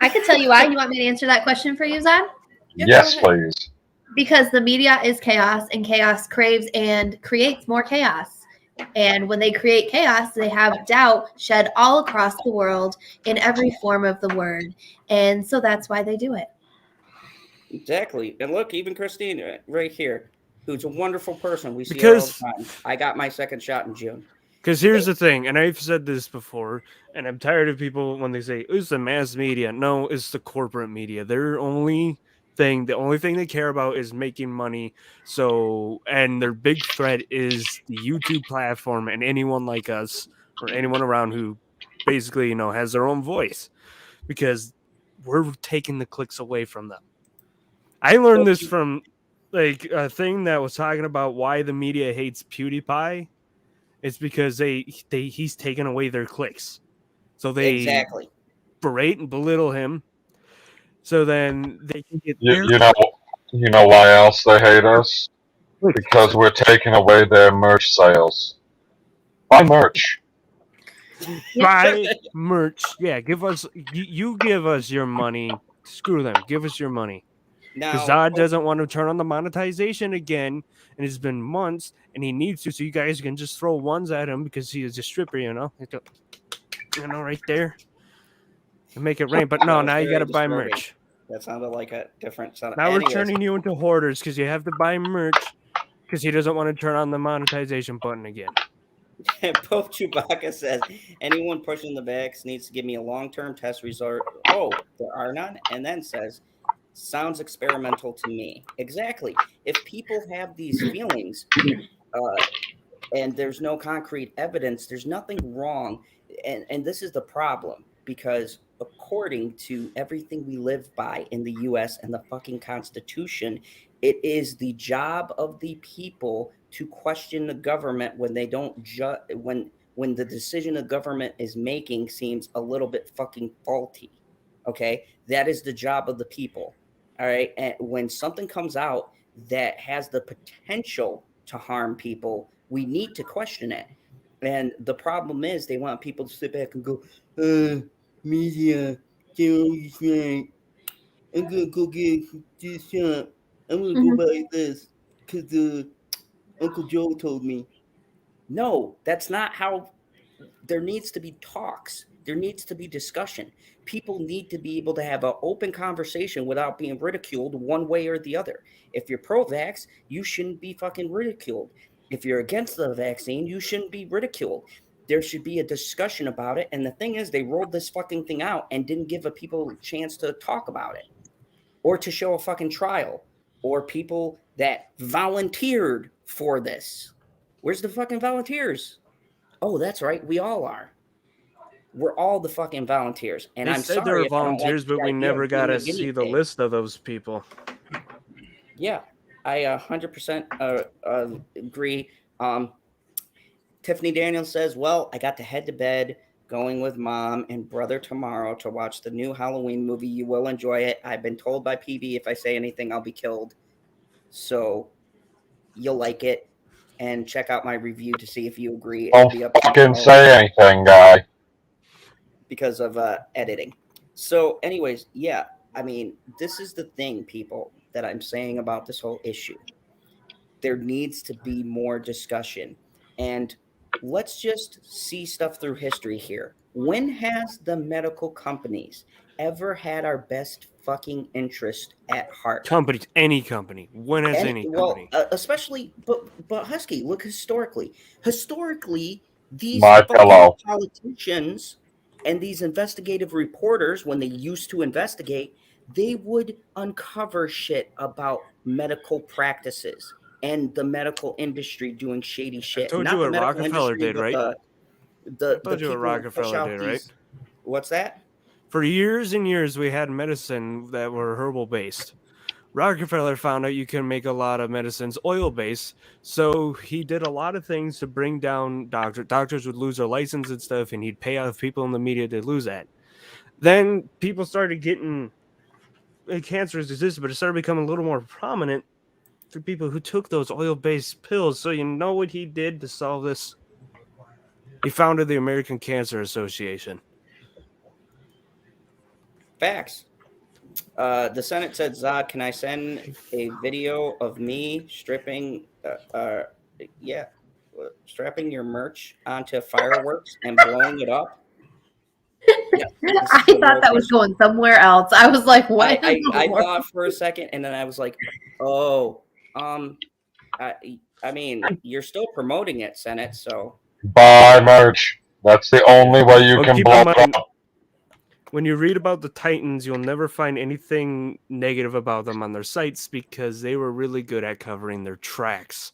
I could tell you why. You want me to answer that question for you, Zod? Yeah, Yes, go ahead. please. Because the media is chaos, and chaos craves and creates more chaos. And when they create chaos, they have doubt shed all across the world in every form of the word. And so that's why they do it. Exactly. And look, even Christine right here, who's a wonderful person. We see her Because- all the time. I got my 2nd shot in June. Because here's the thing, and I've said this before, and I'm tired of people when they say, it's the mass media. No, it's the corporate media. The only thing they care about is making money. So, and their big threat is the YouTube platform and anyone like us or anyone around who basically, has their own voice, because we're taking the clicks away from them. I learned this from like a thing that was talking about why the media hates PewDiePie. It's because he's taken away their clicks. So they Exactly. berate and belittle him. So then they can get You know why else they hate us? Because we're taking away their merch sales. Buy merch. buy merch. Yeah, give us you give us your money. Screw them. Give us your money. Because Now, Zod doesn't want to turn on the monetization again, and it's been months, and he needs to. So you guys can just throw ones at him because he is a stripper, right there, and make it rain. But no, That was now you very got to buy disturbing. merch. that sounded like a different sound. Now Anyways, we're turning you into hoarders because you have to buy merch because he doesn't want to turn on the monetization button again. Pope Chewbacca says, anyone pushing the vax needs to give me a long-term test result. Oh, there are none? And then says, sounds experimental to me. Exactly. If people have these feelings and there's no concrete evidence, there's nothing wrong. And this is the problem, because according to everything we live by in the U.S. and the fucking Constitution, it is the job of the people to question the government when they don't when the decision the government is making seems a little bit fucking faulty. Okay, that is the job of the people. All right, and when something comes out that has the potential to harm people, we need to question it. And the problem is they want people to sit back and go, media, they're always right. I'm gonna go get this shot. I'm gonna go buy this because Uncle Joe told me. No, that's not how. There needs to be talks. There needs to be discussion. People need to be able to have an open conversation without being ridiculed one way or the other. If you're pro-vax, you shouldn't be fucking ridiculed. If you're against the vaccine, you shouldn't be ridiculed. There should be a discussion about it. And the thing is, they rolled this fucking thing out and didn't give a people a chance to talk about it or to show a fucking trial or people that volunteered for this. Where's the fucking volunteers? Oh, that's right. We all are. We're all the fucking volunteers. And They I'm said sorry they were if I don't like volunteers, the but we idea never of being got a to guinea see the pig. list of those people. Yeah, I 100% agree. Tiffany Daniels says, well, I got to head to bed going with mom and brother tomorrow to watch the new Halloween movie. You will enjoy it. I've been told by PB if I say anything, I'll be killed. So you'll like it. And check out my review to see if you agree. It'll Don't be up fucking tomorrow say anything, guy. because of editing. So anyways, yeah, I mean, this is the thing, people, that I'm saying about this whole issue. There needs to be more discussion. And let's just see stuff through history here. When has the medical companies ever had our best fucking interest at heart? Companies, any company. When has any company? Especially, but Husky, look historically. Historically, these My fucking pillow. politicians And these investigative reporters, when they used to investigate, they would uncover shit about medical practices and the medical industry doing shady shit. told Not you the what medical Rockefeller industry, did, but right? I the told you what people who push Rockefeller out did, these. right? What's that? For years and years, we had medicine that were herbal based. Rockefeller found out you can make a lot of medicines oil based, so he did a lot of things to bring down doctors. Doctors would lose their license and stuff, and he'd pay off people in the media to lose that. Then people started getting cancer is resistant, but it started becoming a little more prominent for people who took those oil based pills. So you know what he did to solve this? He founded the American Cancer Association. Facts. The Senate said, Zod, can I send a video of me stripping, strapping your merch onto fireworks and blowing it up? Yeah, this I is the thought that was going somewhere else. I was like, what? I thought for a second, and then I was like, oh, I mean, you're still promoting it, Senate, so. Buy merch. That's the only way you Well, can keep blow in it mind, up. when you read about the Titans, you'll never find anything negative about them on their sites because they were really good at covering their tracks.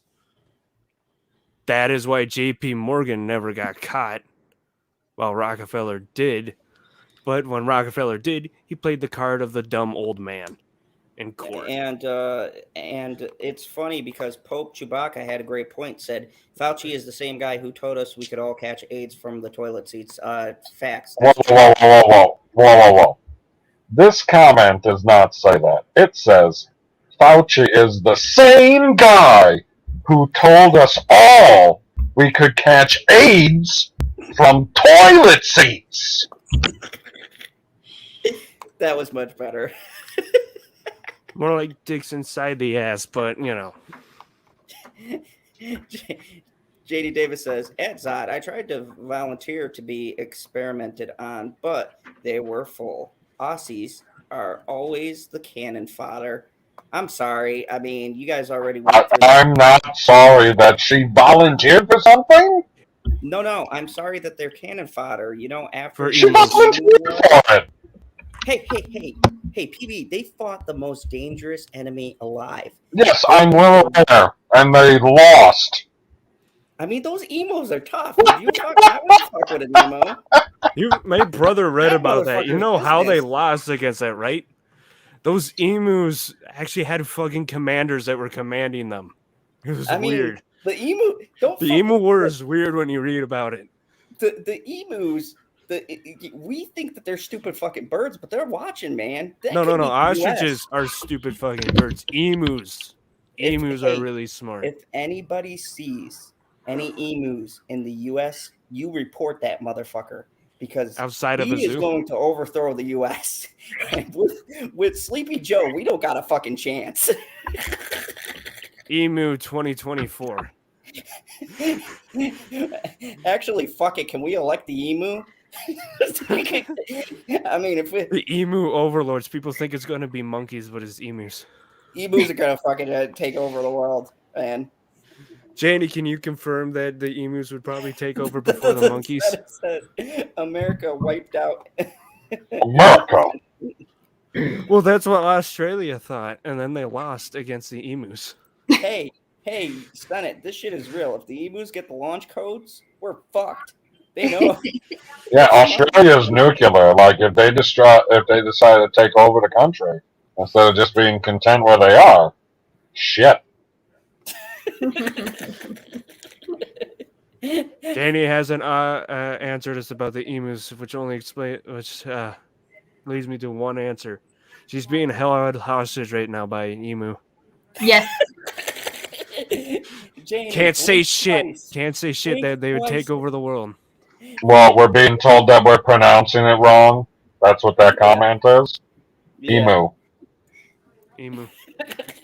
That is why J.P. Morgan never got caught, while Rockefeller did. But when Rockefeller did, he played the card of the dumb old man in court. And it's funny because Pope Chewbacca had a great point. Said Fauci is the same guy who told us we could all catch AIDS from the toilet seats. Facts. Whoa, whoa, whoa, whoa, whoa, whoa, whoa. This comment does not say that. It says Fauci is the same guy who told us all we could catch AIDS from toilet seats. That was much better. More like dicks inside the ass, but you know. JD Davis says, at Zod, I tried to volunteer to be experimented on, but they were full. Aussies are always the cannon fodder. I'm sorry. I mean, you guys already went through that. I'm not sorry that she volunteered for something. No, I'm sorry that they're cannon fodder. You know, after For She emos. volunteered for it. Hey, PB, they fought the most dangerous enemy alive. Yes, I'm well aware, and they lost. I mean, those emos are tough. Would you fuck? I would fuck with an emo. My brother read That about that. You motherfucker's know how they business. lost against that, right? Those emus actually had fucking commanders that were commanding them. It was weird. The emu. The emu war is weird when you read about it. The emus. We think that they're stupid fucking birds, but they're watching, man. That No. could be the Ostriches US. are stupid fucking birds. Emus are really smart. If anybody sees any emus in the U.S., you report that motherfucker because Outside of a he is zoo. going to overthrow the U.S. And with Sleepy Joe, we don't got a fucking chance. Emu 2024. Actually, fuck it. Can we elect the emu? I mean, if The emu overlords. People think it's going to be monkeys, but it's emus. emus are gonna fucking take over the world, man. Janie, can you confirm that the emus would probably take over before the monkeys? America wiped out. America. Well, that's what Australia thought, and then they lost against the emus. Hey, Senate, this shit is real. If the emus get the launch codes, we're fucked. They know. Yeah, Australia's nuclear. Like if they decide to take over the country instead of just being content where they are, shit. Danny hasn't answered us about the emus, which leads me to one answer. She's being held hostage right now by an emu. Yes. Janie, Can't say blink shit. twice. Can't say shit that they would take over the world. Well, we're being told that we're pronouncing it wrong. That's what that comment is. Yeah. Emu.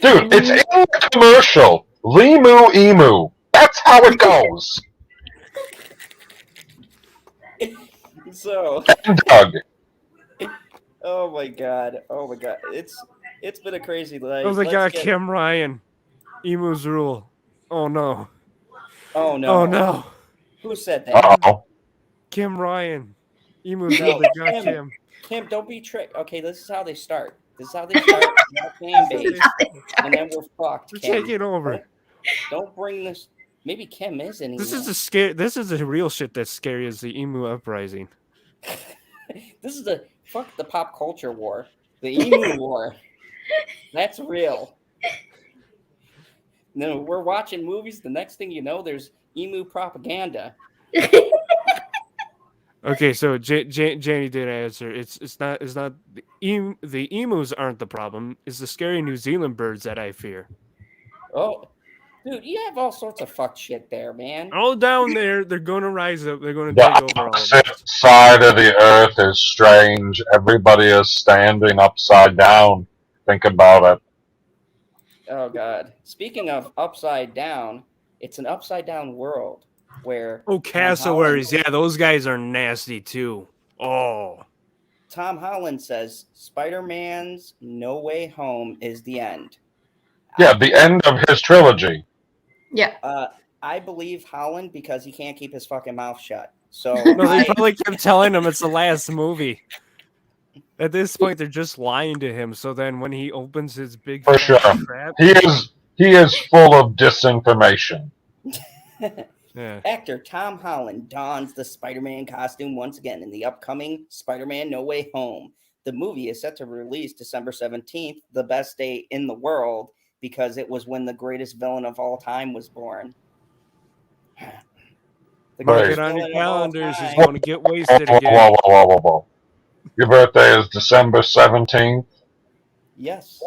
Dude, it's in the commercial. Limu emu. That's how it goes. So, And Doug. oh my god, it's been a crazy life. Oh my Let's god, get- Kim Ryan. Emus rule. Oh no. Oh no. Oh no. Who said that? Uh-oh. Kim Ryan. Emus No, really got Kim. him. Kim, don't be tricked. Okay, this is how they start. This is how they start. Not fan base, and then we're fucked. We're Kim. taking over. Don't bring this. Maybe Kim is an emu. This is the real shit that's scary as the emu uprising. This is the fuck the pop culture war, the emu war. That's real. No, we're watching movies. The next thing you know, there's emu propaganda. Okay, so Janie did answer. It's not the emus aren't the problem. It's the scary New Zealand birds that I fear. Oh, dude, you have all sorts of fuck shit there, man. All down there, they're gonna rise up. They're gonna The take over all of opposite us. side of the earth is strange. Everybody is standing upside down. Think about it. Oh god. Speaking of upside down, it's an upside down world where Oh, cassowaries. Yeah, those guys are nasty too. Oh. Tom Holland says Spider-Man's No Way Home is the end. Yeah, the end of his trilogy. Yeah. I believe Holland because he can't keep his fucking mouth shut. So No, they probably kept telling him it's the last movie. At this point, they're just lying to him. So then, when he opens his big For fat sure. trap, He is full of disinformation. yeah. Actor Tom Holland dons the Spider-Man costume once again in the upcoming Spider-Man No Way Home. The movie is set to release December 17th, the best day in the world, because it was when the greatest villain of all time was born. The Mark Right. it on your villain of all calendars. He's time. going to get wasted Whoa, again. whoa, whoa, whoa, whoa. Your birthday is December 17th? Yes.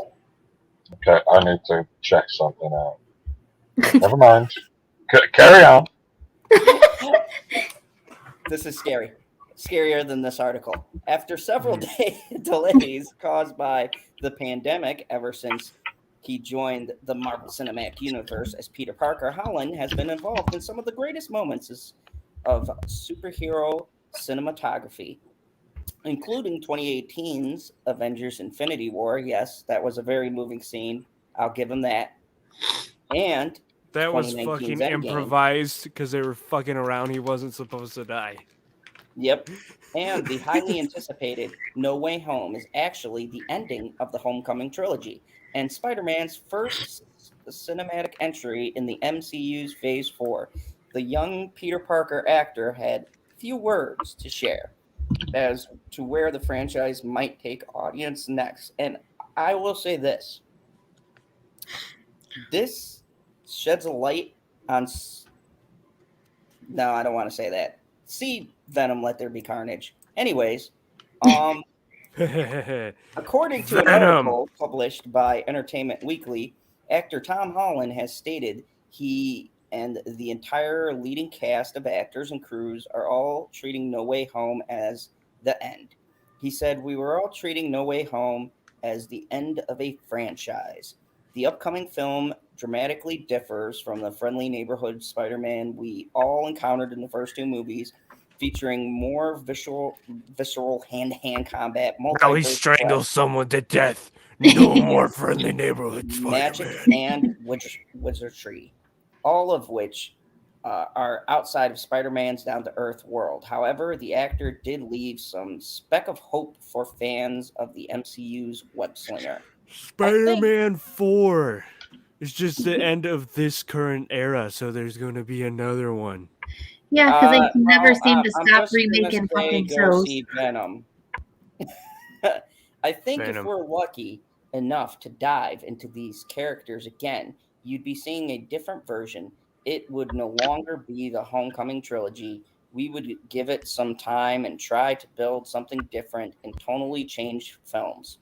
Okay, I need to check something out. Never mind. Carry on. This is scary. Scarier than this article. After several delays caused by the pandemic ever since he joined the Marvel Cinematic Universe as Peter Parker, Holland has been involved in some of the greatest moments of superhero cinematography, including 2018's Avengers Infinity War. Yes, that was a very moving scene. I'll give him that. And That was 2019's fucking Endgame. improvised because they were fucking around. He wasn't supposed to die. Yep. And the highly anticipated No Way Home is actually the ending of the Homecoming trilogy and Spider-Man's first cinematic entry in the MCU's Phase 4. The young Peter Parker actor had few words to share as to where the franchise might take audience next. And I will say this. This sheds a light on... No, I don't want to say that. See Venom, Let There Be Carnage. Anyways, according to an Venom. article published by Entertainment Weekly, actor Tom Holland has stated he and the entire leading cast of actors and crews are all treating No Way Home as the end. He said, "We were all treating No Way Home as the end of a franchise. The upcoming film dramatically differs from the friendly neighborhood Spider-Man we all encountered in the first two movies, featuring more visceral hand-to-hand combat, Now he multiverse strangles someone to death. No more friendly neighborhood magic Spider-Man. and wizardry, all of which are outside of Spider-Man's down-to-earth world. However, the actor did leave some speck of hope for fans of the MCU's web-slinger. Spider-Man 4 is just the end of this current era, so there's going to be another one. Yeah, because they never seem to I'm stop just gonna remaking say fucking go shows. see Venom. I think if Venom. we're lucky enough to dive into these characters again, you'd be seeing a different version. It would no longer be the Homecoming trilogy. We would give it some time and try to build something different and tonally change films.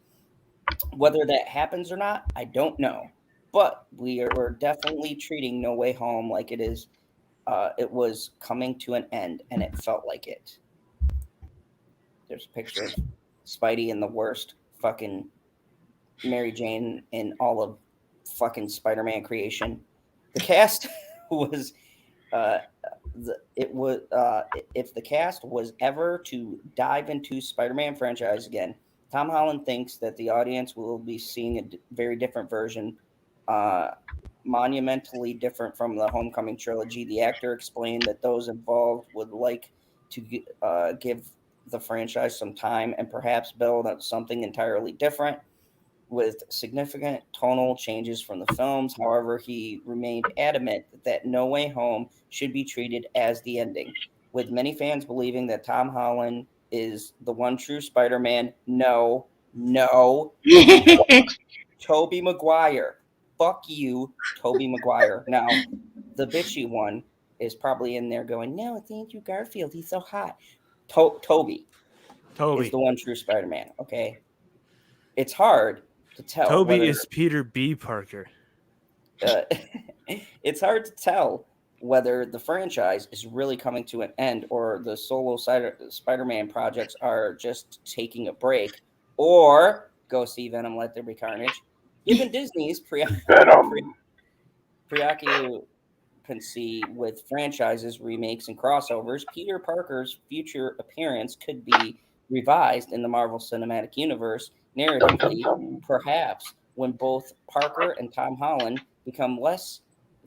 Whether that happens or not, I don't know. But we're definitely treating No Way Home like it is. It was coming to an end, and it felt like it. There's a picture of Spidey in the worst fucking Mary Jane in all of fucking Spider-Man creation. The cast was, if the cast was ever to dive into Spider-Man franchise again, Tom Holland thinks that the audience will be seeing a very different version, monumentally different from the Homecoming trilogy. The actor explained that those involved would like to give the franchise some time and perhaps build up something entirely different with significant tonal changes from the films. However, he remained adamant that No Way Home should be treated as the ending, with many fans believing that Tom Holland is the one true Spider-Man. No, Tobey Maguire. Fuck you, Tobey Maguire. Now, the bitchy one is probably in there going, no, it's Andrew Garfield. He's so hot. Toby is the one true Spider-Man, okay? It's hard to tell Toby whether is Peter B. Parker. it's hard to tell whether the franchise is really coming to an end or the solo Spider-Man projects are just taking a break, or go see Venom Let There Be Carnage. Given Disney's preoccupancy with franchises, remakes, and crossovers, Peter Parker's future appearance could be revised in the Marvel Cinematic Universe narratively, perhaps when both Parker and Tom Holland become less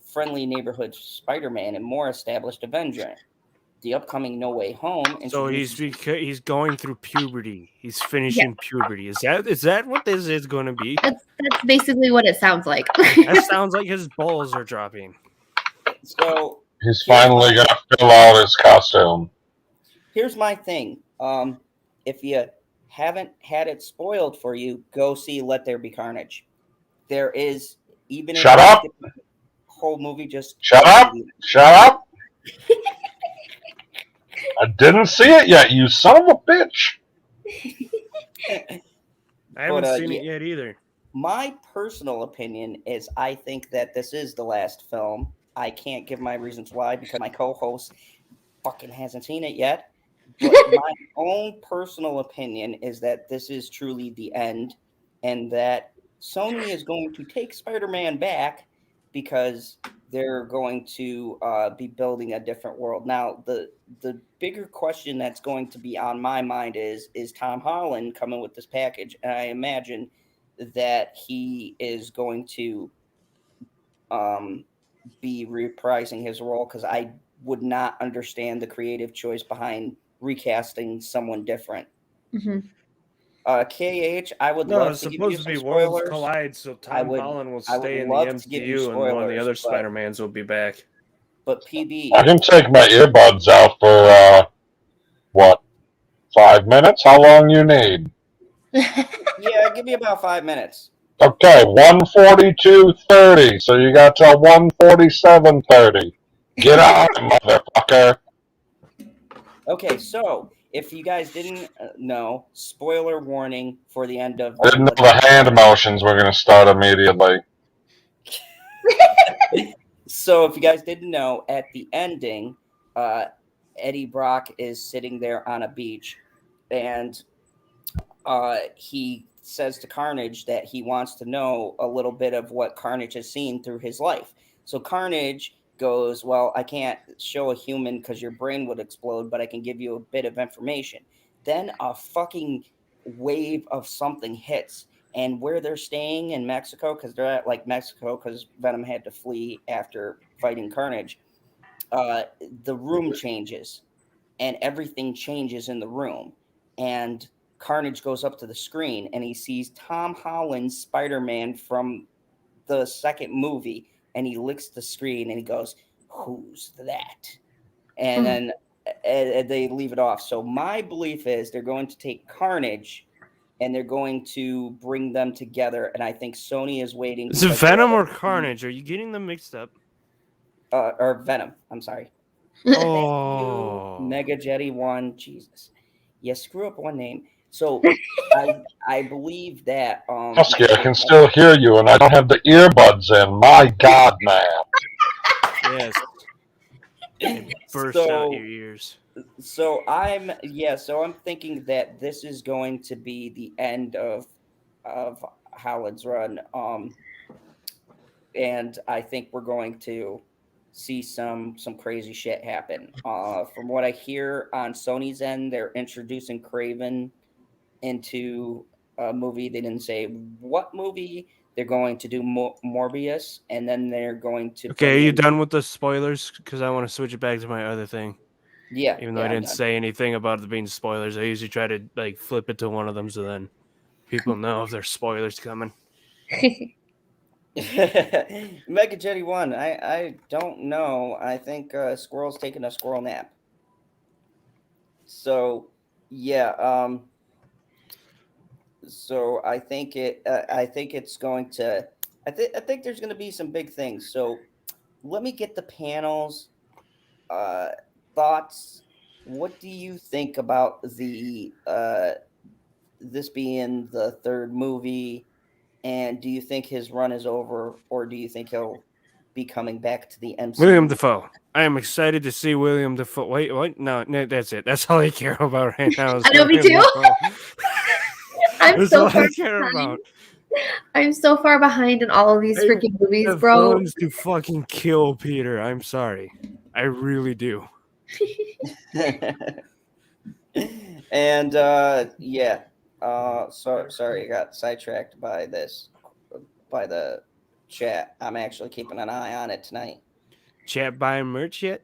friendly neighborhood Spider-Man and more established Avenger. The upcoming No Way Home. So he's going through puberty. He's finishing puberty. Is that what this is going to be? That's basically what it sounds like. That sounds like his balls are dropping. So he's finally going to fill out his costume. Here's my thing. If you haven't had it spoiled for you, go see Let There Be Carnage. There is even Shut up. Whole movie just shut up. I didn't see it yet, you son of a bitch. I haven't seen it yet either. My personal opinion is I think that this is the last film. I can't give my reasons why because my co-host fucking hasn't seen it yet. But my own personal opinion is that this is truly the end and that Sony is going to take Spider-Man back because they're going to be building a different world. Now, the bigger question that's going to be on my mind is Tom Holland coming with this package? And I imagine that he is going to be reprising his role because I would not understand the creative choice behind recasting someone different. Mm-hmm. KH, I would love to give you some spoilers. It's supposed to be Worlds Collide, so Tom Holland will stay in the MCU and one of the other Spider-Mans will be back. But PB... I can take my earbuds out for, 5 minutes? How long you need? Yeah, give me about 5 minutes. Okay, 1:42:30, so you got till 1:47:30. Get out, motherfucker. Okay, so... if you guys didn't know, spoiler warning for the end of... Didn't know the hand motions were going to start immediately. So if you guys didn't know, at the ending, Eddie Brock is sitting there on a beach, and he says to Carnage that he wants to know a little bit of what Carnage has seen through his life. So Carnage goes, well, I can't show a human because your brain would explode, but I can give you a bit of information. Then a fucking wave of something hits, and where they're staying in Mexico, because they're at Mexico because Venom had to flee after fighting Carnage, the room changes and everything changes in the room, and Carnage goes up to the screen and he sees Tom Holland's Spider-Man from the second movie. And he licks the screen and he goes, who's that? And then they leave it off. So my belief is they're going to take Carnage and they're going to bring them together. And I think Sony is waiting. Is it Venom or Carnage? Are you getting them mixed up? Or Venom. I'm sorry. Oh. Mega Jetty 1. Jesus. Yeah, screw up one name. So I believe that Husky, I can still hear you, and I don't have the earbuds in. My God, man! Yes, it burst out your ears. So I'm thinking that this is going to be the end of Holland's run, and I think we're going to see some crazy shit happen. From what I hear on Sony's end, they're introducing Kraven into a movie. They didn't say what movie. They're going to do Morbius, and then they're going to... Okay, are you done with the spoilers? Because I want to switch it back to my other thing. Yeah. Even though I didn't say anything about it being spoilers, I usually try to like flip it to one of them so then people know if there's spoilers coming. Mega Jetty 1. I don't know. I think Squirrel's taking a squirrel nap. So yeah. So I think it's going to. I think there's going to be some big things. So let me get the panel's thoughts. What do you think about the this being the third movie? And do you think his run is over, or do you think he'll be coming back to the MCU? William Dafoe. I am excited to see William Dafoe. Wait, what? No, that's it. That's all I care about right now. I know, me too. I'm That's so all far I care behind. about. I'm so far behind in all of these I freaking movies, The bro. villains to fucking kill Peter. I'm sorry. I really do. And yeah. Sorry, I got sidetracked by the chat. I'm actually keeping an eye on it tonight. Chat buying merch yet?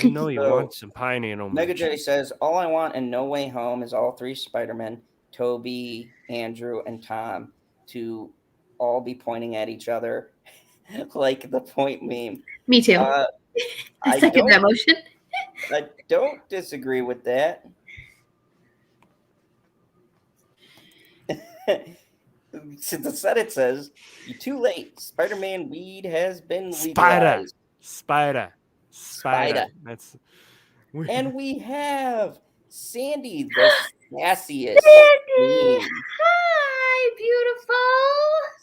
You know you So, want some pineapple Mega merch. J says, all I want in No Way Home is all three Spider-Men, Toby, Andrew, and Tom, to all be pointing at each other like the point meme. Me too. I second that motion. I don't disagree with that. So the Senate says, you're too late. Spider-Man weed has been legalized. Spider. That's And we have Sandy, the sassiest. Sandy! Hi, beautiful.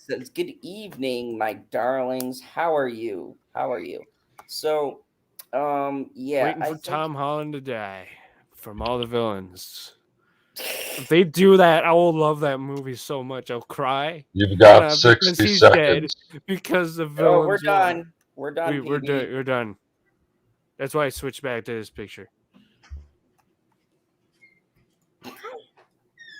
Says, good evening, my darlings. How are you? So, yeah. waiting for Tom Holland to die from all the villains. If they do that, I will love that movie so much. I'll cry. You've got Because 60 he's seconds. dead. Because the villains. Oh, we're done. We're done. We're done. That's why I switched back to this picture.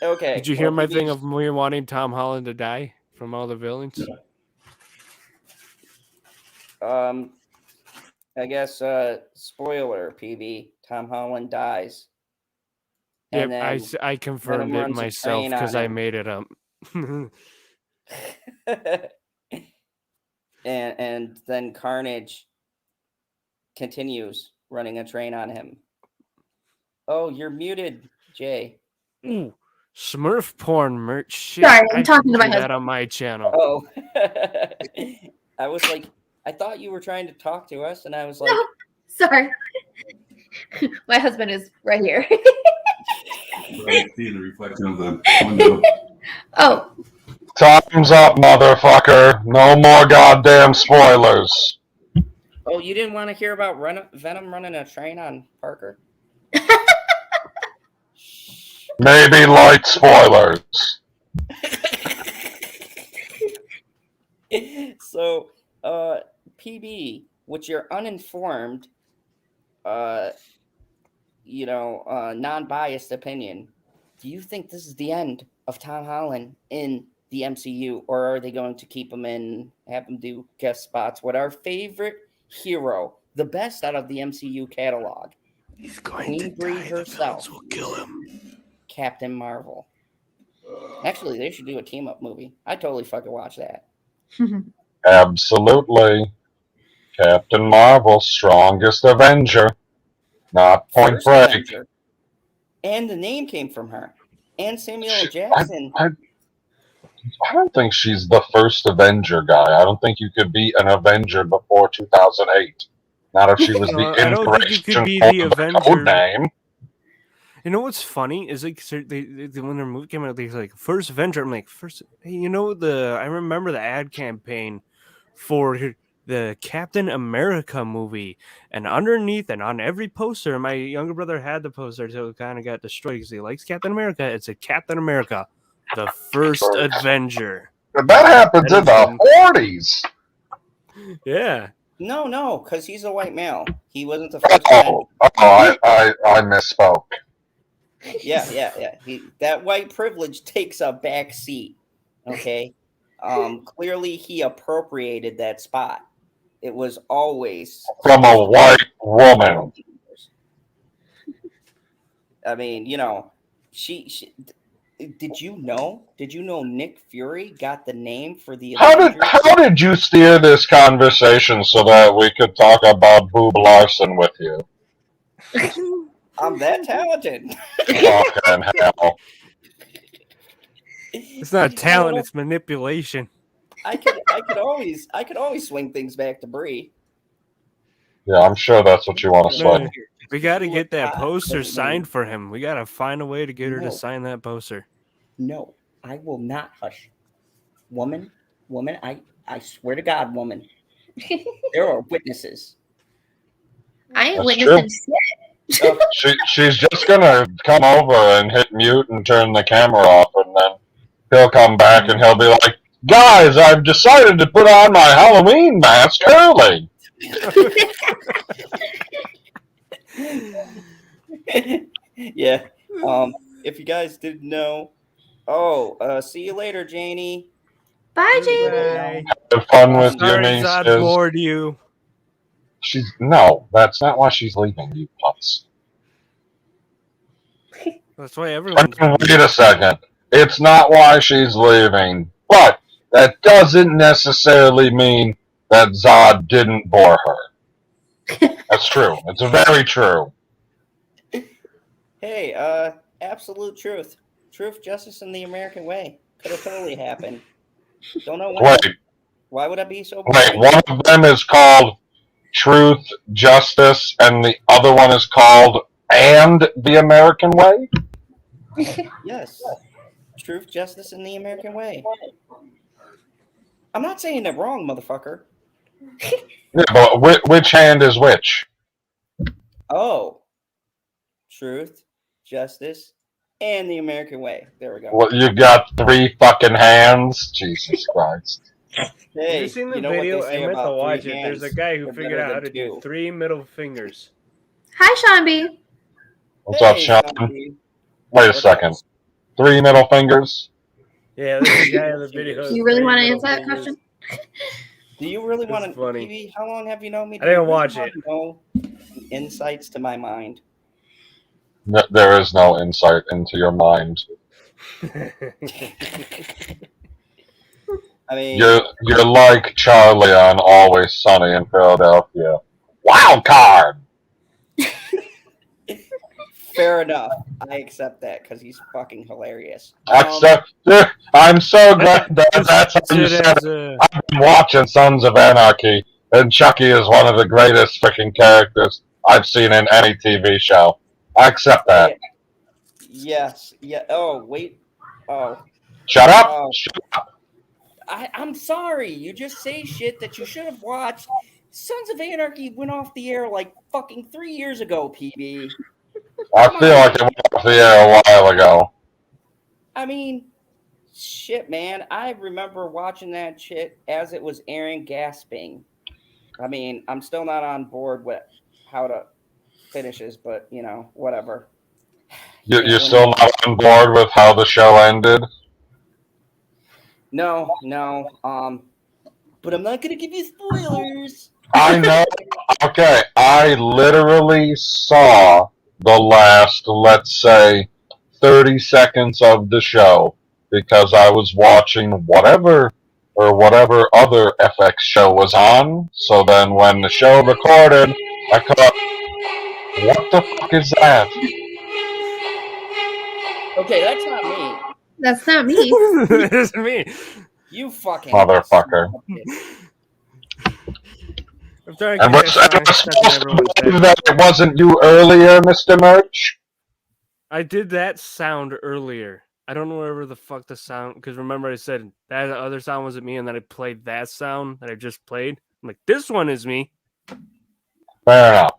Okay. Did you hear my thing of me wanting Tom Holland to die from all the villains? I guess spoiler, PB. Tom Holland dies. Yep, I confirmed it myself because I made it up. and then Carnage continues running a train on him. Oh, you're muted, Jay. Ooh, Smurf porn merch. Shit, Sorry, I'm talking to my husband. that on my channel. Oh, I was like, I thought you were trying to talk to us, and I was like, no, sorry. My husband is right here. Right, see the reflection of the window. Oh. Time's up, motherfucker. No more goddamn spoilers. oh, you didn't want to hear about Venom running a train on Parker? Maybe light spoilers. So, PB, with your uninformed, non-biased opinion, do you think this is the end of Tom Holland in the MCU, or are they going to keep him in, have him do guest spots with our favorite hero, the best out of the MCU catalog? He's going Queen to Bree die. herself. The villains will kill him. Captain Marvel. Actually, they should do a team-up movie. I'd totally fucking watch that. Absolutely. Captain Marvel, strongest Avenger. Not Point First Break. Avenger. And the name came from her. And Samuel L. Jackson. I don't think she's the first Avenger guy. I don't think you could be an Avenger before 2008. Not if she was the I don't think you could inspiration be for the the Avenger. code name. You know what's funny is like when their movie came out, they like first Avenger. I'm like I remember the ad campaign for the Captain America movie, and underneath and on every poster, my younger brother had the poster, so it kind of got destroyed because he likes Captain America. It said Captain America, the first Avenger. But that happened in the 40s. Yeah. No, because he's a white male. He wasn't the first Avenger. I misspoke. Yeah. That white privilege takes a back seat. Okay. Clearly he appropriated that spot. It was always From a white woman. I mean, she did you know Nick Fury got the name for the Avengers? How did you steer this conversation so that we could talk about Boob Larson with you? I'm that talented. Fucking hell. It's not talent, it's manipulation. I could always swing things back to Brie. Yeah, I'm sure that's what you want to Man, say. we got to get that Hot, poster doesn't signed mean- for him. We got to find a way to get her No. to sign that poster. No, I will not hush. Woman, I swear to God, woman. There are witnesses. I ain't That's witnessing true. shit. She's just gonna come over and hit mute and turn the camera off, and then he'll come back and he'll be like, "Guys, I've decided to put on my Halloween mask early." Yeah. If you guys didn't know, see you later, Janie. Bye, Jane. Bye. Have fun with Sorry, Jimmy. Zod bored you. No, that's not why she's leaving, you putz. That's why everyone's. Wait a second. It's not why she's leaving, but that doesn't necessarily mean that Zod didn't bore her. That's true. It's very true. Hey, absolute truth. Truth, justice, and the American way. Could have totally happened. Don't know why. Wait, Why would I be so wait. boring? One of them is called Truth, Justice, and the other one is called And the American Way? Yes. Truth, justice, and the American way. I'm not saying they're wrong, motherfucker. Yeah, but which hand is which? Oh. Truth, justice, and the American way. There we go. Well, you got 3 fucking hands? Jesus Christ. Hey, Have you seen the know what video? they say I meant to about watch three it. There's a hands? guy who They're figured better out how than to do two. 3 middle fingers. Hi, Sean B. What's up, Sean? Sean. Wait a What's second. up? 3 middle fingers? Yeah, there's a guy in the video. Do you really want to three answer that middle question? Do you really That's want to, funny. PB, how long have you known me? I didn't Do you really watch it. wanna know insights to my mind. There is no insight into your mind. fingers. I mean, You're like Charlie on Always Sunny in Philadelphia. Wild card! fair enough. I accept that because he's fucking hilarious. I'm so glad that's how you said it. I've been watching Sons of Anarchy, and Chucky is one of the greatest freaking characters I've seen in any TV show. I accept that. Yes. Yeah. Oh, wait. Oh. Shut up! Oh. Shut up. I'm sorry. You just say shit that you should have watched. Sons of Anarchy went off the air like fucking 3 years ago, PB. I feel like it went off the air a while ago. I mean, shit, man. I remember watching that shit as it was airing, gasping. I mean, I'm still not on board with how to finishes, but whatever. You're still not on board with how the show ended? No. But I'm not gonna give you spoilers. I know. Okay, I literally saw the last, let's say, 30 seconds of the show because I was watching whatever other FX show was on. So then when the show recorded, I thought, what the fuck is that? Okay, that's not me. That's not me. It's me. You fucking Motherfucker. I'm trying to And get we're that song stuck in supposed to everyone's believe head. that it wasn't you earlier, Mr. Merch? I did that sound earlier. I don't know wherever the fuck the sound, because remember I said that other sound wasn't me, and then I played that sound that I just played. I'm like, this one is me. Fair enough.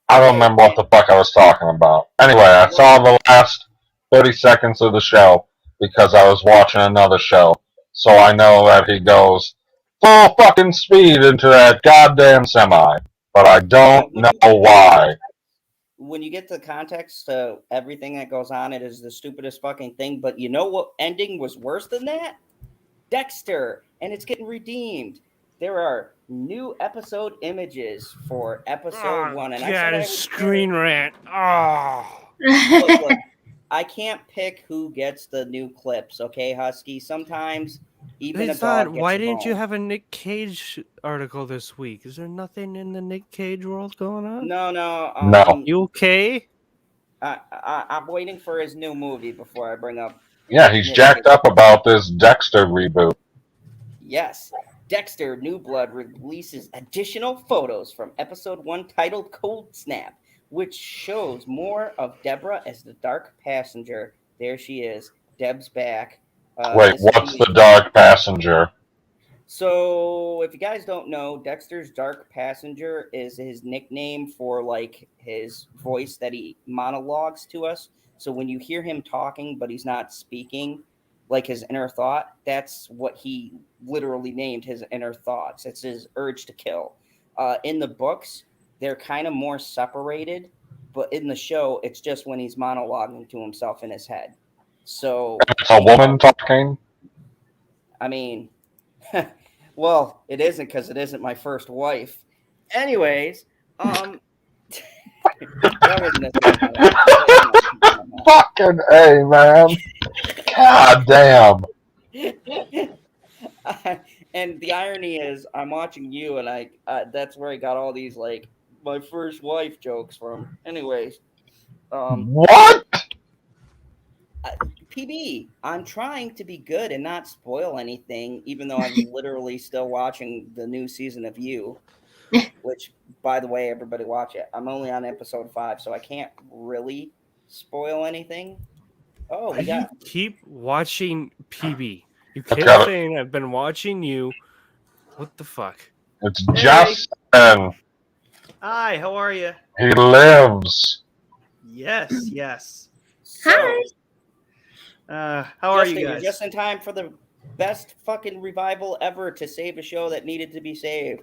I don't remember what the fuck I was talking about. Anyway, I saw the last 30 seconds of the show because I was watching another show. So I know that he goes full fucking speed into that goddamn semi. But I don't know why. When you get the context to everything that goes on, it is the stupidest fucking thing. But you know what ending was worse than that? Dexter, and it's getting redeemed. there are new episode images for episode 1, and I said God, I a would screen rant. Oh. look, I can't pick who gets the new clips, okay, Husky? Sometimes even Hey, a Zod, dog gets why a didn't you bone. have a Nick Cage article this week? Is there nothing in the Nick Cage world going on? No, No. You okay? I'm waiting for his new movie before I bring up. Yeah, he's Nick jacked Cage. up about this Dexter reboot. Yes, Dexter New Blood releases additional photos from episode 1 titled Cold Snap, which shows more of Deborah as the dark passenger. There she is. Deb's back. Wait, what's the dark passenger? So, if you guys don't know, Dexter's Dark Passenger is his nickname for like his voice that he monologues to us. So when you hear him talking, but he's not speaking, like his inner thought, that's what he literally named his inner thoughts. It's his urge to kill. In the books, they're kind of more separated, but in the show, it's just when he's monologuing to himself in his head. So It's a woman talking? I mean, well, it isn't because it isn't my first wife. Anyways, that wasn't a Fucking A, man. God damn. And the irony is, I'm watching you, and that's where I got all these like my first wife jokes from. Anyways, What? PB, I'm trying to be good and not spoil anything, even though I'm literally still watching the new season of You, which, by the way, everybody watch it. I'm only on episode 5, so I can't really spoil anything. Oh, we got. You keep watching PB. You Okay. keep saying I've been watching you. What the fuck? It's Justin. Hi, how are you? He lives. Yes, yes. Hi. How are Justin, you you're guys? just in time for the best fucking revival ever to save a show that needed to be saved.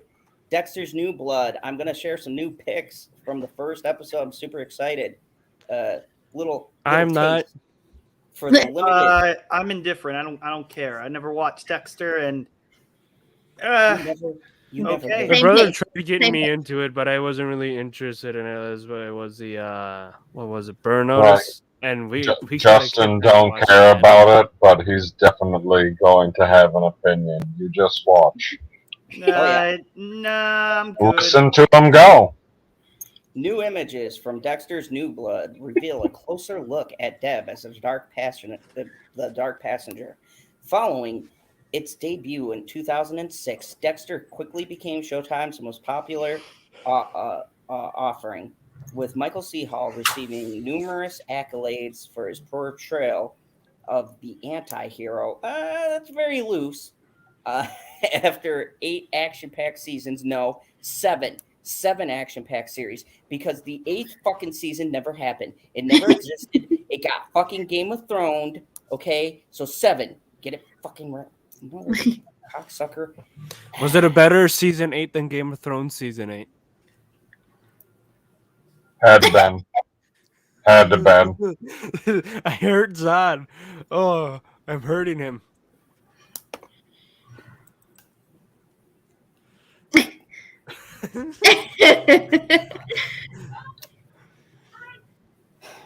Dexter's New Blood. I'm gonna share some new pics from the first episode. I'm super excited. Little I'm not. taste for the limited. I'm indifferent. I don't care. I never watched Dexter, and You never okay. did. My Same brother thing. tried getting Same me thing. into it, but I wasn't really interested in it. It was the what was it, Burn Notice? And we kinda Justin kicked back don't watching care that. about it, but he's definitely going to have an opinion. You just watch. yeah. nah, I'm good. Listen to him go. New images from Dexter's New Blood reveal a closer look at Deb as the dark passenger. Following its debut in 2006, Dexter quickly became Showtime's most popular offering, with Michael C. Hall receiving numerous accolades for his portrayal of the anti-hero. That's very loose. After 8 action-packed seasons, no, 7 action-packed series, because the 8th fucking season never happened. It never existed. It got fucking Game of Thrones. Okay, so 7. Get it fucking right, cocksucker. Was it a better season 8 than Game of Thrones season 8? Had been. Had to been. I hurt Zod. Oh, I'm hurting him.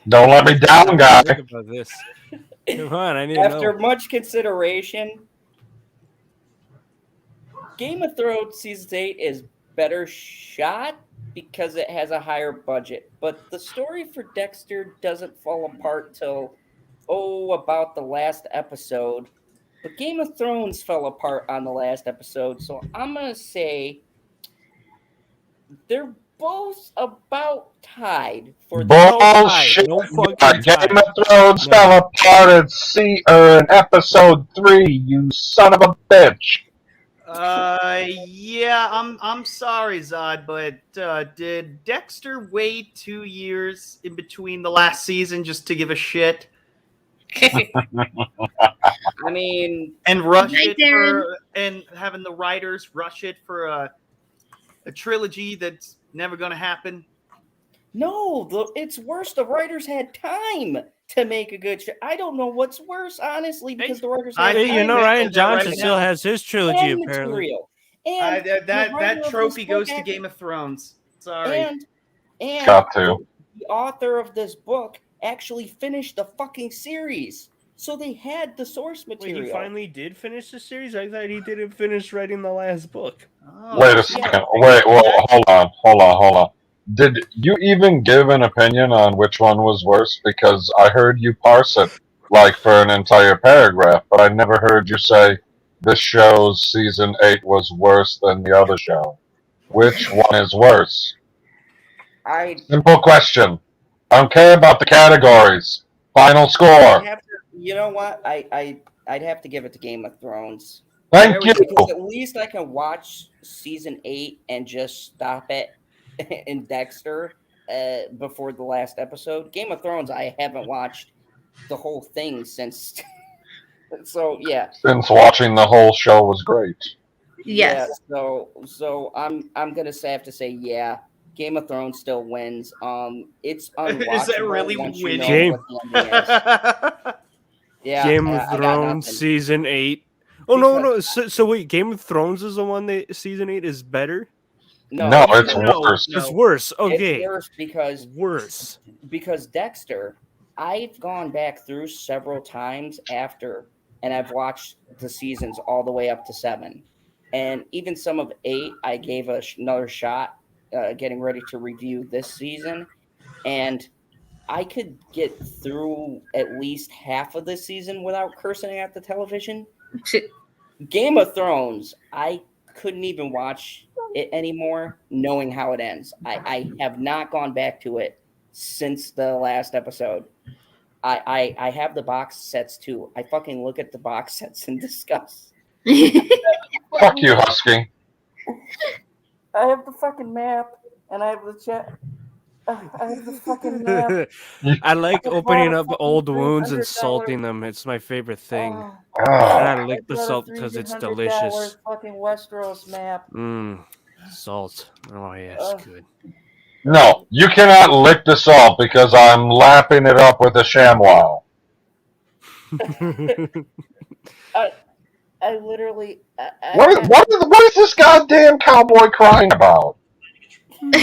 Don't let me down, guy. Think about this. Come on, I need to After know. much consideration, Game of Thrones season 8 is better shot because it has a higher budget, but the story for Dexter doesn't fall apart till about the last episode. But Game of Thrones fell apart on the last episode, so I'm gonna say they're both about tied for the Bullshit. No fucking Game tie. of Thrones No. fell apart in episode 3, you son of a bitch. Yeah, I'm sorry, Zod, but did Dexter wait 2 years in between the last season just to give a shit I mean, and rush Hi, it Darren. and having the writers rush it for a trilogy that's never gonna happen? no, it's worse. The writers had time to make a good show. I don't know what's worse, honestly, because the writers had I- Hey, you time know to Ryan make that right Johnson now. still has his trilogy and apparently. material. And the that writer of trophy this book goes to actually- Game of Thrones. Sorry. And Got to. the author of this book actually finished the fucking series. So they had the source Wait, material. he finally did finish the series? I thought he didn't finish writing the last book. Oh, Wait a yeah. second. Wait, well, hold on. Did you even give an opinion on which one was worse? Because I heard you parse it like for an entire paragraph, but I never heard you say this show's season 8 was worse than the other show. Which one is worse? Simple question. I don't care about the categories. Final I'd score. have to, you know what? I'd have to give it to Game of Thrones. Thank There we you. go. Because at least I can watch season 8 and just stop it in Dexter before the last episode. Game of Thrones, I haven't watched the whole thing since. So yeah, Since watching the whole show was great. Yes. Yeah, so I'm gonna have to say yeah. Game of Thrones still wins. It's unwatchable Is that really once you winning? know Game- what the ending is. Yeah, Game of I got Thrones nothing. season 8. Oh no, Because- no. So wait, Game of Thrones is the one that season 8 is better? No, it's no, worse. no. It's worse. Okay. It's worse because Dexter, I've gone back through several times after, and I've watched the seasons all the way up to 7, and even some of 8, I gave another shot, getting ready to review this season, and I could get through at least half of this season without cursing at the television. Game of Thrones, I couldn't even watch it anymore, knowing how it ends. I have not gone back to it since the last episode. I have the box sets too. I fucking look at the box sets and discuss. Fuck you, Husky. I have the fucking map, and I have the chat. I have the fucking map. I like I opening bought a up fucking old wounds and $300 salting them. It's my favorite thing. Oh, And I Ah, like the bought a salt because it's $300 delicious. fucking Westeros map. Salt. Oh yeah, Ugh. it's good. no, you cannot lick the salt because I'm lapping it up with a ShamWow. I literally. What is this goddamn cowboy crying about? I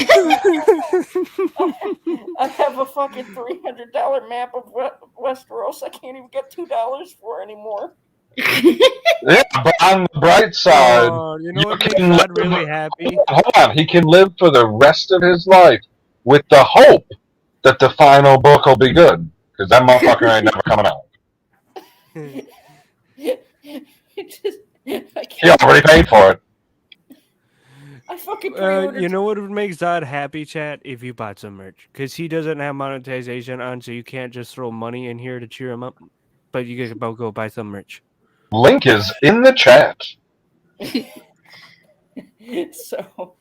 have a fucking $300 map of Westeros. I can't even get $2 for anymore. Yeah, but on the bright side, Oh, you know you what makes can God live- really happy? hold on, he can live for the rest of his life with the hope that the final book will be good. Because that motherfucker ain't never coming out. I He already paid for it. I fucking pre-ordered. You know what would make Zod happy, chat? If you bought some merch. Because he doesn't have monetization on, so you can't just throw money in here to cheer him up. But you can go buy some merch. Link is in the chat. So,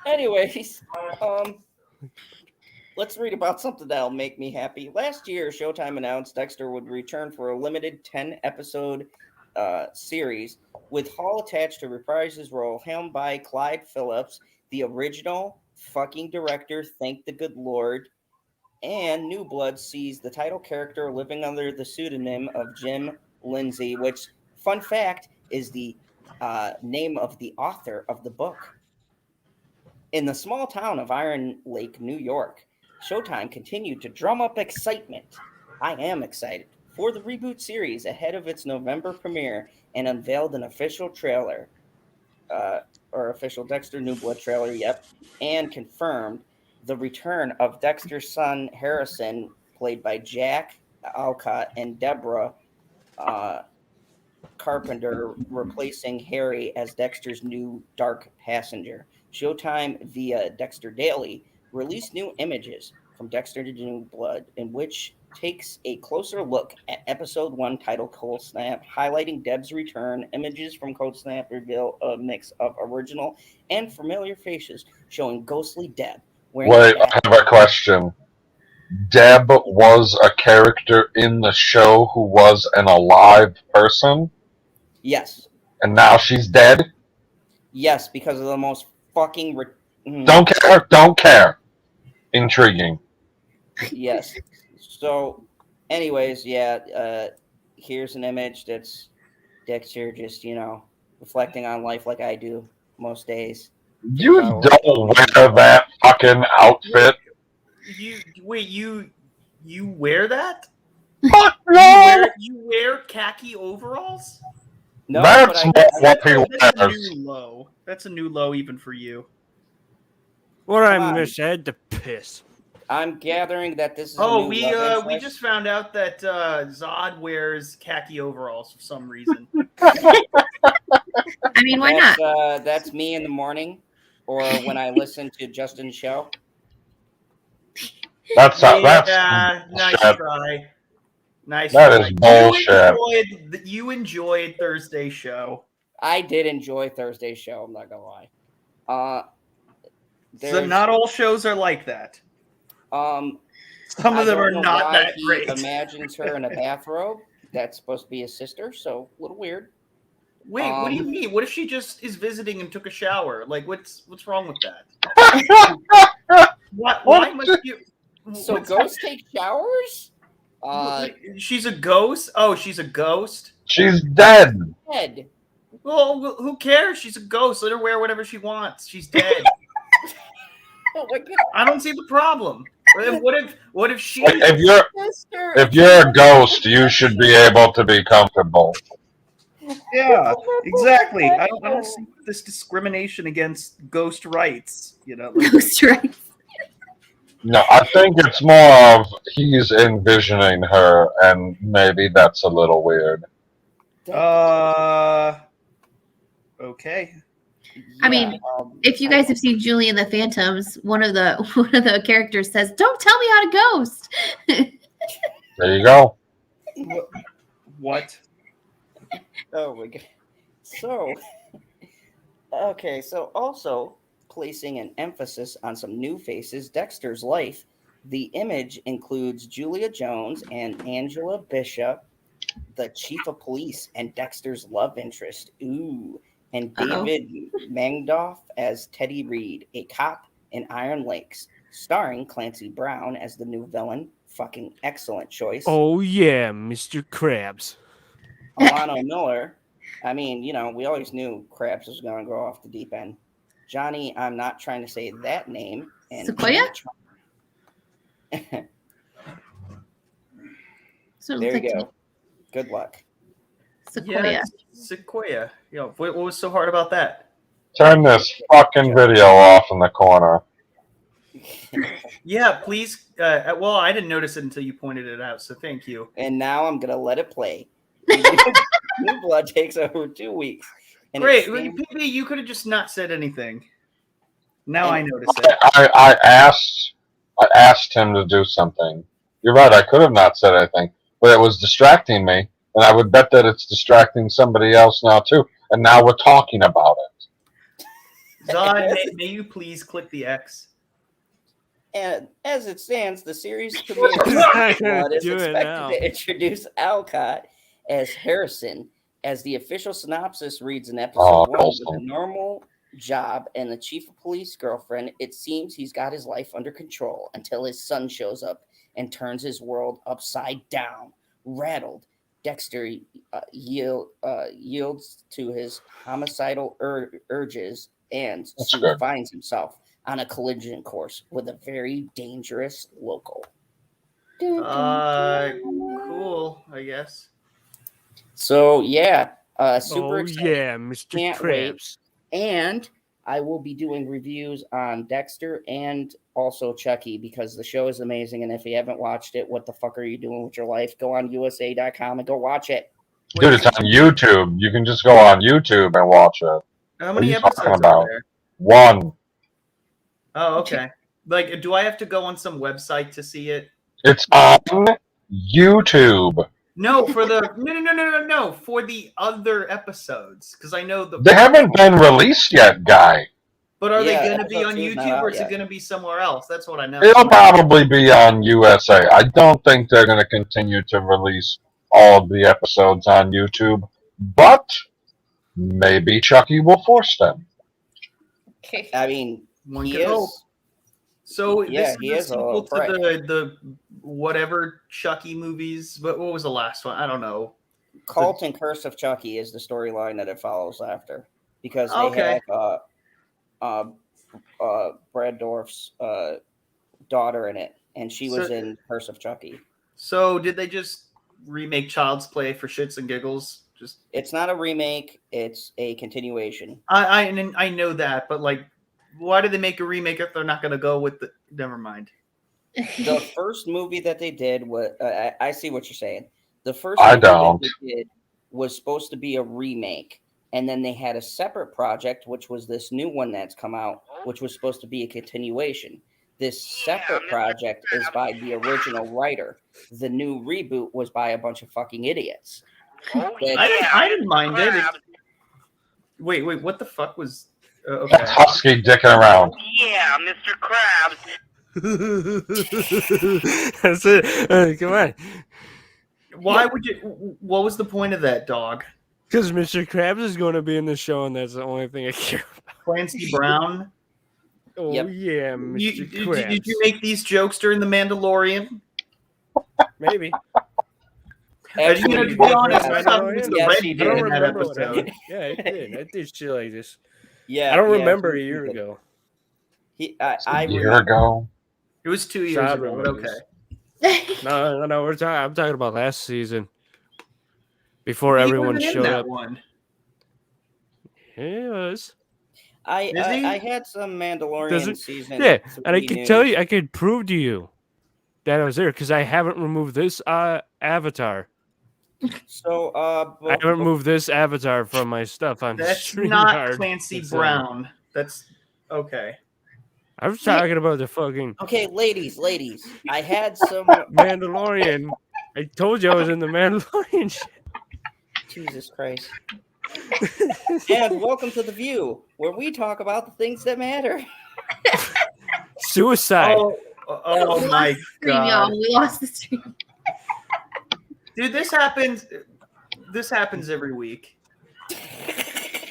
anyways, let's read about something that'll make me happy. Last year, Showtime announced Dexter would return for a limited 10-episode series, with Hall attached to reprise his role, helmed by Clyde Phillips, the original fucking director, thank the good Lord, and New Blood sees the title character living under the pseudonym of Jim Lindsay, which, fun fact, is the name of the author of the book. In the small town of Iron Lake, New York, Showtime continued to drum up excitement. I am excited for the reboot series ahead of its November premiere and unveiled an official trailer, or official Dexter New Blood trailer, and confirmed the return of Dexter's son Harrison, played by Jack Alcott, and Deborah Carpenter, replacing Harry as Dexter's new dark passenger. Showtime, via Dexter Daily, released new images from Dexter to New Blood, in which takes a closer look at episode 1 titled Cold Snap, highlighting Deb's return. Images from Cold Snap reveal a mix of original and familiar faces, showing ghostly Deb wearing Wait, a I have a question. Deb was a character in the show who was an alive person, Yes. and now she's dead? Yes, because of the most fucking... Don't care. Intriguing. Yes. So, anyways, here's an image that's Dexter just, reflecting on life like I do. most days. You No, don't wear that fucking outfit. You wear that? Fuck no! You wear khaki overalls? No, That's but what he That's a wears. new low. That's a new low even for you. What I Come on. missaid the piss. I'm gathering that this is a Oh, new we love we interest. just found out that Zod wears khaki overalls for some reason. I mean, why not? That's me in the morning, or when I listen to Justin's show. That's Nice bullshit. try. Nice That try. is bullshit. You enjoyed Thursday's show. I did enjoy Thursday's show. I'm not gonna lie. So not all shows are like that. Some Some of them are not that great. He imagines her in a bathrobe. That's supposed to be his sister, so a little weird. Wait, what do you mean? What if she just is visiting and took a shower? Like, what's wrong with that? Why must you? So ghosts take showers? She's a ghost. Oh, she's a ghost. She's dead. Dead. Well, who cares? She's a ghost. Let her wear whatever she wants. She's dead. Oh my god. I don't see the problem. What if she? Like, if you're a ghost, you should be able to be comfortable. Yeah, exactly. I don't see this discrimination against ghost rights. You know, like, Ghost rights. No, I think it's more of he's envisioning her, and maybe that's a little weird. Okay. I mean, if you guys have seen Julie and the Phantoms, one of the characters says, "Don't tell me how to ghost." There you go. What? Oh my god. So, okay, so also placing an emphasis on some new faces, Dexter's life. The image includes Julia Jones and Angela Bishop, the chief of police and Dexter's love interest. Ooh. And David Mangdoff as Teddy Reed, a cop in Iron Lakes, starring Clancy Brown as the new villain. Fucking excellent choice. Oh yeah, Mr. Krabs. Alano Miller. I mean, we always knew Krabs was going to go off the deep end. Johnny, I'm not trying to say that name. And Sequoia? There you go. Good luck. Sequoia. Yeah, Sequoia. What was so hard about that? Turn this fucking video off in the corner. Yeah, please. Well, I didn't notice it until you pointed it out, so thank you. And now I'm going to let it play. New Blood takes over 2 weeks. And Great. PB, you could have just not said anything. Now I notice it. I asked him to do something. You're right, I could have not said anything, but it was distracting me, and I would bet that it's distracting somebody else now too. And now we're talking about it. Zod, may you please click the X? And as it stands, the series premiere Blood is Do it expected now. to introduce Alcott as Harrison. As the official synopsis reads in episode 1, with a normal job and the chief of police girlfriend, it seems he's got his life under control until his son shows up and turns his world upside down. Rattled, Dexter yields to his homicidal urges and soon finds himself on a collision course with a very dangerous local. Cool, I guess. So yeah, super excited. Yeah, Mr. Can't wait. Krabs. And I will be doing reviews on Dexter and also Chucky because the show is amazing. And if you haven't watched it, what the fuck are you doing with your life? Go on USA.com and go watch it. Dude, it's on YouTube. You can just go on YouTube and watch it. How What are many you episodes talking are about? there? 1. Oh, okay. Like, do I have to go on some website to see it? It's on YouTube. No, for the no, for the other episodes, because I know They haven't been released yet, guy. But are Yeah, they going to be episode on 2 is not YouTube out or is yet. it going to be somewhere else? That's what I know. It'll probably be on USA. I don't think they're going to continue to release all of the episodes on YouTube, but maybe Chucky will force them. I mean, One he could hope. is. So Yeah, he this is is the a sequel little to prick. the whatever Chucky movies. What was the last one? I don't know. Cult and Curse of Chucky is the storyline that it follows after. because they have Brad Dourif's daughter in it, and she was in Curse of Chucky. So did they just remake Child's Play for shits and giggles? It's not a remake; it's a continuation. I know that, but like, why did they make a remake if they're not going to go with the? Never mind. The first movie that they did was I see what you're saying. The first I movie don't. that they did was supposed to be a remake, and then they had a separate project, which was this new one that's come out, which was supposed to be a continuation. This separate project is by the original writer. The new reboot was by a bunch of fucking idiots. I didn't mind it. Wait, what the fuck was? Okay. That's Husky dicking around. Yeah, Mr. Krabs. That's it. Come on. Why would you? What was the point of that, dog? Because Mr. Krabs is going to be in the show, and that's the only thing I care about. Clancy Brown. Oh, Yep. yeah, Mr. Krabs. Did you make these jokes during The Mandalorian? Maybe. Actually, to be honest, I thought it was the yes, Red he I did. don't in that remember what I episode. did. Yeah, I did. I did shit like this. Yeah, I don't yeah, remember a he year did. ago. I A year ago. It was 2 years Sad ago, but okay. remembers. No. I'm talking about last season. Before everyone He wasn't in showed that up. one. It was. I had some Mandalorian season. Yeah, and I 3 can news. tell you, I could prove to you that I was there because I haven't removed this avatar. So, I haven't removed this avatar from my stuff on That's StreamYard. not Clancy So, Brown. That's okay. I was talking about the fucking okay, ladies, I had some. Mandalorian. I told you I was in the Mandalorian shit. Jesus Christ. And welcome to The View, where we talk about the things that matter. Suicide. Oh We my lost the stream, y'all. god, We lost the stream. dude! This happens. This happens every week.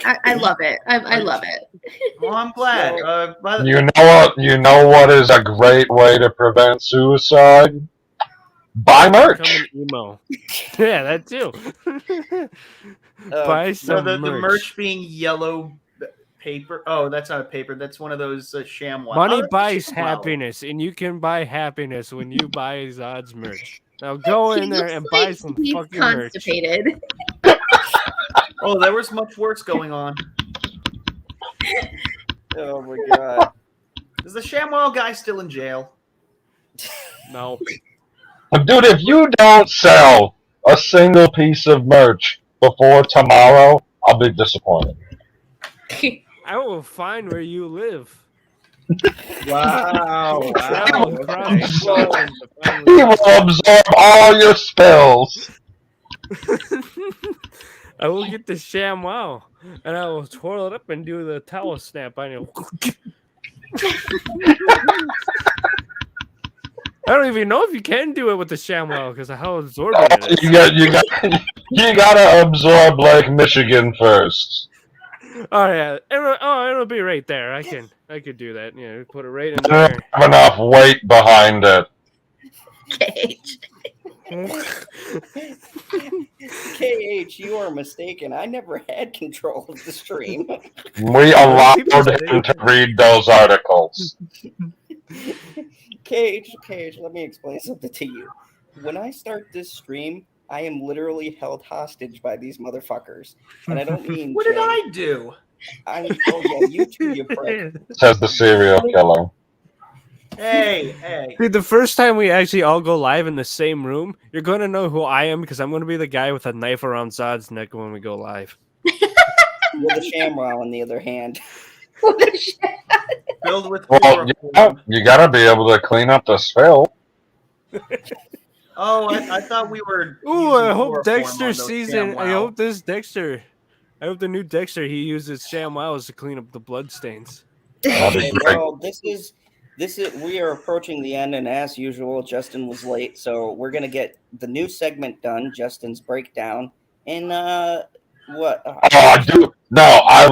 I love it. I love it. Well, I'm glad. By the- You know what? You know what is a great way to prevent suicide? Buy merch. Become an emo. Yeah, that too. Buy so some the merch. merch being yellow paper. Oh, that's not paper. That's one of those ShamWow. Money Oh, buys ShamWow. happiness, and you can buy happiness when you buy Zod's merch. Now go in He there looks and like buy some he's fucking merch. constipated. Oh, there was much worse going on. Oh my god. Is the ShamWow guy still in jail? No. Dude, if you don't sell a single piece of merch before tomorrow, I'll be disappointed. I will find where you live. Wow. I will cry. He will absorb all your spills. I will get the ShamWow, and I will twirl it up and do the towel snap on you. I don't even know if you can do it with the ShamWow because of how absorbent it is. You gotta absorb Lake Michigan first. Oh yeah, it'll be right there. I could do that. Yeah, put it right in Doesn't there. have enough weight behind it. Cage. KH, you are mistaken. I never had control of the stream. We allowed him to read those articles. KH, let me explain something to you. When I start this stream, I am literally held hostage by these motherfuckers. And I don't mean What did Jay. I do? Oh yeah, you too, you prick. Says the serial killer. Hey. Dude, the first time we actually all go live in the same room, you're going to know who I am because I'm going to be the guy with a knife around Zod's neck when we go live. You're the ShamWow on the other hand. Filled with Well, you gotta be able to clean up the spill. Oh, I thought we were. Ooh, using I hope chloroform Dexter on those season. I ShamWow. hope this Dexter. I hope the new Dexter he uses ShamWows to clean up the blood stains. That'd be Okay, great. well, this is we are approaching the end, and as usual, Justin was late, so we're gonna get the new segment done, Justin's breakdown, and what? Oh, dude, no, I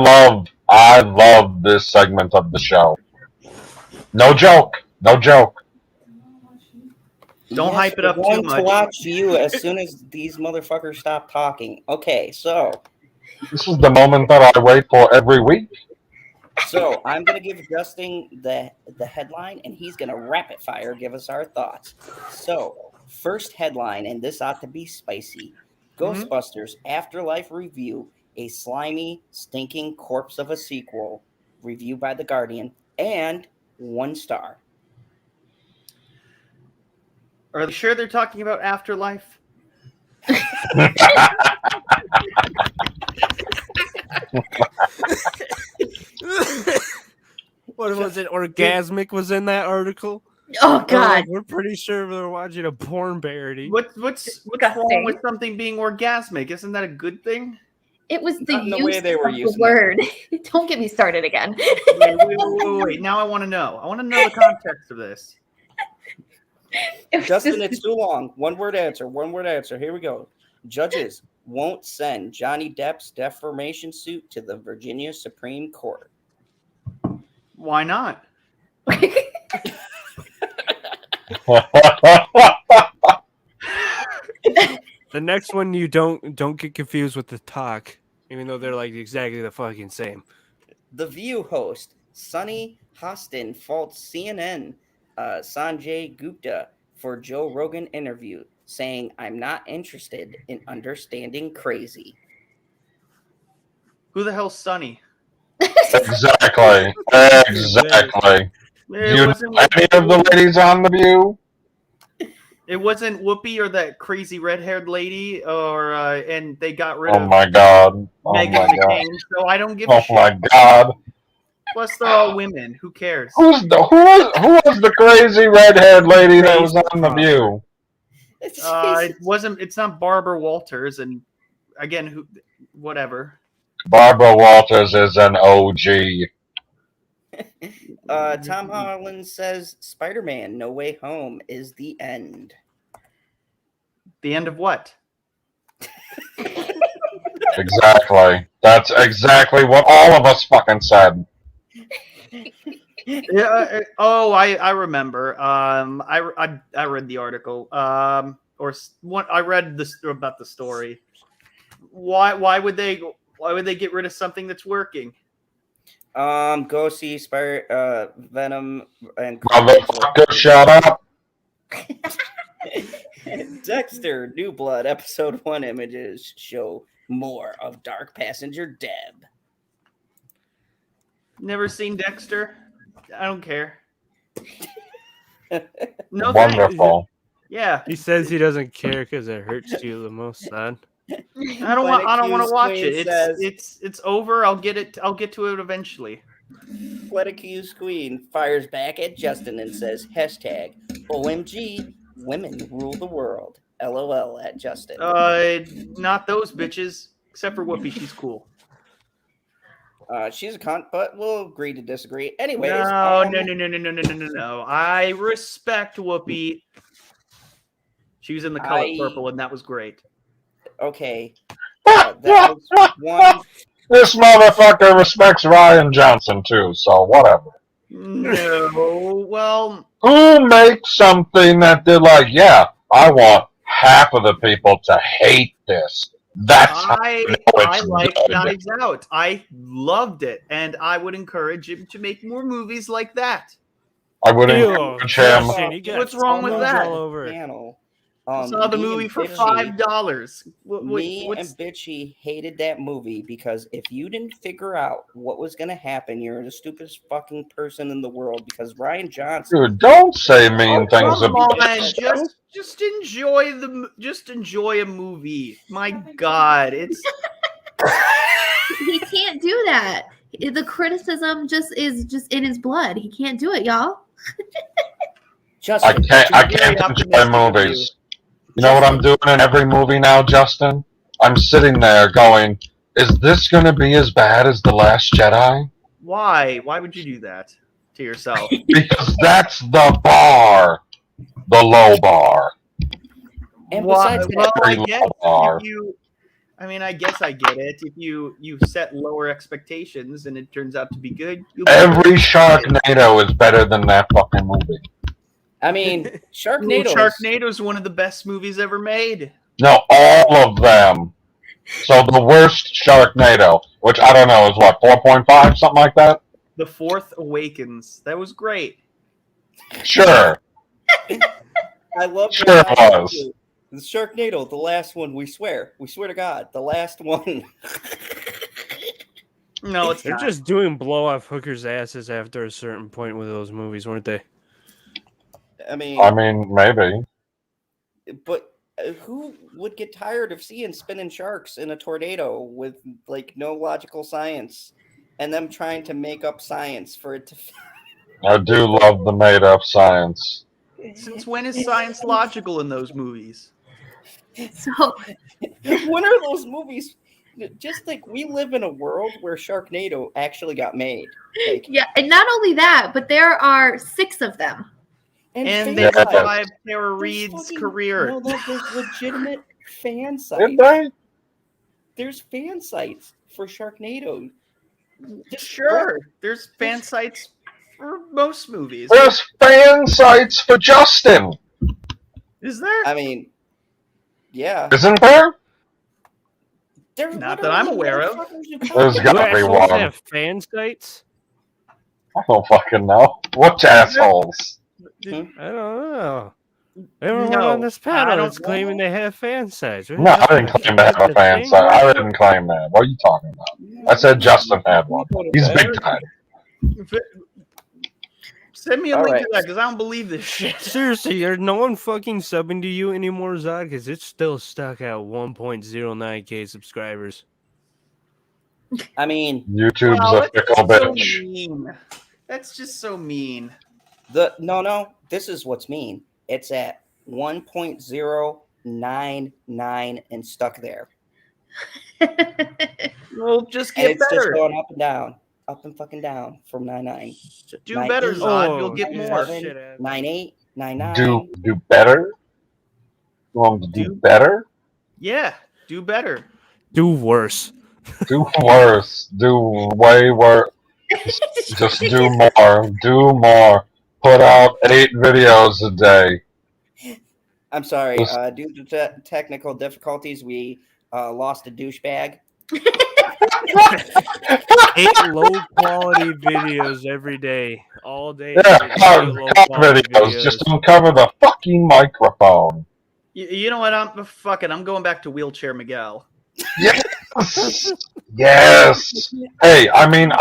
love this segment of the show. No joke. Don't hype it up we're too going much. to watch you as soon as these motherfuckers stop talking. Okay, so This is the moment that I wait for every week. So I'm gonna give Justin the headline, and he's gonna rapid fire give us our thoughts. So first headline, and this ought to be spicy: Ghostbusters Afterlife review, a slimy, stinking corpse of a sequel. Review by The Guardian, and 1 star. Are they sure they're talking about Afterlife? What was it? Orgasmic was in that article. Oh God. We're pretty sure they're watching a porn parody. What's Disgusting. wrong with something being orgasmic? Isn't that a good thing? It was the Not in the use way they were of the using it. word. Don't get me started again. Wait. Now I want to know. I want to know the context of this. It was Justin, just- it's too long. 1 word answer. 1 word answer. Here we go. Judges won't send Johnny Depp's defamation suit to the Virginia Supreme Court. Why not? The next one, you don't get confused with the talk, even though they're like exactly the fucking same. The View host, Sonny Hostin, faults CNN Sanjay Gupta for Joe Rogan interview, saying, "I'm not interested in understanding crazy." Who the hell's Sonny? Exactly. Exactly. Do It you know wasn't any of the ladies on The View? It wasn't Whoopi or that crazy red-haired lady, or and they got rid Oh of my god. Oh Megan my god. McCain. So I don't give a Oh shit. my god. Plus, they're all women. Who cares? Who was the crazy red-haired lady that was on The View? It wasn't. It's not Barbara Walters. And again, who? Whatever. Barbara Walters is an OG. Tom Holland says Spider-Man No Way Home is the end. The end of what? Exactly. That's exactly what all of us fucking said. Yeah. I remember. I read the article. I read this about the story. Why would they get rid of something that's working? Go see Venom and Motherfucker, shut up. Dexter, New Blood, Episode 1 images show more of Dark Passenger Deb. Never seen Dexter. I don't care. No, thanks. Wonderful. Yeah, He says he doesn't care because it hurts you the most, son. I don't want to watch Queen it. says- It's over. I'll get to it eventually. Politicuse Queen fires back at Justin and says hashtag OMG women rule the world. LOL at Justin. Not those bitches. Except for Whoopi, she's cool. She's a cunt, but we'll agree to disagree. Anyways, No. I respect Whoopi. She was in The Color Purple, and that was great. Okay. That was one. This motherfucker respects Ryan Johnson too, so whatever. No, well, Who makes something that they're like, yeah, I want half of the people to hate this. That's how I know it's like good. Knives Out. I loved it, and I would encourage him to make more movies like that. I would Ew, encourage him. Justin, you got What's wrong with tongues that? all over. Panel. I saw the me movie and for Bitchy- $5. Me and Bitchy hated that movie because if you didn't figure out what was going to happen, you're the stupidest fucking person in the world. Because Ryan Johnson, Dude, don't say mean things Come about on, just enjoy a movie. My God, it's He can't do that. The criticism is just in his blood. He can't do it, y'all. Justin, I can't enjoy movies. You know what I'm doing in every movie now, Justin? I'm sitting there going, is this going to be as bad as The Last Jedi? why would you do that to yourself? Because that's the bar. The low bar. and Why- besides well, that, I Very guess low bar. if you, I guess I get it. If you set lower expectations and it turns out to be good, you'll be Every good. Sharknado is better than that fucking movie. I mean, Sharknado. Sharknado is one of the best movies ever made. No, all of them. So the worst Sharknado, which I don't know, is what, 4.5, something like that? The Fourth Awakens. That was great. Sure. I love Sure that. it was. The Sharknado, the last one. We swear to God, the last one. No, it's They're not. just doing blow off hookers' asses after a certain point with those movies, weren't they? I mean, Maybe. but who would get tired of seeing spinning sharks in a tornado with like no logical science, and them trying to make up science for it to? I do love the made-up science. Since when is science logical in those movies? So When are those movies? Just like we live in a world where Sharknado actually got made. Like, yeah, and not only that, but there are 6 of them. And fan they sites. survived Tara There's Reid's fucking- career. No, there's legitimate fan Did sites. they? There's fan sites for Sharknado. Sure, there's fan sites for most movies. There's fan sites for Justin, Is there? I mean, yeah. isn't there? There's Not that I'm aware of. There's Do gotta be assholes one. have fan sites? I don't fucking know. What assholes? I don't know. Everyone No, on this I panel don't is claiming they have fan sites. No, I didn't claim to have a fan site. I didn't claim that. What are you talking about? I said Justin had one. He's big time. Send me a All link right. to that because I don't believe this shit. Seriously, there's no one fucking subbing to you anymore, Zod, because it's still stuck at 1.09k subscribers. I mean, YouTube's Wow, a fickle that's so bitch. mean. That's just so mean. no. This is what's mean. It's at 1.099 and stuck there. Well, just And get it's just better. going up and down, up and fucking down from 99, Do 9, better, 8, Zod. You'll get yeah, more. shit happens. 98, 99. Do better? You want them to do better? Yeah, do better. Do worse. Do worse. Do way worse. Just do more. Do more. Put out 8 videos a day. I'm sorry. Just- Due to technical difficulties, we lost a douchebag. 8 low quality videos every day, all day. Yeah, every day, cut low quality videos. Just uncover the fucking microphone. You know what? I'm going back to Wheelchair Miguel. Yes. Yes. Hey, I mean,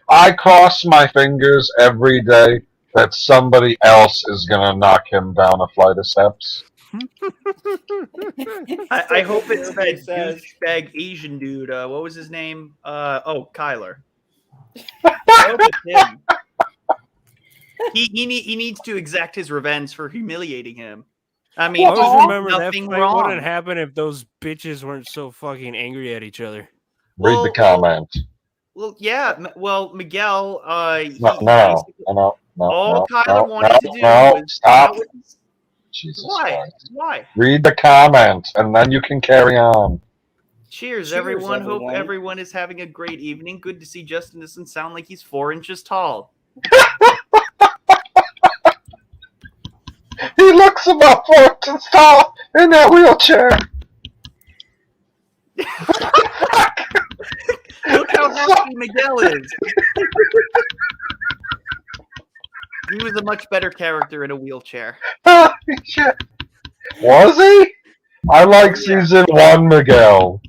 I cross my fingers every day that somebody else is gonna knock him down a flight of steps. I hope it's that Says- douchebag Asian dude. What was his name? Kyler. I hope it's him. He needs to exact his revenge for humiliating him. I mean, I always he did remember that nothing fight wrong. wouldn't happen if those bitches weren't so fucking angry at each other. Read the comment. Well, yeah. Well, Miguel. No. All Kyler wanted to do no, was stop. Jesus Why? Christ. Why? Read the comment, and then you can carry on. Cheers, Cheers, everyone. Hope everyone. everyone is having a great evening. Good to see Justin doesn't sound like he's 4 inches tall. He looks about 4 inches tall in that wheelchair. Look how happy Miguel is. He was a much better character in a wheelchair. Shit. Was he? I like Yeah. season 1 Miguel.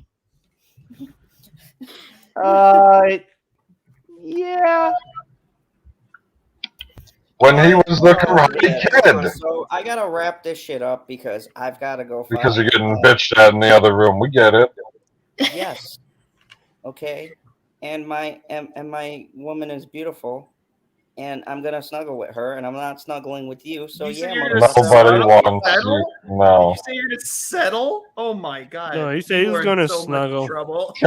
Yeah. When he was the Karate Yeah, Kid. so I gotta wrap this shit up because I've got to go. Because you're getting find- bitched at in the other room. We get it. Yes. Okay. And my woman is beautiful, and I'm gonna snuggle with her, and I'm not snuggling with you. So You said yeah, you're gonna motherfucker. Nobody settle? wants Settle? you. No. Did you say you're gonna settle? Oh my god. No, he said he You was are in gonna so much snuggle. trouble. He-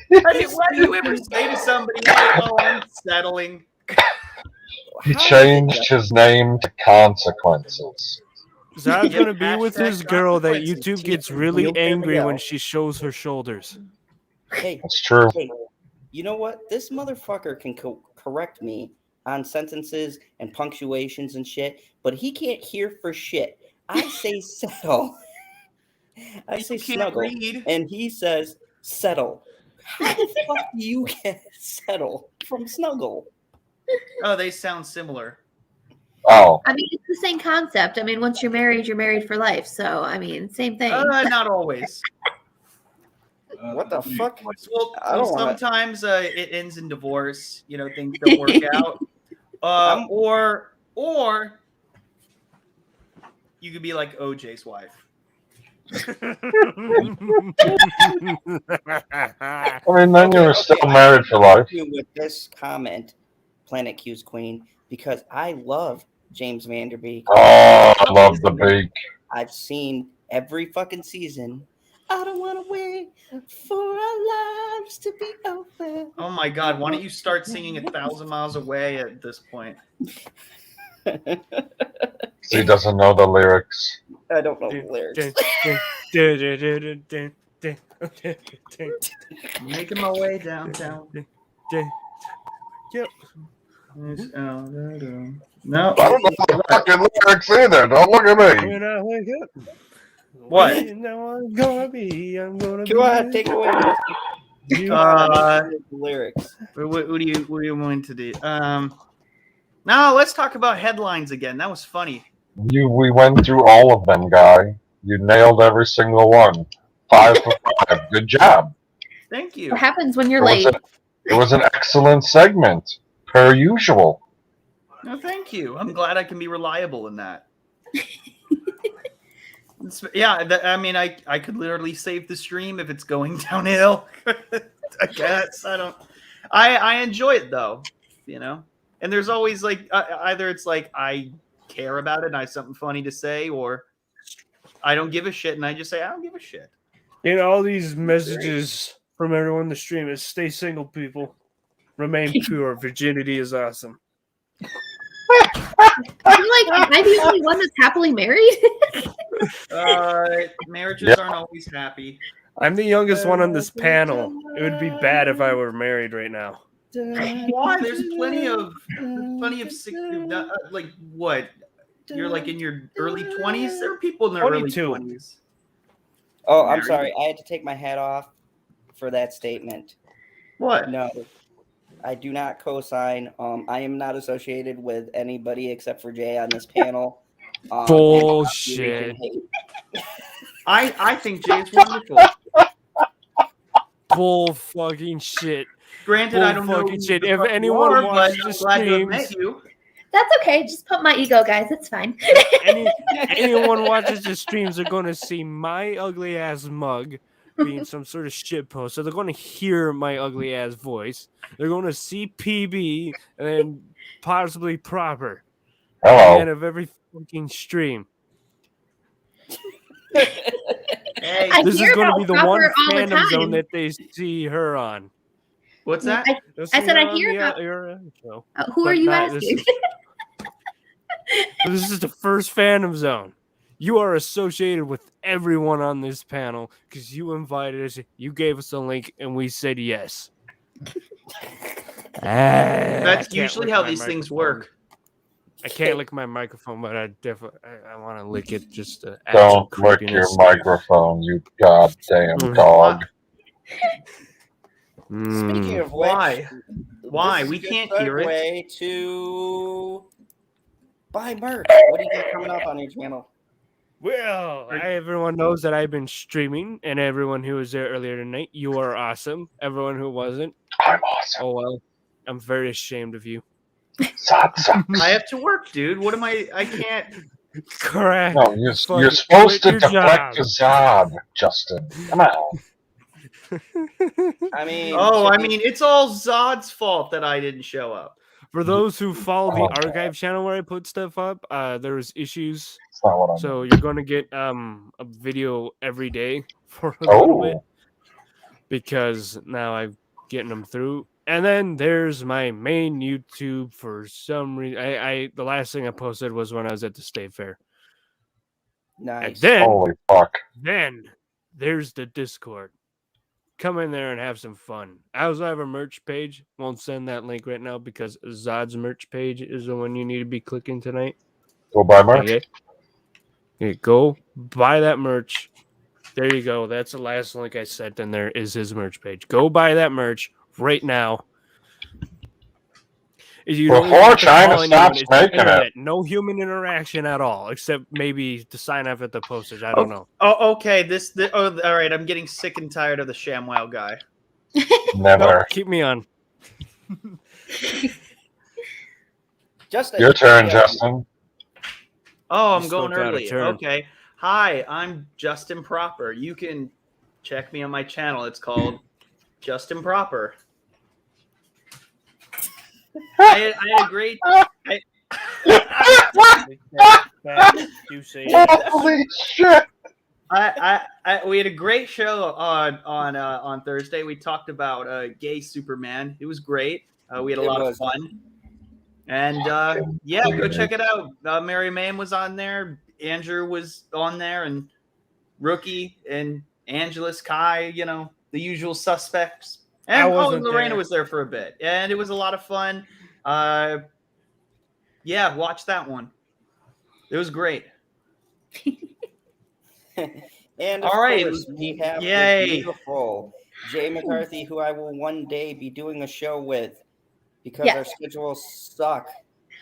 Why do you ever say to somebody, "Oh, I'm settling"? He changed his name to Consequences. Zod's Yeah, gonna be with hashtag his girl that consequences. YouTube gets Team really Wheelchair angry when Miguel. she shows her shoulders. Hey, That's true. hey, you know what? This motherfucker can correct me on sentences and punctuations and shit, but he can't hear for shit. I say settle. I say You can't snuggle, read. and he says settle. How the fuck do you get settle from snuggle? Oh, they sound similar. Oh, I mean, it's the same concept. I mean, once you're married for life. So, I mean, same thing. Not always. What the fuck? Well, I don't wanna- sometimes it ends in divorce. You know, things don't work out. Or you could be like OJ's wife. I mean, then you were still married for life. With this comment, Planet Q's Queen, because I love James Vanderbeek. Oh, I love the beak. I've seen every fucking season. I don't want to wait for our lives to be over. Oh my God! Why don't you start singing 1,000 Miles Away at this point? He doesn't know the lyrics. I don't know the lyrics. Making my way downtown. Yep. No. I don't know the fucking lyrics either. Don't look at me. When I wake up, What? you know I'm gonna be. Go ahead, take it away. The lyrics. What do you want to do? Now let's talk about headlines again. That was funny. We went through all of them, guy. You nailed every single one. 5 for 5. Good job. Thank you. What happens when you're It was late? It was an excellent segment, per usual. No, thank you. I'm glad I can be reliable in that. I mean, I could literally save the stream if it's going downhill. I guess I enjoy it though, you know. And there's always like either it's like I care about it and I have something funny to say, or I don't give a shit and I just say I don't give a shit. In all these messages from everyone in the stream is stay single, people. Remain pure. Virginity is awesome. I feel like am I the only one that's happily married? Marriages aren't always happy. I'm the youngest one on this panel. It would be bad if I were married right now. Why? There's plenty of like what? You're like in your early 20s. There are people in their early 22. 20s. Oh, I'm sorry. I had to take my hat off for that statement. What? No, I do not co-sign. I am not associated with anybody except for Jay on this panel. Bullshit. I think Jay's wonderful. Bull fucking shit. Granted, I don't know fucking who shit. the If fuck you anyone are, watches but I'm the glad to have met streams, you. That's okay. Just pump my ego, guys. It's fine. anyone watches the streams are going to see my ugly ass mug being some sort of shit post. So they're going to hear my ugly ass voice. They're going to see PB and then possibly Proper. At the end Hello. of every fucking stream. Hey, I This is hear going to about be the Proper one all the fandom zone time. that they see her on. what's that? They'll I see said her I on hear the, about- your show. Who But are you not- asking? This is the first fandom zone. You are associated with everyone on this panel because you invited us, you gave us a link, and we said yes. That's usually how these things work. I can't lick my microphone, but I definitely I want to lick it just to add Don't some lick your creepiness. microphone, you goddamn Mm. dog. Speaking Mm. of which, Why? this is We a good can't hear it. segue to buy merch. What do you got coming up on your channel? Well, everyone knows that I've been streaming, and everyone who was there earlier tonight, you are awesome. Everyone who wasn't, I'm awesome. oh well, I'm very ashamed of you. Zod sucks. I have to work, dude. What am I can't. Correct. No, you're Fucking supposed to quit your deflect job. to Zod, Justin. Come on. I mean, It's all Zod's fault that I didn't show up. For those who follow the Oh. archive channel where I put stuff up, there was issues, That's not what I'm so you're going to get a video every day for a little bit Oh. because now I'm getting them through. And then there's my main YouTube. For some reason, I the last thing I posted was when I was at the state fair. And nice. Holy fuck. then there's the Discord. Come in there and have some fun. I also have a merch page. Won't send that link right now because Zod's merch page is the one you need to be clicking tonight. Go buy merch. Okay. Okay, go buy that merch. There you go. That's the last link I sent in there is his merch page. Go buy that merch right now. You don't even Before have to China call anyone. stops It's the making internet. it. No human interaction at all, except maybe to sign up at the postage. I don't know. Oh, okay. All right. I'm getting sick and tired of the ShamWow guy. Never. Nope, keep me on. Justin, Your turn, yeah. Justin. Oh, I'm Just going don't gotta early. turn. Okay. Hi, I'm Justin Proper. You can check me on my channel. It's called Justin Proper. I had a great. You say Holy shit! We had a great show on Thursday. We talked about gay Superman. It was great. We had a lot of fun. And yeah, go check it out. Mary Mann was on there. Andrew was on there, and Rookie and Angelus Kai. You know, the usual suspects. And Lorena was there for a bit, and it was a lot of fun. Yeah, watch that one. It was great. And of all right, course, we have yay. the beautiful Jay McCarthy, who I will one day be doing a show with because Yes. our schedules suck.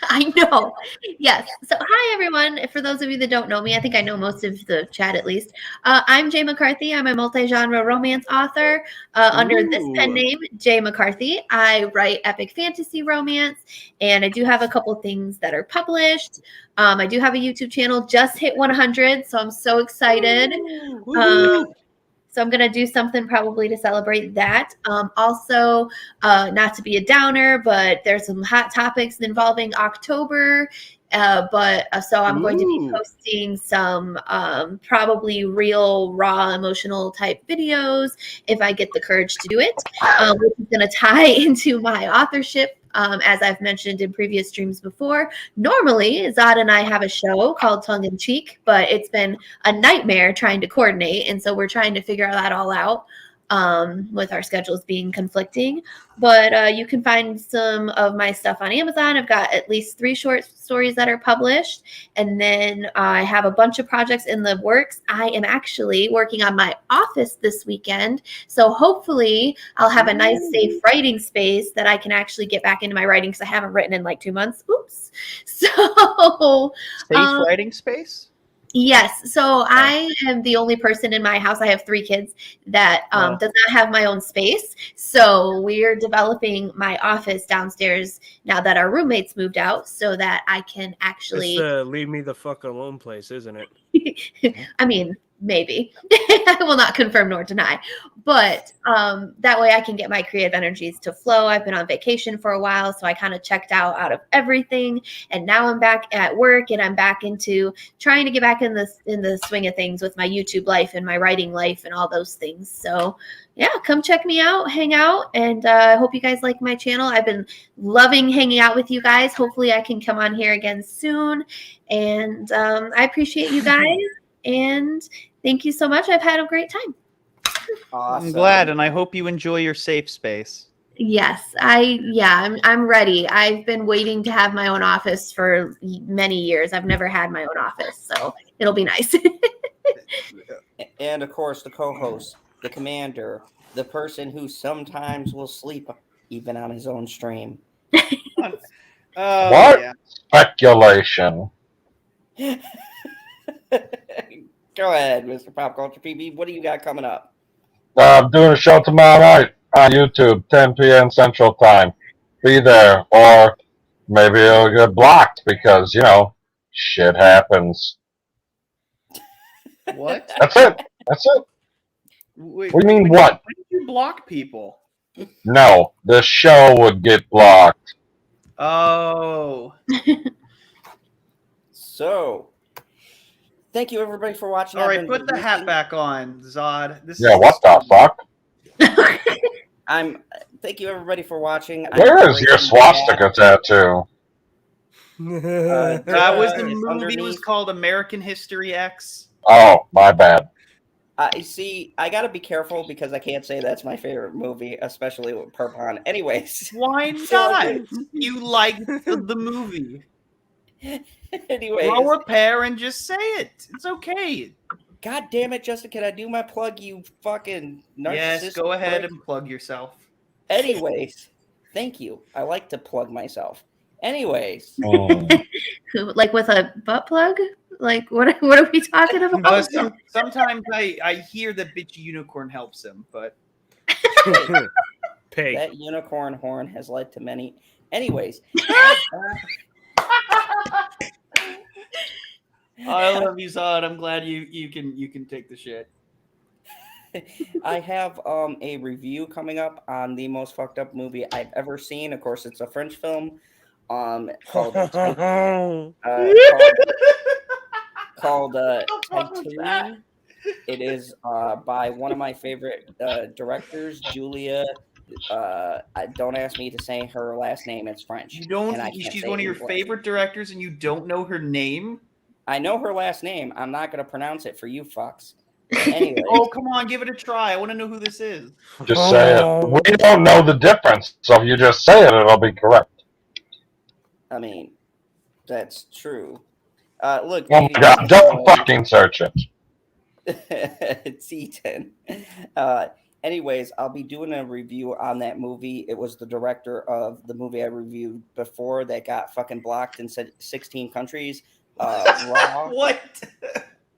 I know. Yes. So, hi, everyone. For those of you that don't know me, I think I know most of the chat at least. I'm Jay McCarthy. I'm a multi-genre romance author under this pen name, Jay McCarthy. I write epic fantasy romance, and I do have a couple things that are published. I do have a YouTube channel, just hit 100, so I'm so excited. So I'm going to do something probably to celebrate that. Also, not to be a downer, but there's some hot topics involving October. So I'm going to be posting some probably real, raw, emotional type videos if I get the courage to do it, which is going to tie into my authorship. As I've mentioned in previous streams before, normally Zod and I have a show called Tongue in Cheek, but it's been a nightmare trying to coordinate. And so we're trying to figure that all out with our schedules being conflicting. But you can find some of my stuff on Amazon. I've got at least 3 short stories that are published. And then I have a bunch of projects in the works. I am actually working on my office this weekend. So hopefully I'll have a nice, safe writing space that I can actually get back into my writing because I haven't written in like 2 months. Oops. So safe writing space? Yes. So I am the only person in my house. I have 3 kids that does not have my own space. So we're developing my office downstairs now that our roommates moved out so that I can actually It's leave me the fuck alone place, isn't it? I mean, maybe. I will not confirm nor deny. But that way I can get my creative energies to flow. I've been on vacation for a while, so I kind of checked out of everything. And now I'm back at work and I'm back into trying to get back in the swing of things with my YouTube life and my writing life and all those things. So yeah, come check me out, hang out, and I hope you guys like my channel. I've been loving hanging out with you guys. Hopefully I can come on here again soon. And I appreciate you guys. And thank you so much. I've had a great time. Awesome. I'm glad, and I hope you enjoy your safe space. Yes, I'm ready. I've been waiting to have my own office for many years. I've never had my own office, so it'll be nice. And of course, the co-host, the commander, the person who sometimes will sleep even on his own stream. What? Yeah. Speculation. Go ahead, Mr. Pop Culture PB. What do you got coming up? I'm doing a show tomorrow night on YouTube, 10 p.m. Central Time. Be there, or maybe it'll get blocked because, shit happens. What? That's it. That's it. Wait, What do you mean, what? When did you block people? No, the show would get blocked. Oh. So, thank you everybody for watching. All right, put the hat back on, Zod. What the fuck? Thank you everybody for watching. Where is your swastika tattoo? That was the movie. Was called American History X. Oh, my bad. See, I gotta be careful because I can't say that's my favorite movie, especially with PurpMinded. Anyways, why not? You liked the movie. Anyways, grow a pair and just say it. It's okay. God damn it, Justin! Can I do my plug? You fucking narcissist. Yes, go ahead prick? and plug yourself. Anyways, thank you. I like to plug myself. Anyways, Like with a butt plug? Like what are we talking about? Sometimes I hear that bitchy unicorn helps him, but Pig. that unicorn horn has led to many. Anyways, I love you, Zod. I'm glad you can take the shit. I have a review coming up on the most fucked up movie I've ever seen. Of course, it's a French film called Titanium. It is by one of my favorite directors, Julia. Don't ask me to say her last name. It's French. You don't. and I can't She's say one it of your English. favorite directors, and you don't know her name. I know her last name. I'm not going to pronounce it for you fucks. Anyway, Oh, come on, give it a try. I want to know who this is. Just say it. We don't know the difference, so if you just say it, it'll be correct. I mean, that's true. Look, Oh my god, don't fucking search it. it's Ethan. Anyways, I'll be doing a review on that movie. It was the director of the movie I reviewed before that got fucking blocked in 16 countries. Raw. What?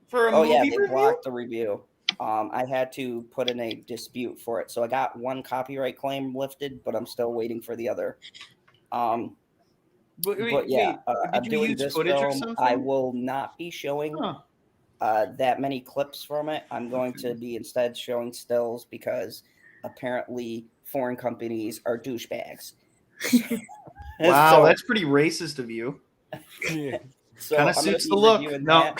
For a Oh movie yeah, they review? blocked the review. I had to put in a dispute for it, so I got one copyright claim lifted, but I'm still waiting for the other. But yeah, I'm did you doing use this footage or film. something? I will not be showing that many clips from it. I'm going to be instead showing stills because apparently foreign companies are douchebags. Wow, So- that's pretty racist of you. So Kind of I'm gonna suits be the look. reviewing No.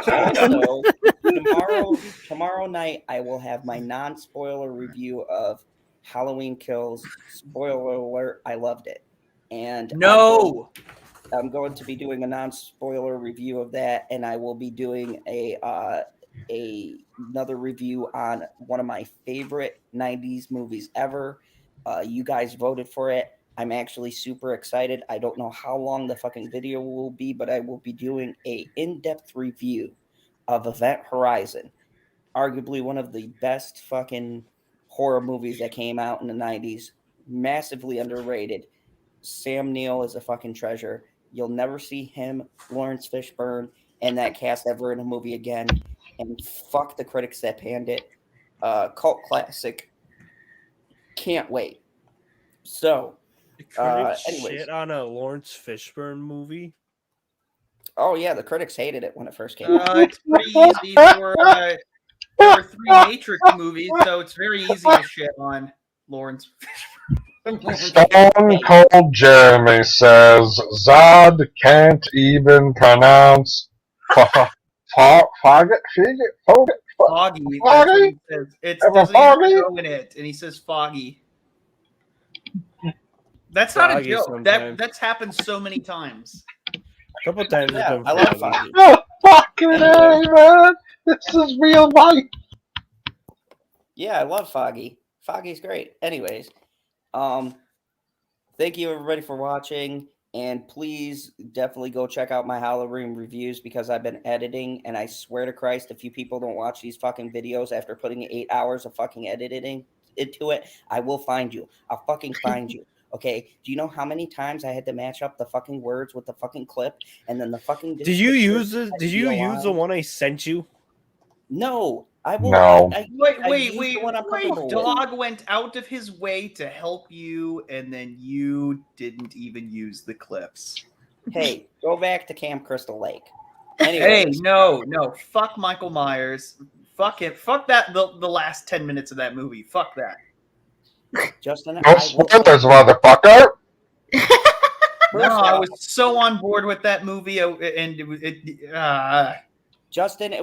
that. Also, tomorrow night I will have my non-spoiler review of Halloween Kills. Spoiler alert, I loved it. And No. I'm going to be doing a non-spoiler review of that, and I will be doing another review on one of my favorite 90s movies ever. You guys voted for it. I'm actually super excited. I don't know how long the fucking video will be, but I will be doing a in-depth review of Event Horizon, arguably one of the best fucking horror movies that came out in the 90s. Massively underrated. Sam Neill is a fucking treasure. You'll never see him, Lawrence Fishburne, and that cast ever in a movie again. And fuck the critics that panned it. Cult classic. Can't wait. So, Critics anyways. shit on a Lawrence Fishburne movie. Oh yeah, the critics hated it when it first came out. It's pretty easy. There were 3 Matrix movies, so it's very easy to shit on Lawrence Fishburne. Stone Cold Jeremy says Zod can't even pronounce Foggy. Foggy. That's what he says. It doesn't Foggy? even go in it, and he says foggy. That's not Foggy a joke. sometimes. That's happened so many times. A couple times. Yeah, it's been I love foggy. Foggy. Oh, fucking hey, man. This is real life. Yeah, I love Foggy. Foggy's great. Anyways, thank you everybody for watching, and please definitely go check out my Halloween reviews because I've been editing, and I swear to Christ, if you people don't watch these fucking videos after putting 8 hours of fucking editing into it, I will find you. I'll fucking find you. Okay, do you know how many times I had to match up the fucking words with the fucking clip and then the fucking? Did you description use the? had to Did be you use the aligned? one I sent you? No, I will. No. I Wait, use the one I'm wait. comfortable with. Dog went out of his way to help you, and then you didn't even use the clips. Hey, go back to Camp Crystal Lake. Hey, Anyways, no. Fuck Michael Myers. Fuck it. Fuck that. The last 10 minutes of that movie. Fuck that. Justin, No I will spoilers, motherfucker. No, I was so on board with that movie, and Justin,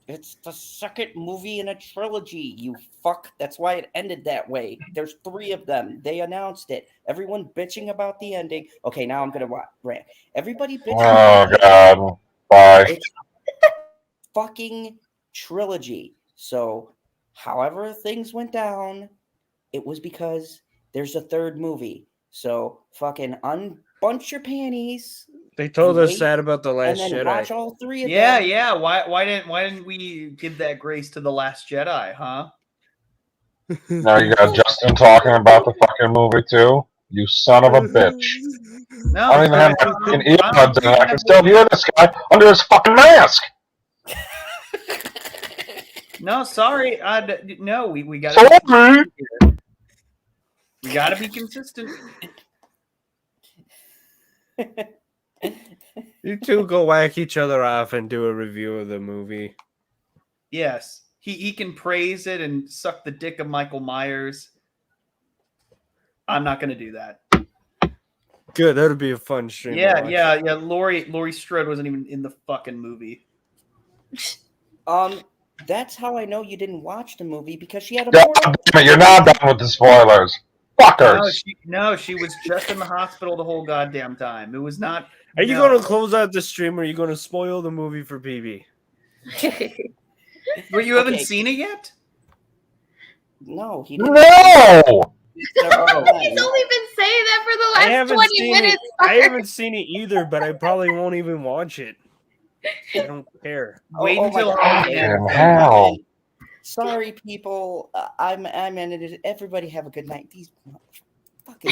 it's the second movie in a trilogy, you fuck. That's why it ended that way. There's 3 of them. They announced it. Everyone bitching about the ending. Okay, now I'm gonna rant. Everybody bitching Oh, about the God. Bye. It's fucking trilogy. So, however things went down, it was because there's a 3rd movie. So, fucking unbunch your panties, They told us wait, that about the and Last then Jedi. watch all 3 of Yeah, them. yeah. Why didn't we give that grace to the Last Jedi, huh? Now you got Justin talking about the fucking movie too. You son of a bitch. No, I don't even have sorry, my fucking I'm earbuds in. I that can still hear this guy under his fucking mask. No, sorry. No, we got Sorry. we got to be consistent. You two go whack each other off and do a review of the movie. Yes, he can praise it and suck the dick of Michael Myers. I'm not going to do that. Good, that'd be a fun stream. Yeah. Laurie Strode wasn't even in the fucking movie. That's how I know you didn't watch the movie, because she had a God portal. damn it, you're not done with the spoilers. Fuckers. No, she was just in the hospital the whole goddamn time. It was not. Are you no. going to close out the stream, or are you going to spoil the movie for PB? But you haven't Okay. seen it yet? No, he didn't. No! Several times. He's only been saying that for the I last haven't 20 seen minutes. it. I haven't seen it either, but I probably won't even watch it. I don't care. Wait my until God. Holland Fucking hell. Sorry, people. I'm in it. Everybody have a good night. These fucking